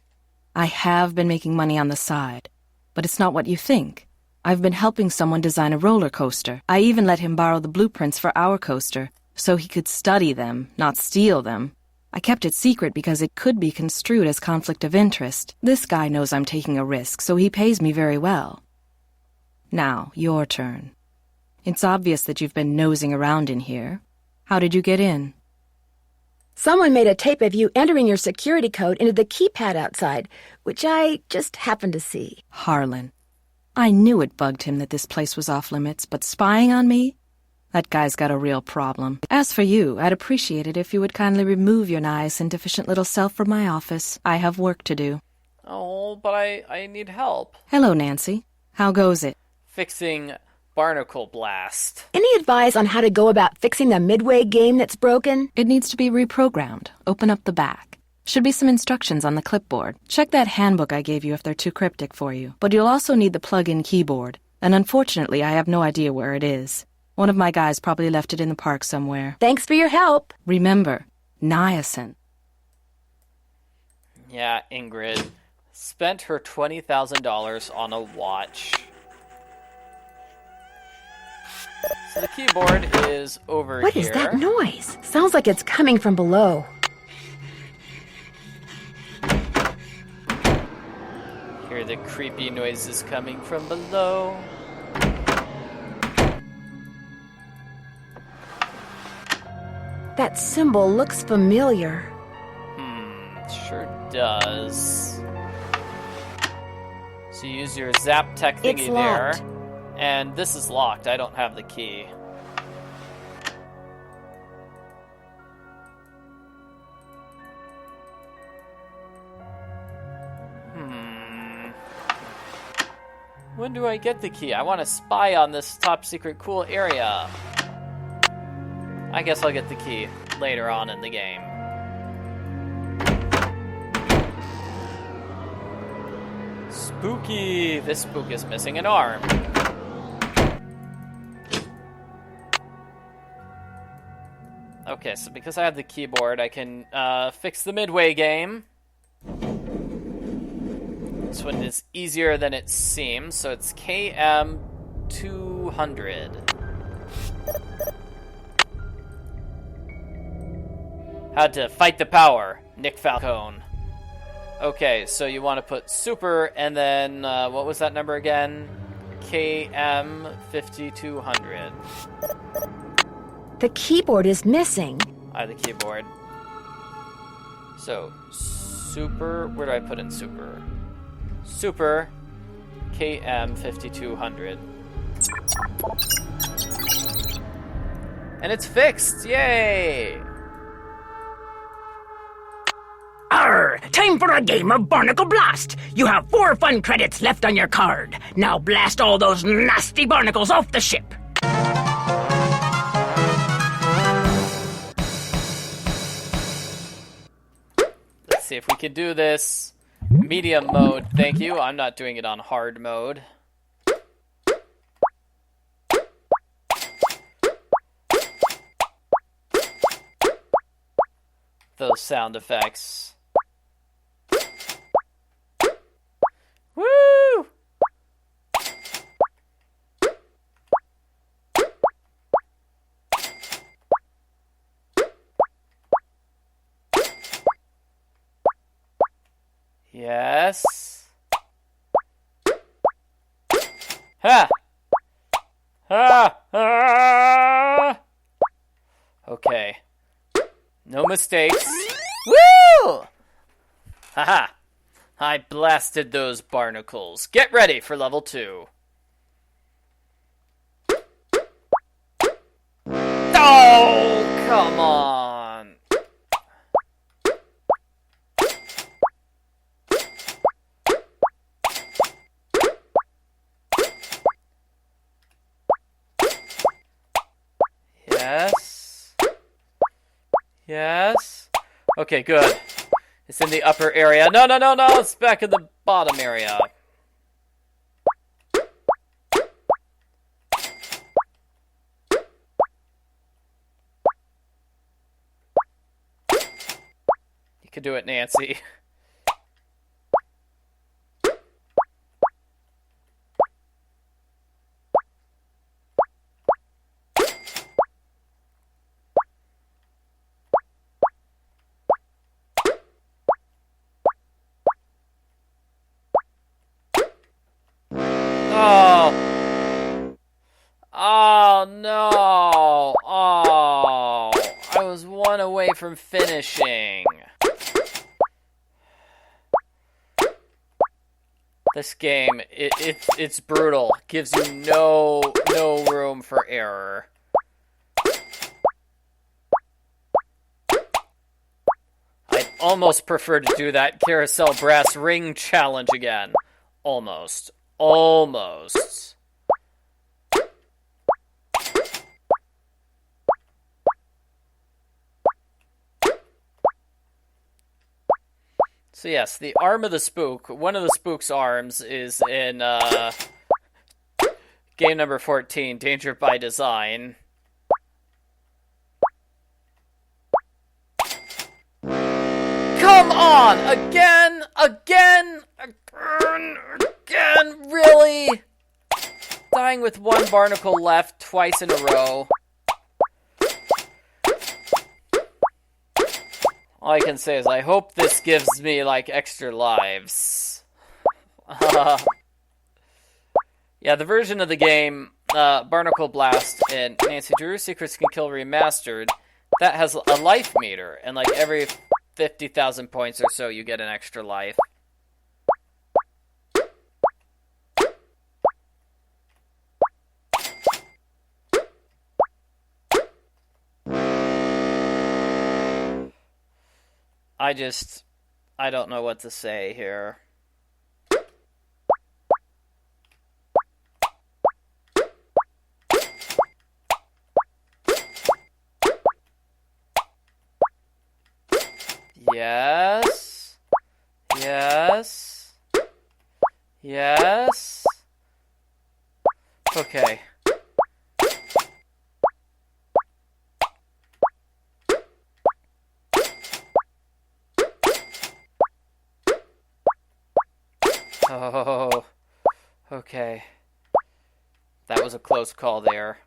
I have been making money on the side, but it's not what you think. I've been helping someone design a roller coaster. I even let him borrow the blueprints for our coaster, so he could study them, not steal them. I kept it secret because it could be construed as conflict of interest. This guy knows I'm taking a risk, so he pays me very well. Now, your turn. It's obvious that you've been nosing around in here. How did you get in? Someone made a tape of you entering your security code into the keypad outside, which I just happened to see. Harlan. I knew it bugged him that this place was off limits, but spying on me? That guy's got a real problem. As for you, I'd appreciate it if you would kindly remove your nice and deficient little self from my office. I have work to do. Oh, but I need help. Hello, Nancy. How goes it? Fixing Barnacle blast. Any advice on how to go about fixing the Midway game that's broken? It needs to be reprogrammed. Open up the back. Should be some instructions on the clipboard. Check that handbook I gave you if they're too cryptic for you. But you'll also need the plug-in keyboard. And unfortunately, I have no idea where it is. One of my guys probably left it in the park somewhere. Thanks for your help. Remember, niacin. Yeah, Ingrid spent her $20,000 on a watch. So the keyboard is over What here. is that noise? Sounds like it's coming from below. Hear the creepy noises coming from below. That symbol looks familiar. Sure does. So you use your zap tech thingy It's there. locked. And this is locked. I don't have the key. When do I get the key? I want to spy on this top secret cool area. I guess I'll get the key later on in the game. Spooky! This spook is missing an arm. Okay, so because I have the keyboard, I can fix the Midway game. This one is easier than it seems, so it's KM200. How to fight the power, Nick Falcone. Okay, so you want to put super, and then, what was that number again? KM5200. The keyboard is missing. I have the keyboard. So, super, where do I put in super? Super, KM5200. And it's fixed, yay! Arr! Time for a game of Barnacle Blast! You have 4 fun credits left on your card. Now blast all those nasty barnacles off the ship! Let's see if we can do this. Medium mode, thank you. I'm not doing it on hard mode. Those sound effects. Woo! Yes. Ha! Ha! Ha! Okay. No mistakes. Woo! Haha. I blasted those barnacles. Get ready for level 2. Oh, come on. Yes. Yes. Okay, good. It's in the upper area. No, no, no, no. It's back in the bottom area. You can do it, Nancy. Oh. Oh, no. Oh. I was one away from finishing. This game, it's brutal. Gives you no room for error. I'd almost prefer to do that Carousel Brass Ring Challenge again. Almost. Almost. So yes, the arm of the spook. One of the spook's arms is in game number 14, Danger by Design. Come on! Again! Really? Dying with one barnacle left twice in a row. All I can say is I hope this gives me, like, extra lives. Yeah, the version of the game, Barnacle Blast and Nancy Drew's Secrets Can Kill Remastered, that has a life meter, and, like, every 50,000 points or so you get an extra life. I don't know what to say here. Yes. Yes. Yes. Okay. Oh, okay. That was a close call there.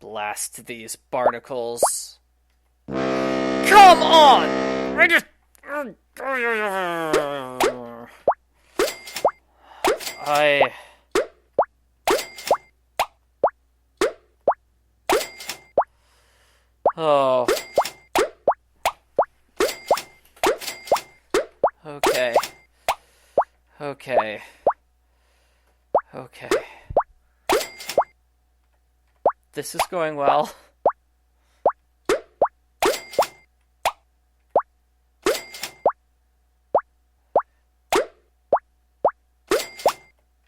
Blast these barnacles. Come on! Oh. Okay. Okay. Okay. This is going well.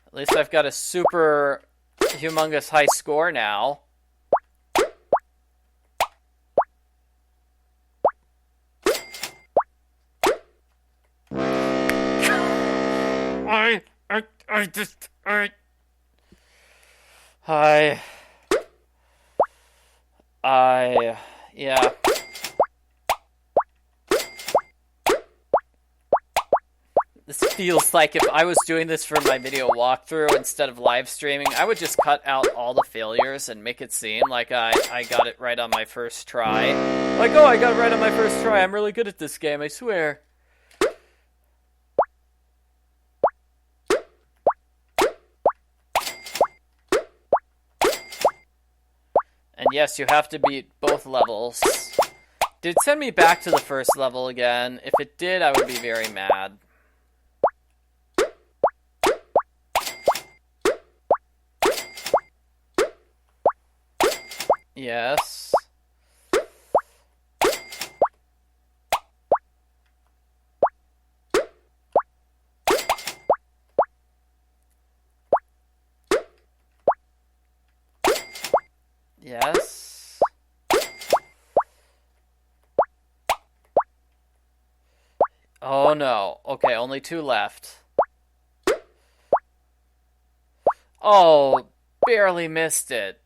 At least I've got a super humongous high score now. Yeah. This feels like if I was doing this for my video walkthrough instead of live streaming, I would just cut out all the failures and make it seem like I got it right on my first try. Like, oh, I got it right on my first try. I'm really good at this game, I swear. And yes, you have to beat both levels. Did it send me back to the first level again? If it did, I would be very mad. Yes. Yes. Oh no. Okay, only 2 left. Oh, barely missed it.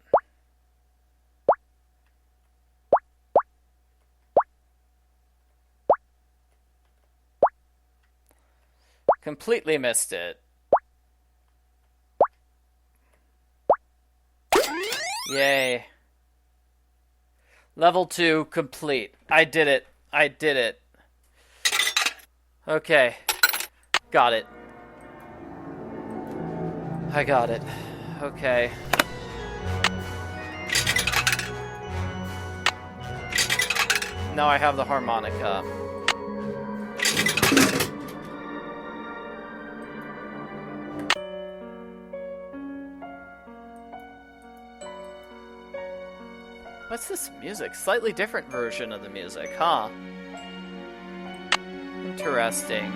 Completely missed it. Yay. Level 2 complete. I did it. I did it. Okay. Got it. I got it. Okay. Now I have the harmonica. What's this music? Slightly different version of the music, huh? Interesting.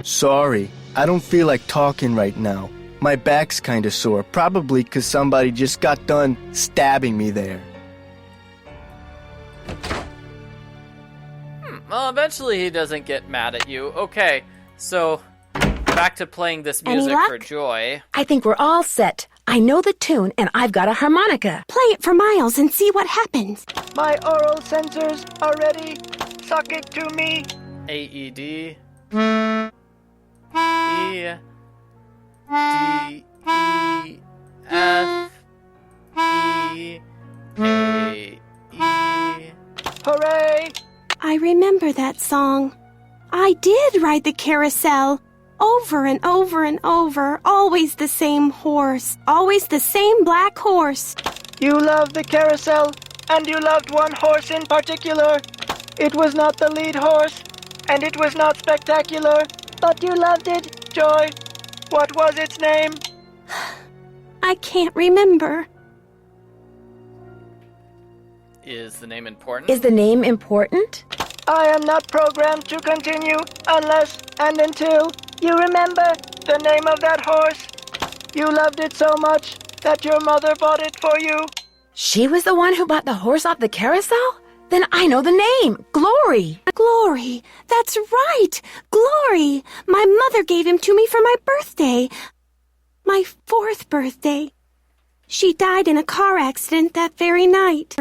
Sorry, I don't feel like talking right now. My back's kinda sore, probably 'cause somebody just got done stabbing me there. Well, eventually he doesn't get mad at you. Okay, so back to playing this music for Joy. I think we're all set. I know the tune, and I've got a harmonica. Play it for Miles and see what happens. My oral sensors are ready. Suck it to me. A-E-D. E-D-E-F-E-A-E. Hooray! I remember that song. I did ride the carousel. Over and over and over. Always the same horse. Always the same black horse. You loved the carousel, and you loved one horse in particular. It was not the lead horse, and it was not spectacular, but you loved it, Joy. What was its name? I can't remember. Is the name important? Is the name important? I am not programmed to continue unless and until you remember the name of that horse. You loved it so much that your mother bought it for you. She was the one who bought the horse off the carousel? Then I know the name. Glory. Glory. That's right. Glory. My mother gave him to me for my birthday. My 4th birthday. She died in a car accident that very night.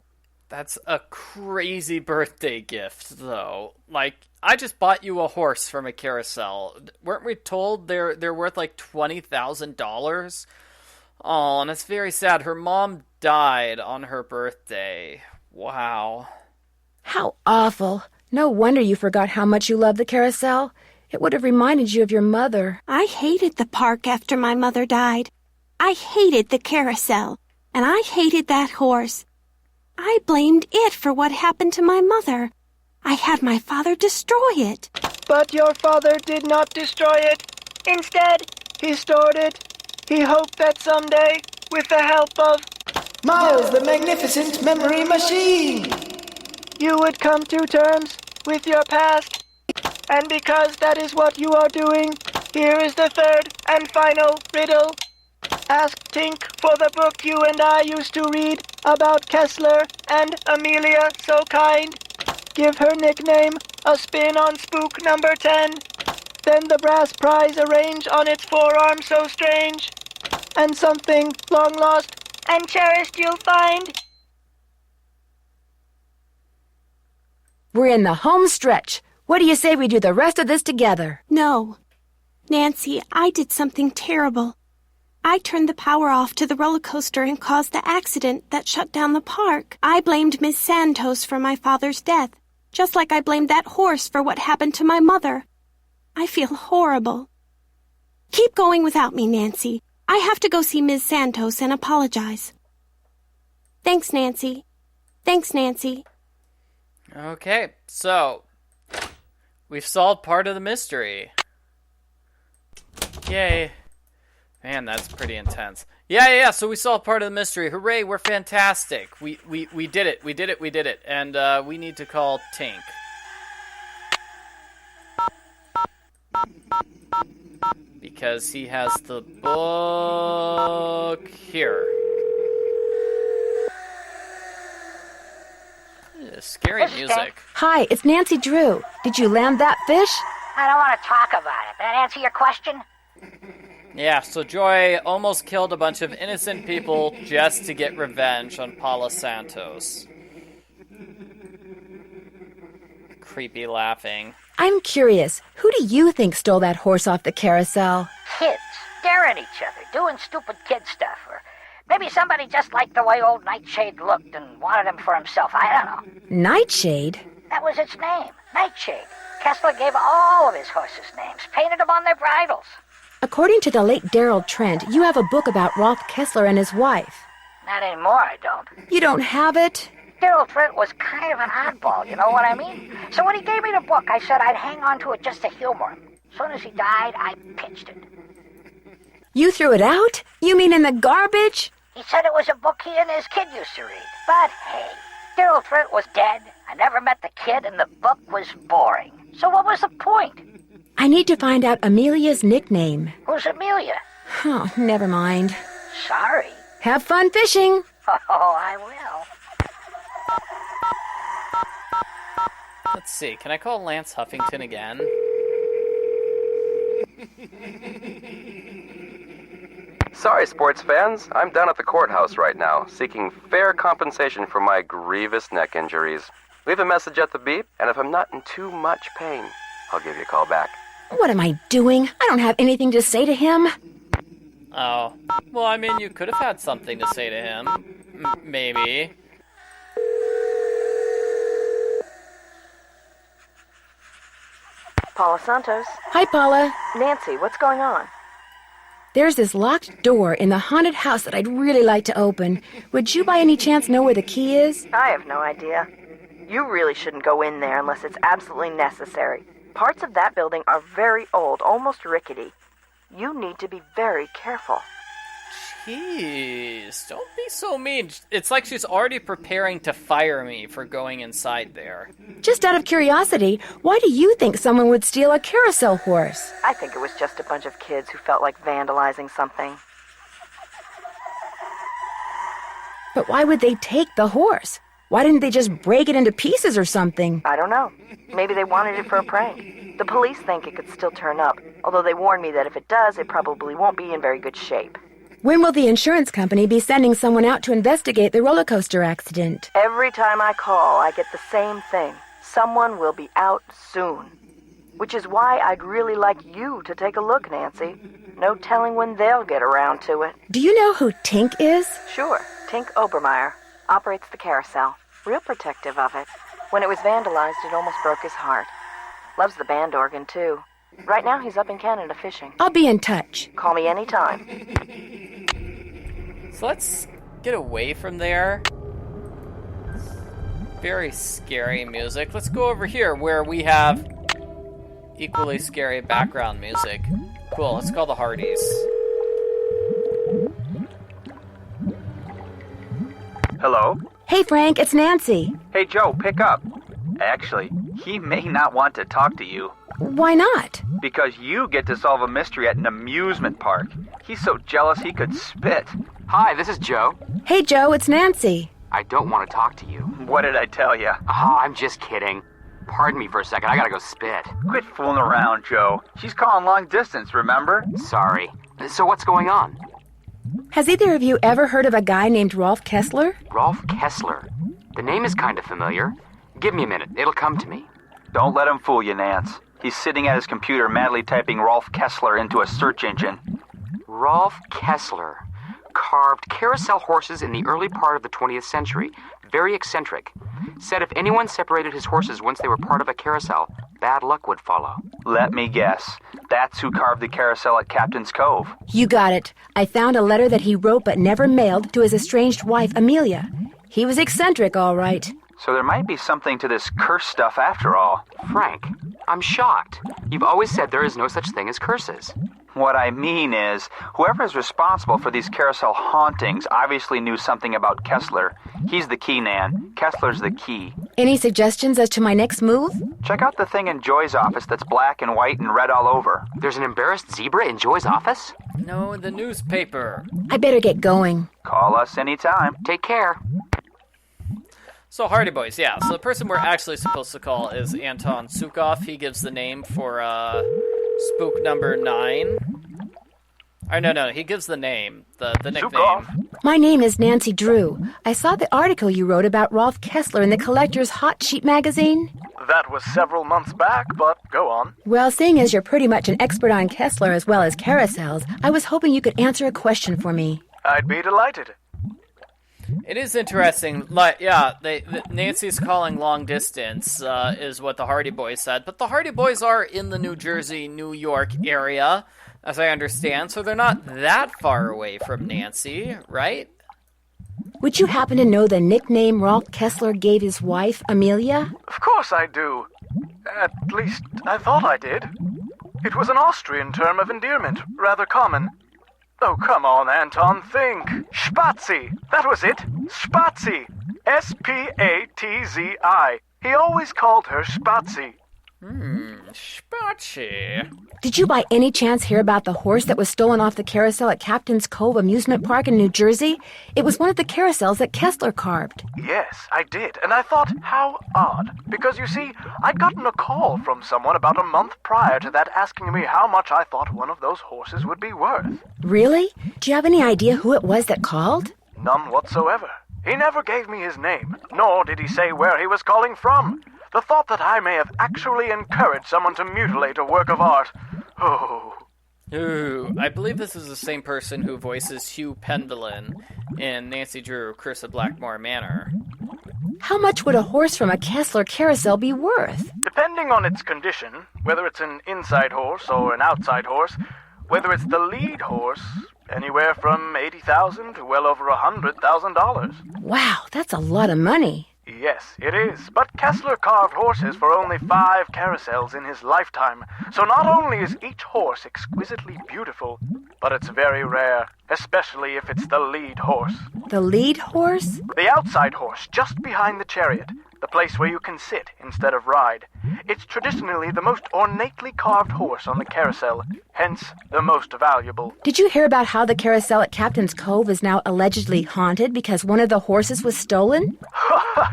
That's a crazy birthday gift, though. Like, I just bought you a horse from a carousel. Weren't we told they're worth like $20,000? Oh, and it's very sad. Her mom died on her birthday. Wow. How awful. No wonder you forgot how much you loved the carousel. It would have reminded you of your mother. I hated the park after my mother died. I hated the carousel. And I hated that horse. I blamed it for what happened to my mother. I had my father destroy it. But your father did not destroy it. Instead, he stored it. He hoped that someday, with the help of Miles, the magnificent memory machine, you would come to terms with your past. And because that is what you are doing, here is the 3rd and final riddle. Ask Tink for the book you and I used to read about Kessler and Amelia So Kind. Give her nickname a spin on spook number 10. Then the brass prize arrange on its forearm so strange. And something long lost and cherished you'll find. We're in the home stretch. What do you say we do the rest of this together? No. Nancy, I did something terrible. I turned the power off to the roller coaster and caused the accident that shut down the park. I blamed Miss Santos for my father's death, just like I blamed that horse for what happened to my mother. I feel horrible. Keep going without me, Nancy. I have to go see Miss Santos and apologize. Thanks, Nancy. Thanks, Nancy. Okay, so we've solved part of the mystery. Yay. Man, that's pretty intense. Yeah, so we solved part of the mystery. Hooray, we're fantastic. We did it. We did it. And we need to call Tink. Because he has the book here. Scary music. Hi, it's Nancy Drew. Did you land that fish? I don't want to talk about it. That answer your question? Yeah, so Joy almost killed a bunch of innocent people just to get revenge on Paula Santos. Creepy laughing. I'm curious. Who do you think stole that horse off the carousel? Kids. Staring at each other, doing stupid kid stuff. Or maybe somebody just liked the way old Nightshade looked and wanted him for himself. I don't know. Nightshade? That was its name. Nightshade. Kessler gave all of his horses names, painted them on their bridles. According to the late Joy Trent, you have a book about Rolf Kessler and his wife. Not anymore, I don't. You don't have it? Joy Trent was kind of an oddball, you know what I mean? So when he gave me the book, I said I'd hang on to it just to humor him. As soon as he died, I pitched it. You threw it out? You mean in the garbage? He said it was a book he and his kid used to read. But hey, Joy Trent was dead. I never met the kid, and the book was boring. So what was the point? I need to find out Amelia's nickname. Who's Amelia? Oh, never mind. Sorry. Have fun fishing. Oh, I will. Let's see, can I call Lance Huffington again? Sorry, sports fans. I'm down at the courthouse right now, seeking fair compensation for my grievous neck injuries. Leave a message at the beep, and if I'm not in too much pain, I'll give you a call back. What am I doing? I don't have anything to say to him. Oh. Well, I mean, you could have had something to say to him. Maybe. Paula Santos. Hi, Paula. Nancy, what's going on? There's this locked door in the haunted house that I'd really like to open. Would you by any chance know where the key is? I have no idea. You really shouldn't go in there unless it's absolutely necessary. Parts of that building are very old, almost rickety. You need to be very careful. Jeez, don't be so mean. It's like she's already preparing to fire me for going inside there. Just out of curiosity, why do you think someone would steal a carousel horse? I think it was just a bunch of kids who felt like vandalizing something. But why would they take the horse? Why didn't they just break it into pieces or something? I don't know. Maybe they wanted it for a prank. The police think it could still turn up, although they warn me that if it does, it probably won't be in very good shape. When will the insurance company be sending someone out to investigate the roller coaster accident? Every time I call, I get the same thing. Someone will be out soon. Which is why I'd really like you to take a look, Nancy. No telling when they'll get around to it. Do you know who Tink is? Sure. Tink Obermeyer. Operates the Carousel. Real protective of it. When it was vandalized, it almost broke his heart. Loves the band organ, too. Right now, he's up in Canada fishing. I'll be in touch. Call me anytime. So let's get away from there. Very scary music. Let's go over here where we have equally scary background music. Cool, let's call the Hardys. Hello? Hey, Frank, it's Nancy. Hey, Joe, pick up. Actually, he may not want to talk to you. Why not? Because you get to solve a mystery at an amusement park. He's so jealous he could spit. Hi, this is Joe. Hey, Joe, it's Nancy. I don't want to talk to you. What did I tell you? Oh, I'm just kidding. Pardon me for a second, I gotta go spit. Quit fooling around, Joe. She's calling long distance, remember? Sorry. So what's going on? Has either of you ever heard of a guy named Rolf Kessler? Rolf Kessler? The name is kind of familiar. Give me a minute, it'll come to me. Don't let him fool you, Nance. He's sitting at his computer madly typing Rolf Kessler into a search engine. Rolf Kessler. Carved carousel horses in the early part of the 20th century. Very eccentric. Said if anyone separated his horses once they were part of a carousel, bad luck would follow. Let me guess. That's who carved the carousel at Captain's Cove. You got it. I found a letter that he wrote but never mailed to his estranged wife, Amelia. He was eccentric, all right. So there might be something to this curse stuff after all. Frank, I'm shocked. You've always said there is no such thing as curses. What I mean is, whoever is responsible for these carousel hauntings obviously knew something about Kessler. He's the key, Nan. Kessler's the key. Any suggestions as to my next move? Check out the thing in Joy's office that's black and white and red all over. There's an embarrassed zebra in Joy's office? No, the newspaper. I better get going. Call us anytime. Take care. So Hardy Boys, yeah. So the person we're actually supposed to call is Anton Sukov. He gives the name for spook number 9. Or no, he gives the name, the nickname. Sukov. My name is Nancy Drew. I saw the article you wrote about Rolf Kessler in the Collector's Hot Sheet magazine. That was several months back, but go on. Well, seeing as you're pretty much an expert on Kessler as well as carousels, I was hoping you could answer a question for me. I'd be delighted. It is interesting. Like, yeah, Nancy's calling long distance is what the Hardy Boys said. But the Hardy Boys are in the New Jersey, New York area, as I understand, so they're not that far away from Nancy, right? Would you happen to know the nickname Rolf Kessler gave his wife, Amelia? Of course I do. At least, I thought I did. It was an Austrian term of endearment, rather common. Oh, come on, Anton, think. Spazi. That was it. Spazi. S-P-A-T-Z-I. He always called her Spazi. Spatsy. Did you by any chance hear about the horse that was stolen off the carousel at Captain's Cove Amusement Park in New Jersey? It was one of the carousels that Kessler carved. Yes, I did, and I thought, how odd. Because you see, I'd gotten a call from someone about a month prior to that asking me how much I thought one of those horses would be worth. Really? Do you have any idea who it was that called? None whatsoever. He never gave me his name, nor did he say where he was calling from. The thought that I may have actually encouraged someone to mutilate a work of art. Oh. Ooh, I believe this is the same person who voices Hugh Pendleton in Nancy Drew, Curse of Blackmore Manor. How much would a horse from a Kessler carousel be worth? Depending on its condition, whether it's an inside horse or an outside horse, whether it's the lead horse, anywhere from $80,000 to well over $100,000. Wow, that's a lot of money. Yes, it is. But Kessler carved horses for only 5 carousels in his lifetime. So not only is each horse exquisitely beautiful, but it's very rare, especially if it's the lead horse. The lead horse? The outside horse, just behind the chariot. The place where you can sit instead of ride. It's traditionally the most ornately carved horse on the carousel, hence the most valuable. Did you hear about how the carousel at Captain's Cove is now allegedly haunted because one of the horses was stolen?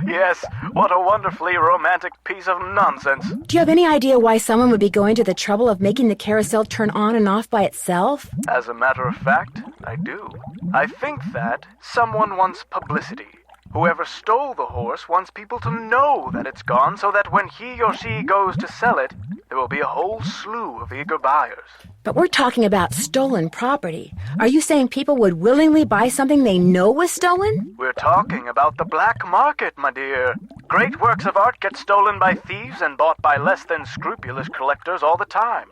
Yes, what a wonderfully romantic piece of nonsense. Do you have any idea why someone would be going to the trouble of making the carousel turn on and off by itself? As a matter of fact, I do. I think that someone wants publicity. Whoever stole the horse wants people to know that it's gone so that when he or she goes to sell it, there will be a whole slew of eager buyers. But we're talking about stolen property. Are you saying people would willingly buy something they know was stolen? We're talking about the black market, my dear. Great works of art get stolen by thieves and bought by less than scrupulous collectors all the time.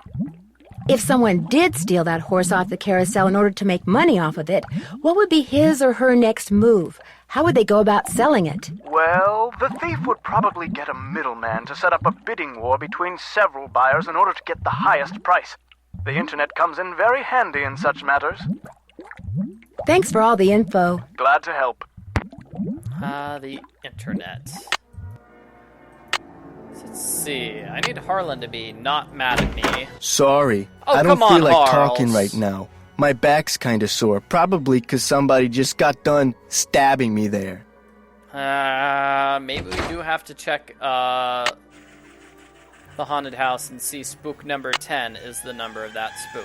If someone did steal that horse off the carousel in order to make money off of it, what would be his or her next move? How would they go about selling it? Well, the thief would probably get a middleman to set up a bidding war between several buyers in order to get the highest price. The internet comes in very handy in such matters. Thanks for all the info. Glad to help. The internet. Let's see. I need Harlan to be not mad at me. Sorry. Oh, I don't come feel on, like Harls. talking right now. My back's kinda sore, probably 'cause somebody just got done stabbing me there. Maybe we do have to check, the haunted house and see spook number 10 is the number of that spook.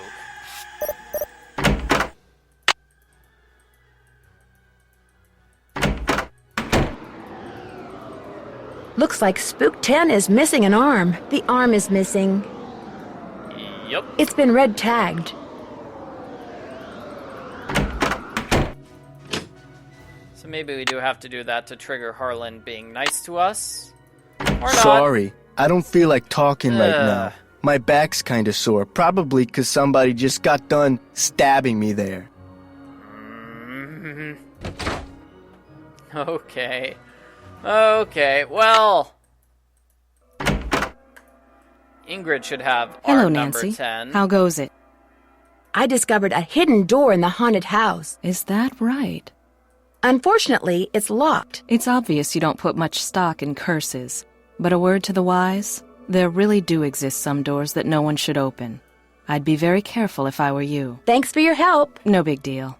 Looks like Spook 10 is missing an arm. The arm is missing. Yep. It's been red tagged. So maybe we do have to do that to trigger Harlan being nice to us. Or not. Sorry. I don't feel like talking right now. My back's kinda sore, probably 'cause somebody just got done stabbing me there. Okay. Okay, well... Ingrid should have Hello, arm number Nancy. 10. How goes it? I discovered a hidden door in the haunted house. Is that right? Unfortunately, it's locked. It's obvious you don't put much stock in curses. But a word to the wise, there really do exist some doors that no one should open. I'd be very careful if I were you. Thanks for your help. No big deal.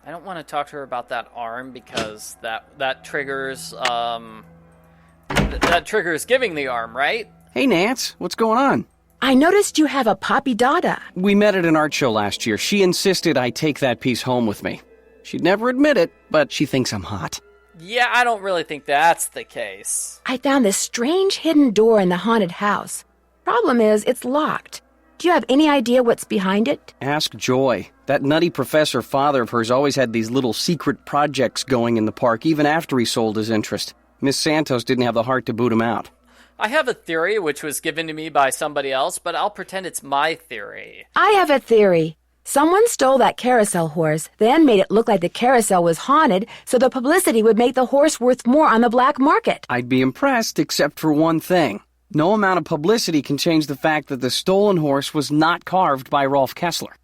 I don't want to talk to her about that arm because that triggers, that triggers giving the arm, right? Hey, Nance, what's going on? I noticed you have a Poppy Dada. We met at an art show last year. She insisted I take that piece home with me. She'd never admit it, but she thinks I'm hot. Yeah, I don't really think that's the case. I found this strange hidden door in the haunted house. Problem is, it's locked. Do you have any idea what's behind it? Ask Joy. That nutty professor father of hers always had these little secret projects going in the park, even after he sold his interest. Miss Santos didn't have the heart to boot him out. I have a theory which was given to me by somebody else, but I'll pretend it's my theory. I have a theory. Someone stole that carousel horse, then made it look like the carousel was haunted, so the publicity would make the horse worth more on the black market. I'd be impressed, except for one thing. No amount of publicity can change the fact that the stolen horse was not carved by Rolf Kessler.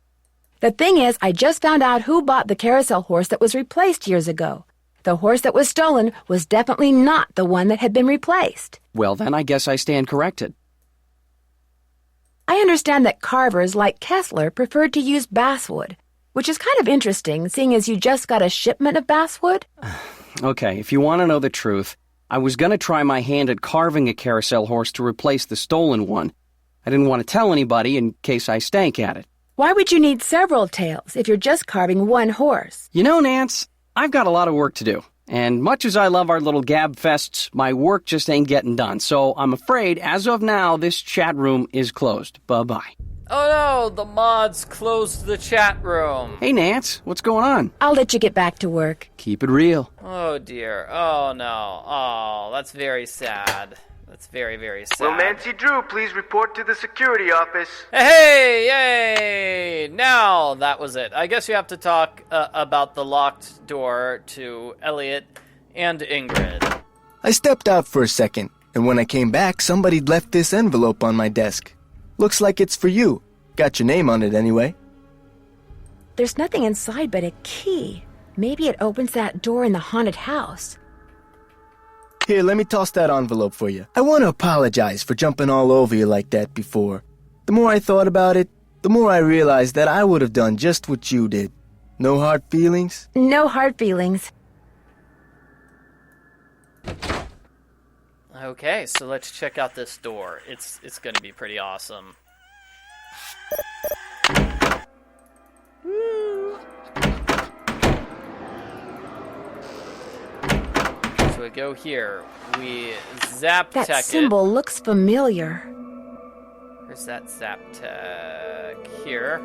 The thing is, I just found out who bought the carousel horse that was replaced years ago. The horse that was stolen was definitely not the one that had been replaced. Well, then I guess I stand corrected. I understand that carvers like Kessler preferred to use basswood, which is kind of interesting, seeing as you just got a shipment of basswood. Okay, if you want to know the truth, I was going to try my hand at carving a carousel horse to replace the stolen one. I didn't want to tell anybody in case I stank at it. Why would you need several tails if you're just carving one horse? You know, Nance, I've got a lot of work to do. And much as I love our little gab fests, my work just ain't getting done. So I'm afraid, as of now, this chat room is closed. Bye-bye. Oh no, the mods closed the chat room. Hey, Nance, what's going on? I'll let you get back to work. Keep it real. Oh dear. Oh no. Oh, that's very sad. That's very, very sad. Will Nancy Drew please report to the security office? Hey, yay! Now, that was it. I guess you have to talk about the locked door to Elliot and Ingrid. I stepped out for a second, and when I came back, somebody'd left this envelope on my desk. Looks like it's for you. Got your name on it anyway. There's nothing inside but a key. Maybe it opens that door in the haunted house. Here, let me toss that envelope for you. I want to apologize for jumping all over you like that before. The more I thought about it, the more I realized that I would have done just what you did. No hard feelings? No hard feelings. Okay, so let's check out this door. It's going to be pretty awesome. So we go here. We zap tech That symbol looks familiar. Where's that zap tech? Here.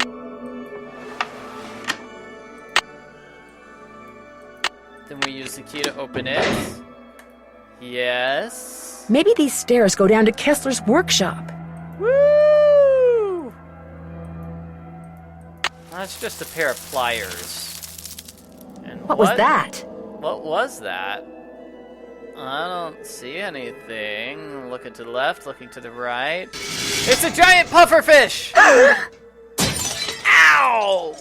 Then we use the key to open it. Yes. Maybe these stairs go down to Kessler's workshop. Woo! That's just a pair of pliers. And What was that? What was that? I don't see anything. Looking to the left, looking to the right. It's a giant pufferfish! Ow!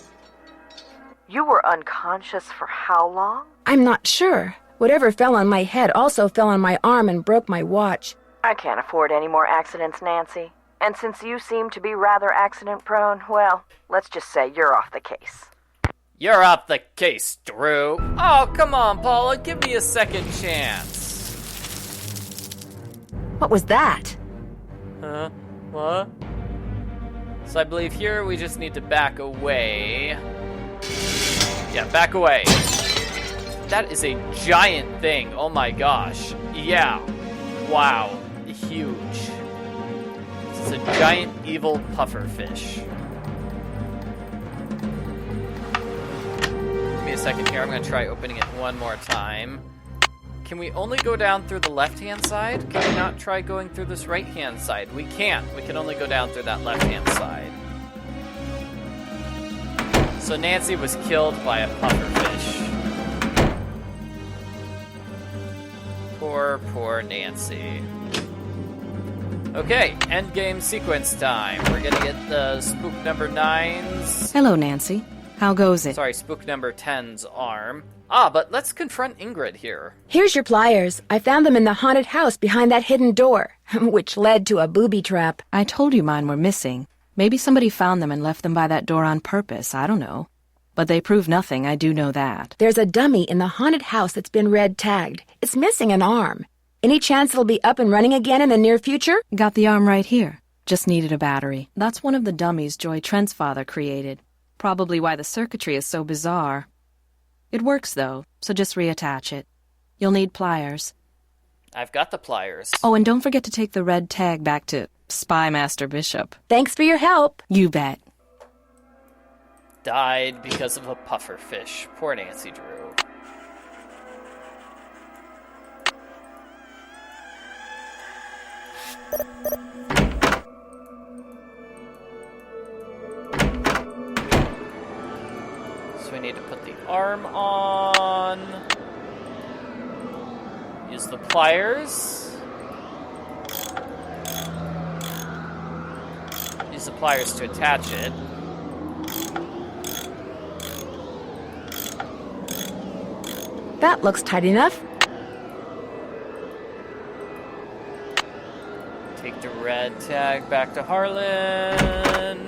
You were unconscious for how long? I'm not sure. Whatever fell on my head also fell on my arm and broke my watch. I can't afford any more accidents, Nancy. And since you seem to be rather accident-prone, well, let's just say you're off the case. You're off the case, Drew. Oh, come on, Paula. Give me a second chance. What was that? What? So I believe here we just need to back away. Yeah, back away. That is a giant thing. Oh my gosh. Yeah. Wow. Huge. This is a giant evil pufferfish. Give me a second here. I'm going to try opening it one more time. Can we only go down through the left-hand side? Can we not try going through this right-hand side? We can't. We can only go down through that left-hand side. So Nancy was killed by a pufferfish. Poor Nancy. Okay, endgame sequence time. We're gonna get the spook number 9's... Hello, Nancy. How goes it? Sorry, spook number 10's arm. But let's confront Ingrid here. Here's your pliers. I found them in the haunted house behind that hidden door, which led to a booby trap. I told you mine were missing. Maybe somebody found them and left them by that door on purpose. I don't know. But they prove nothing, I do know that. There's a dummy in the haunted house that's been red tagged. It's missing an arm. Any chance it'll be up and running again in the near future? Got the arm right here. Just needed a battery. That's one of the dummies Joy Trent's father created. Probably why the circuitry is so bizarre. It works, though, so just reattach it. You'll need pliers. I've got the pliers. Oh, and don't forget to take the red tag back to Spy Master Bishop. Thanks for your help. You bet. Died because of a pufferfish. Poor Nancy Drew. So we need to put the arm on. Use the pliers. Use the pliers to attach it. That looks tight enough. Take the Red tag back to Harlan.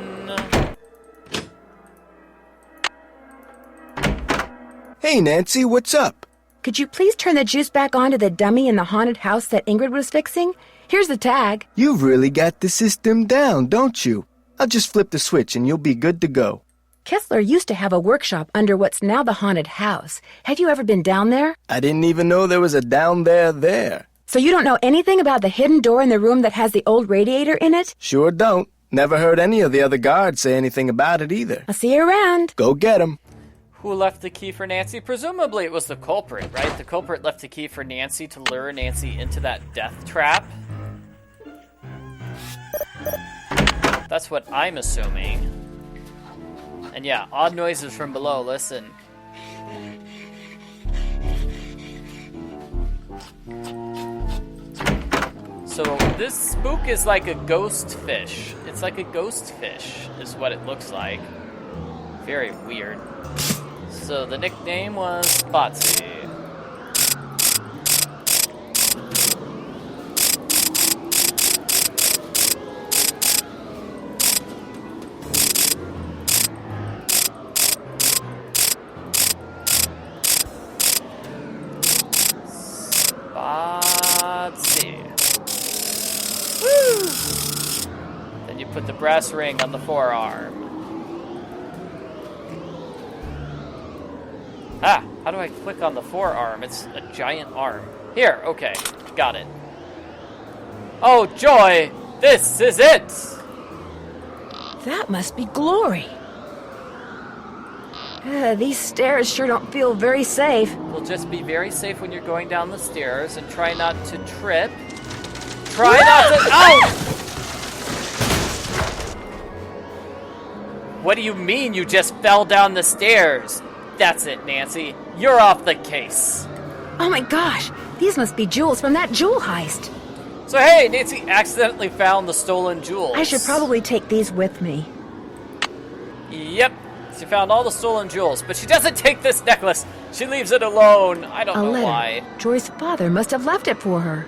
Hey, Nancy, what's up? Could you please turn the juice back on to the dummy in the haunted house that Ingrid was fixing? Here's the tag. You've really got the system down, don't you? I'll just flip the switch and you'll be good to go. Kessler used to have a workshop under what's now the haunted house. Have you ever been down there? I didn't even know there was a down there. So you don't know anything about the hidden door in the room that has the old radiator in it? Sure don't. Never heard any of the other guards say anything about it either. I'll see you around. Go get 'em. Who left the key for Nancy? Presumably it was the culprit, right? The culprit left the key for Nancy to lure Nancy into that death trap. That's what I'm assuming. And yeah, odd noises from below, listen. So this spook is like a ghost fish. It's like a ghost fish, is what it looks like. Very weird. So the nickname was Spotsy. Woo! Then you put the brass ring on the forearm. Ah, how do I click on the forearm? It's a giant arm. Here, okay, got it. Oh, Joy, this is it! That must be Glory. These stairs sure don't feel very safe. We'll just be very safe when you're going down the stairs and try not to trip. Try not to... Ow! What do you mean you just fell down the stairs? That's it, Nancy. You're off the case. Oh my gosh, these must be jewels from that jewel heist. So hey, Nancy accidentally found the stolen jewels. I should probably take these with me. Yep, she found all the stolen jewels, but she doesn't take this necklace. She leaves it alone. I don't know why. Joy's father must have left it for her.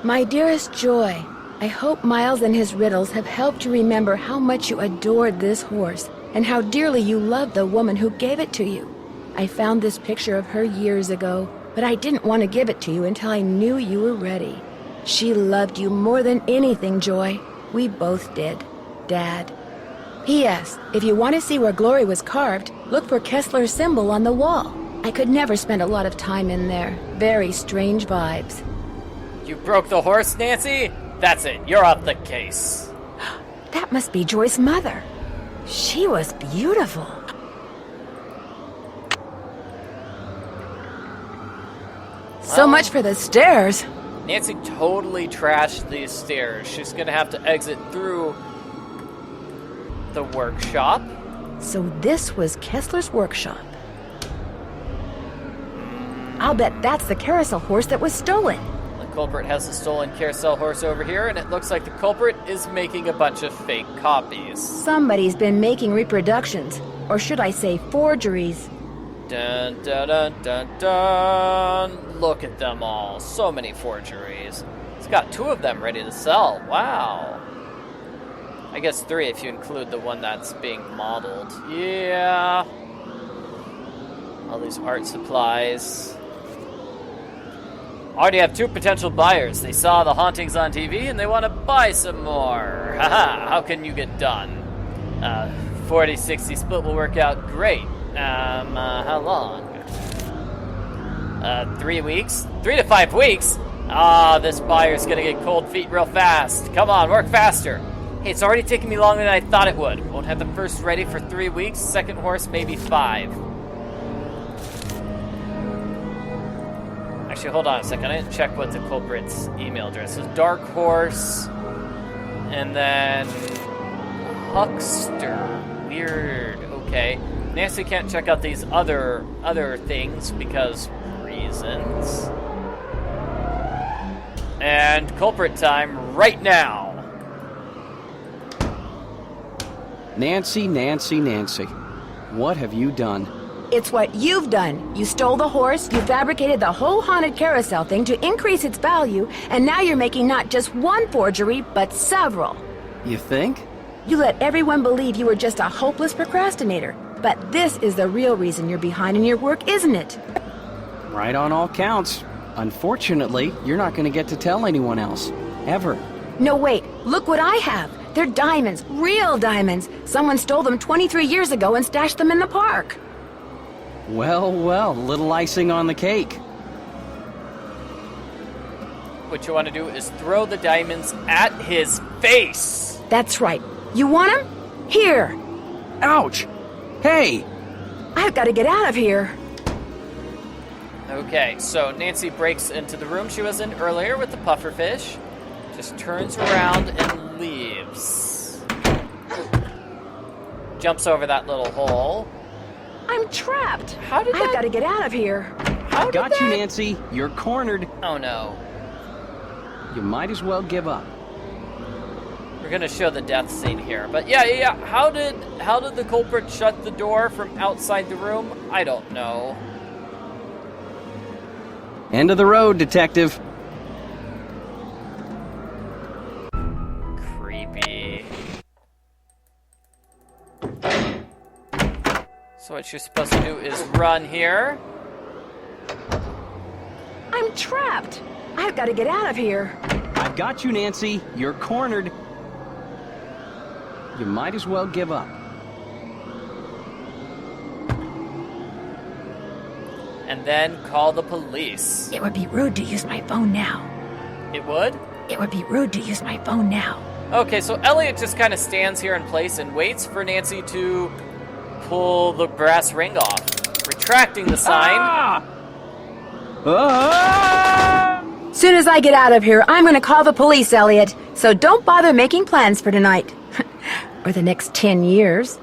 My dearest Joy, I hope Miles and his riddles have helped you remember how much you adored this horse and how dearly you loved the woman who gave it to you. I found this picture of her years ago, but I didn't want to give it to you until I knew you were ready. She loved you more than anything, Joy. We both did. Dad. P.S. If you want to see where Glory was carved, look for Kessler's symbol on the wall. I could never spend a lot of time in there. Very strange vibes. You broke the horse, Nancy? That's it. You're off the case. That must be Joy's mother. She was beautiful. So much for the stairs. Nancy totally trashed these stairs. She's gonna have to exit through the workshop. So this was Kessler's workshop. I'll bet that's the carousel horse that was stolen. The culprit has the stolen carousel horse over here, and it looks like the culprit is making a bunch of fake copies. Somebody's been making reproductions, or should I say forgeries. Dun dun dun dun dun. Look at them all. So many forgeries. It's got 2 of them ready to sell. Wow. I guess 3 if you include the one that's being modeled. Yeah. All these art supplies. Already have 2 potential buyers. They saw the hauntings on TV and they want to buy some more. Haha, how can you get done? 40-60 split will work out great. How long? 3 weeks? 3 to 5 weeks? This buyer's gonna get cold feet real fast. Come on, work faster. Hey, it's already taking me longer than I thought it would. Won't have the first ready for 3 weeks, second horse maybe 5. Actually, hold on a second. I didn't check what the culprit's email address is. Dark Horse, and then Huckster. Weird. Okay. Nancy can't check out these other things because reasons. And culprit time right now. Nancy, Nancy, Nancy. What have you done? It's what you've done. You stole the horse, you fabricated the whole haunted carousel thing to increase its value, and now you're making not just one forgery, but several. You think? You let everyone believe you were just a hopeless procrastinator. But this is the real reason you're behind in your work, isn't it? Right on all counts. Unfortunately, you're not going to get to tell anyone else. Ever. No, wait. Look what I have. They're diamonds. Real diamonds. Someone stole them 23 years ago and stashed them in the park. Well, little icing on the cake. What you want to do is throw the diamonds at his face. That's right. You want them? Here. Ouch! Hey! I've got to get out of here. Okay, so Nancy breaks into the room she was in earlier with the pufferfish. Just turns around and leaves. Jumps over that little hole. I'm trapped. How did I've got to get out of here. I got you, Nancy. You're cornered. Oh, no. You might as well give up. We're gonna show the death scene here, but yeah. How did the culprit shut the door from outside the room? I don't know. End of the road, detective. Creepy. So what you're supposed to do is run here. I'm trapped. I've got to get out of here. I've got you, Nancy. You're cornered. You might as well give up. And then call the police. It would be rude to use my phone now. It would? It would be rude to use my phone now. Okay, so Elliot just kind of stands here in place and waits for Nancy to pull the brass ring off, retracting the sign. Soon as I get out of here, I'm going to call the police, Elliot. So don't bother making plans for tonight. Or the next 10 years.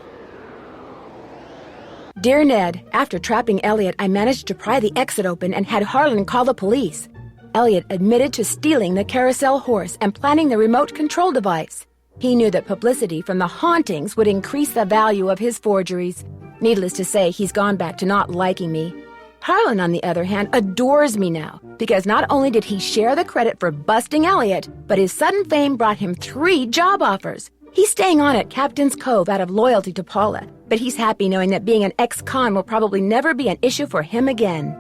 Dear Ned, after trapping Elliot, I managed to pry the exit open and had Harlan call the police. Elliot admitted to stealing the carousel horse and planning the remote control device. He knew that publicity from the hauntings would increase the value of his forgeries. Needless to say, he's gone back to not liking me. Harlan, on the other hand, adores me now, because not only did he share the credit for busting Elliot, but his sudden fame brought him 3 job offers. He's staying on at Captain's Cove out of loyalty to Paula, but he's happy knowing that being an ex-con will probably never be an issue for him again.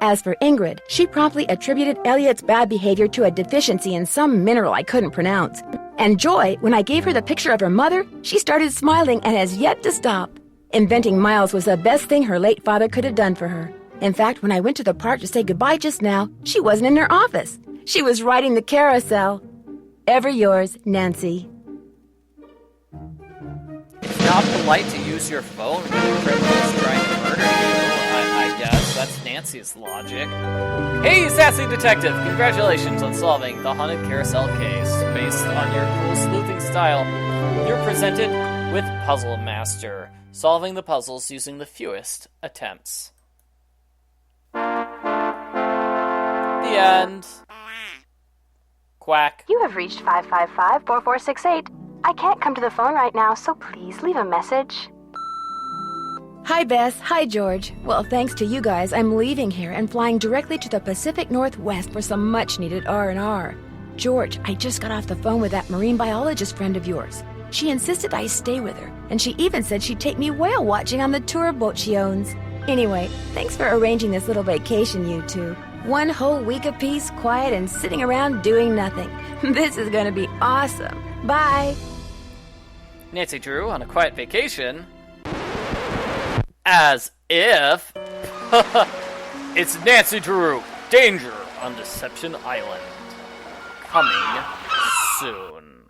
As for Ingrid, she promptly attributed Elliot's bad behavior to a deficiency in some mineral I couldn't pronounce. And Joy, when I gave her the picture of her mother, she started smiling and has yet to stop. Inventing Miles was the best thing her late father could have done for her. In fact, when I went to the park to say goodbye just now, she wasn't in her office. She was riding the carousel. Ever yours, Nancy. It's not polite to use your phone when a criminal is trying to murder you, I guess. That's Nancy's logic. Hey, sassy detective! Congratulations on solving the haunted carousel case. Based on your cool sleuthing style, you're presented with Puzzle Master, solving the puzzles using the fewest attempts. The end. Quack. You have reached 555-4468. I can't come to the phone right now, so please leave a message. Hi, Bess. Hi, George. Well, thanks to you guys, I'm leaving here and flying directly to the Pacific Northwest for some much-needed R&R. George, I just got off the phone with that marine biologist friend of yours. She insisted I stay with her, and she even said she'd take me whale watching on the tour boat she owns. Anyway, thanks for arranging this little vacation, you two. 1 whole week apiece, quiet and sitting around doing nothing. This is gonna be awesome. Bye. Nancy Drew on a quiet vacation. As if. It's Nancy Drew. Danger on Deception Island. Coming soon.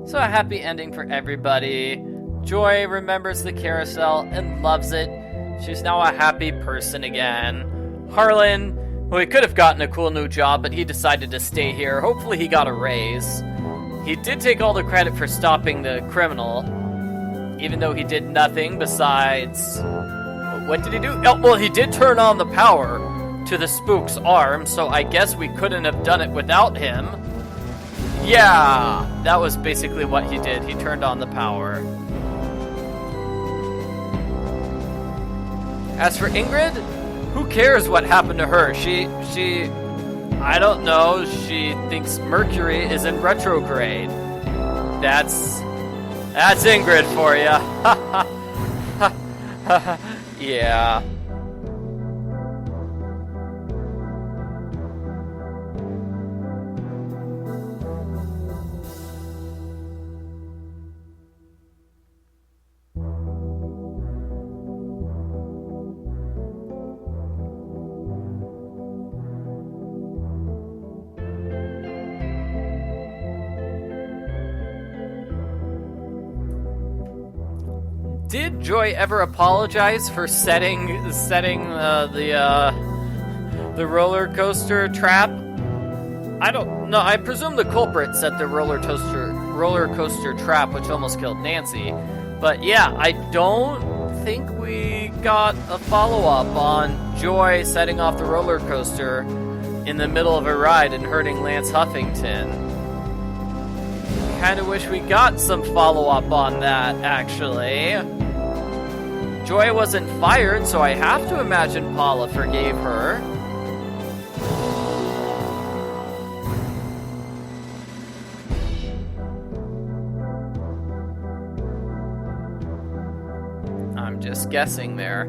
So a happy ending for everybody. Joy remembers the carousel and loves it. She's now a happy person again. Harlan, well, he could have gotten a cool new job, but he decided to stay here. Hopefully he got a raise. He did take all the credit for stopping the criminal, even though he did nothing besides... What did he do? Oh, well, he did turn on the power to the spook's arm, so I guess we couldn't have done it without him. Yeah, that was basically what he did. He turned on the power. As for Ingrid, who cares what happened to her? I don't know, she thinks Mercury is in retrograde. That's Ingrid for ya. Yeah. Did Joy ever apologize for setting the roller coaster trap? I don't know. I presume the culprit set the roller coaster trap, which almost killed Nancy. But yeah, I don't think we got a follow-up on Joy setting off the roller coaster in the middle of a ride and hurting Lance Huffington. Kind of wish we got some follow-up on that, actually. Joy wasn't fired, so I have to imagine Paula forgave her. I'm just guessing there.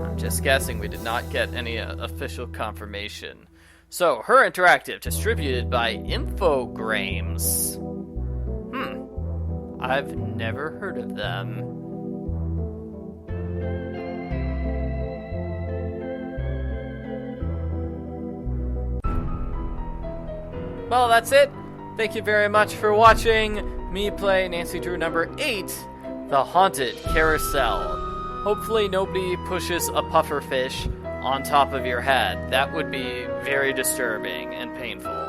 I'm just guessing. We did not get any official confirmation. So, Her Interactive, distributed by Infogrames. I've never heard of them. Well, that's it. Thank you very much for watching me play Nancy Drew number 8, The Haunted Carousel. Hopefully nobody pushes a pufferfish on top of your head. That would be very disturbing and painful.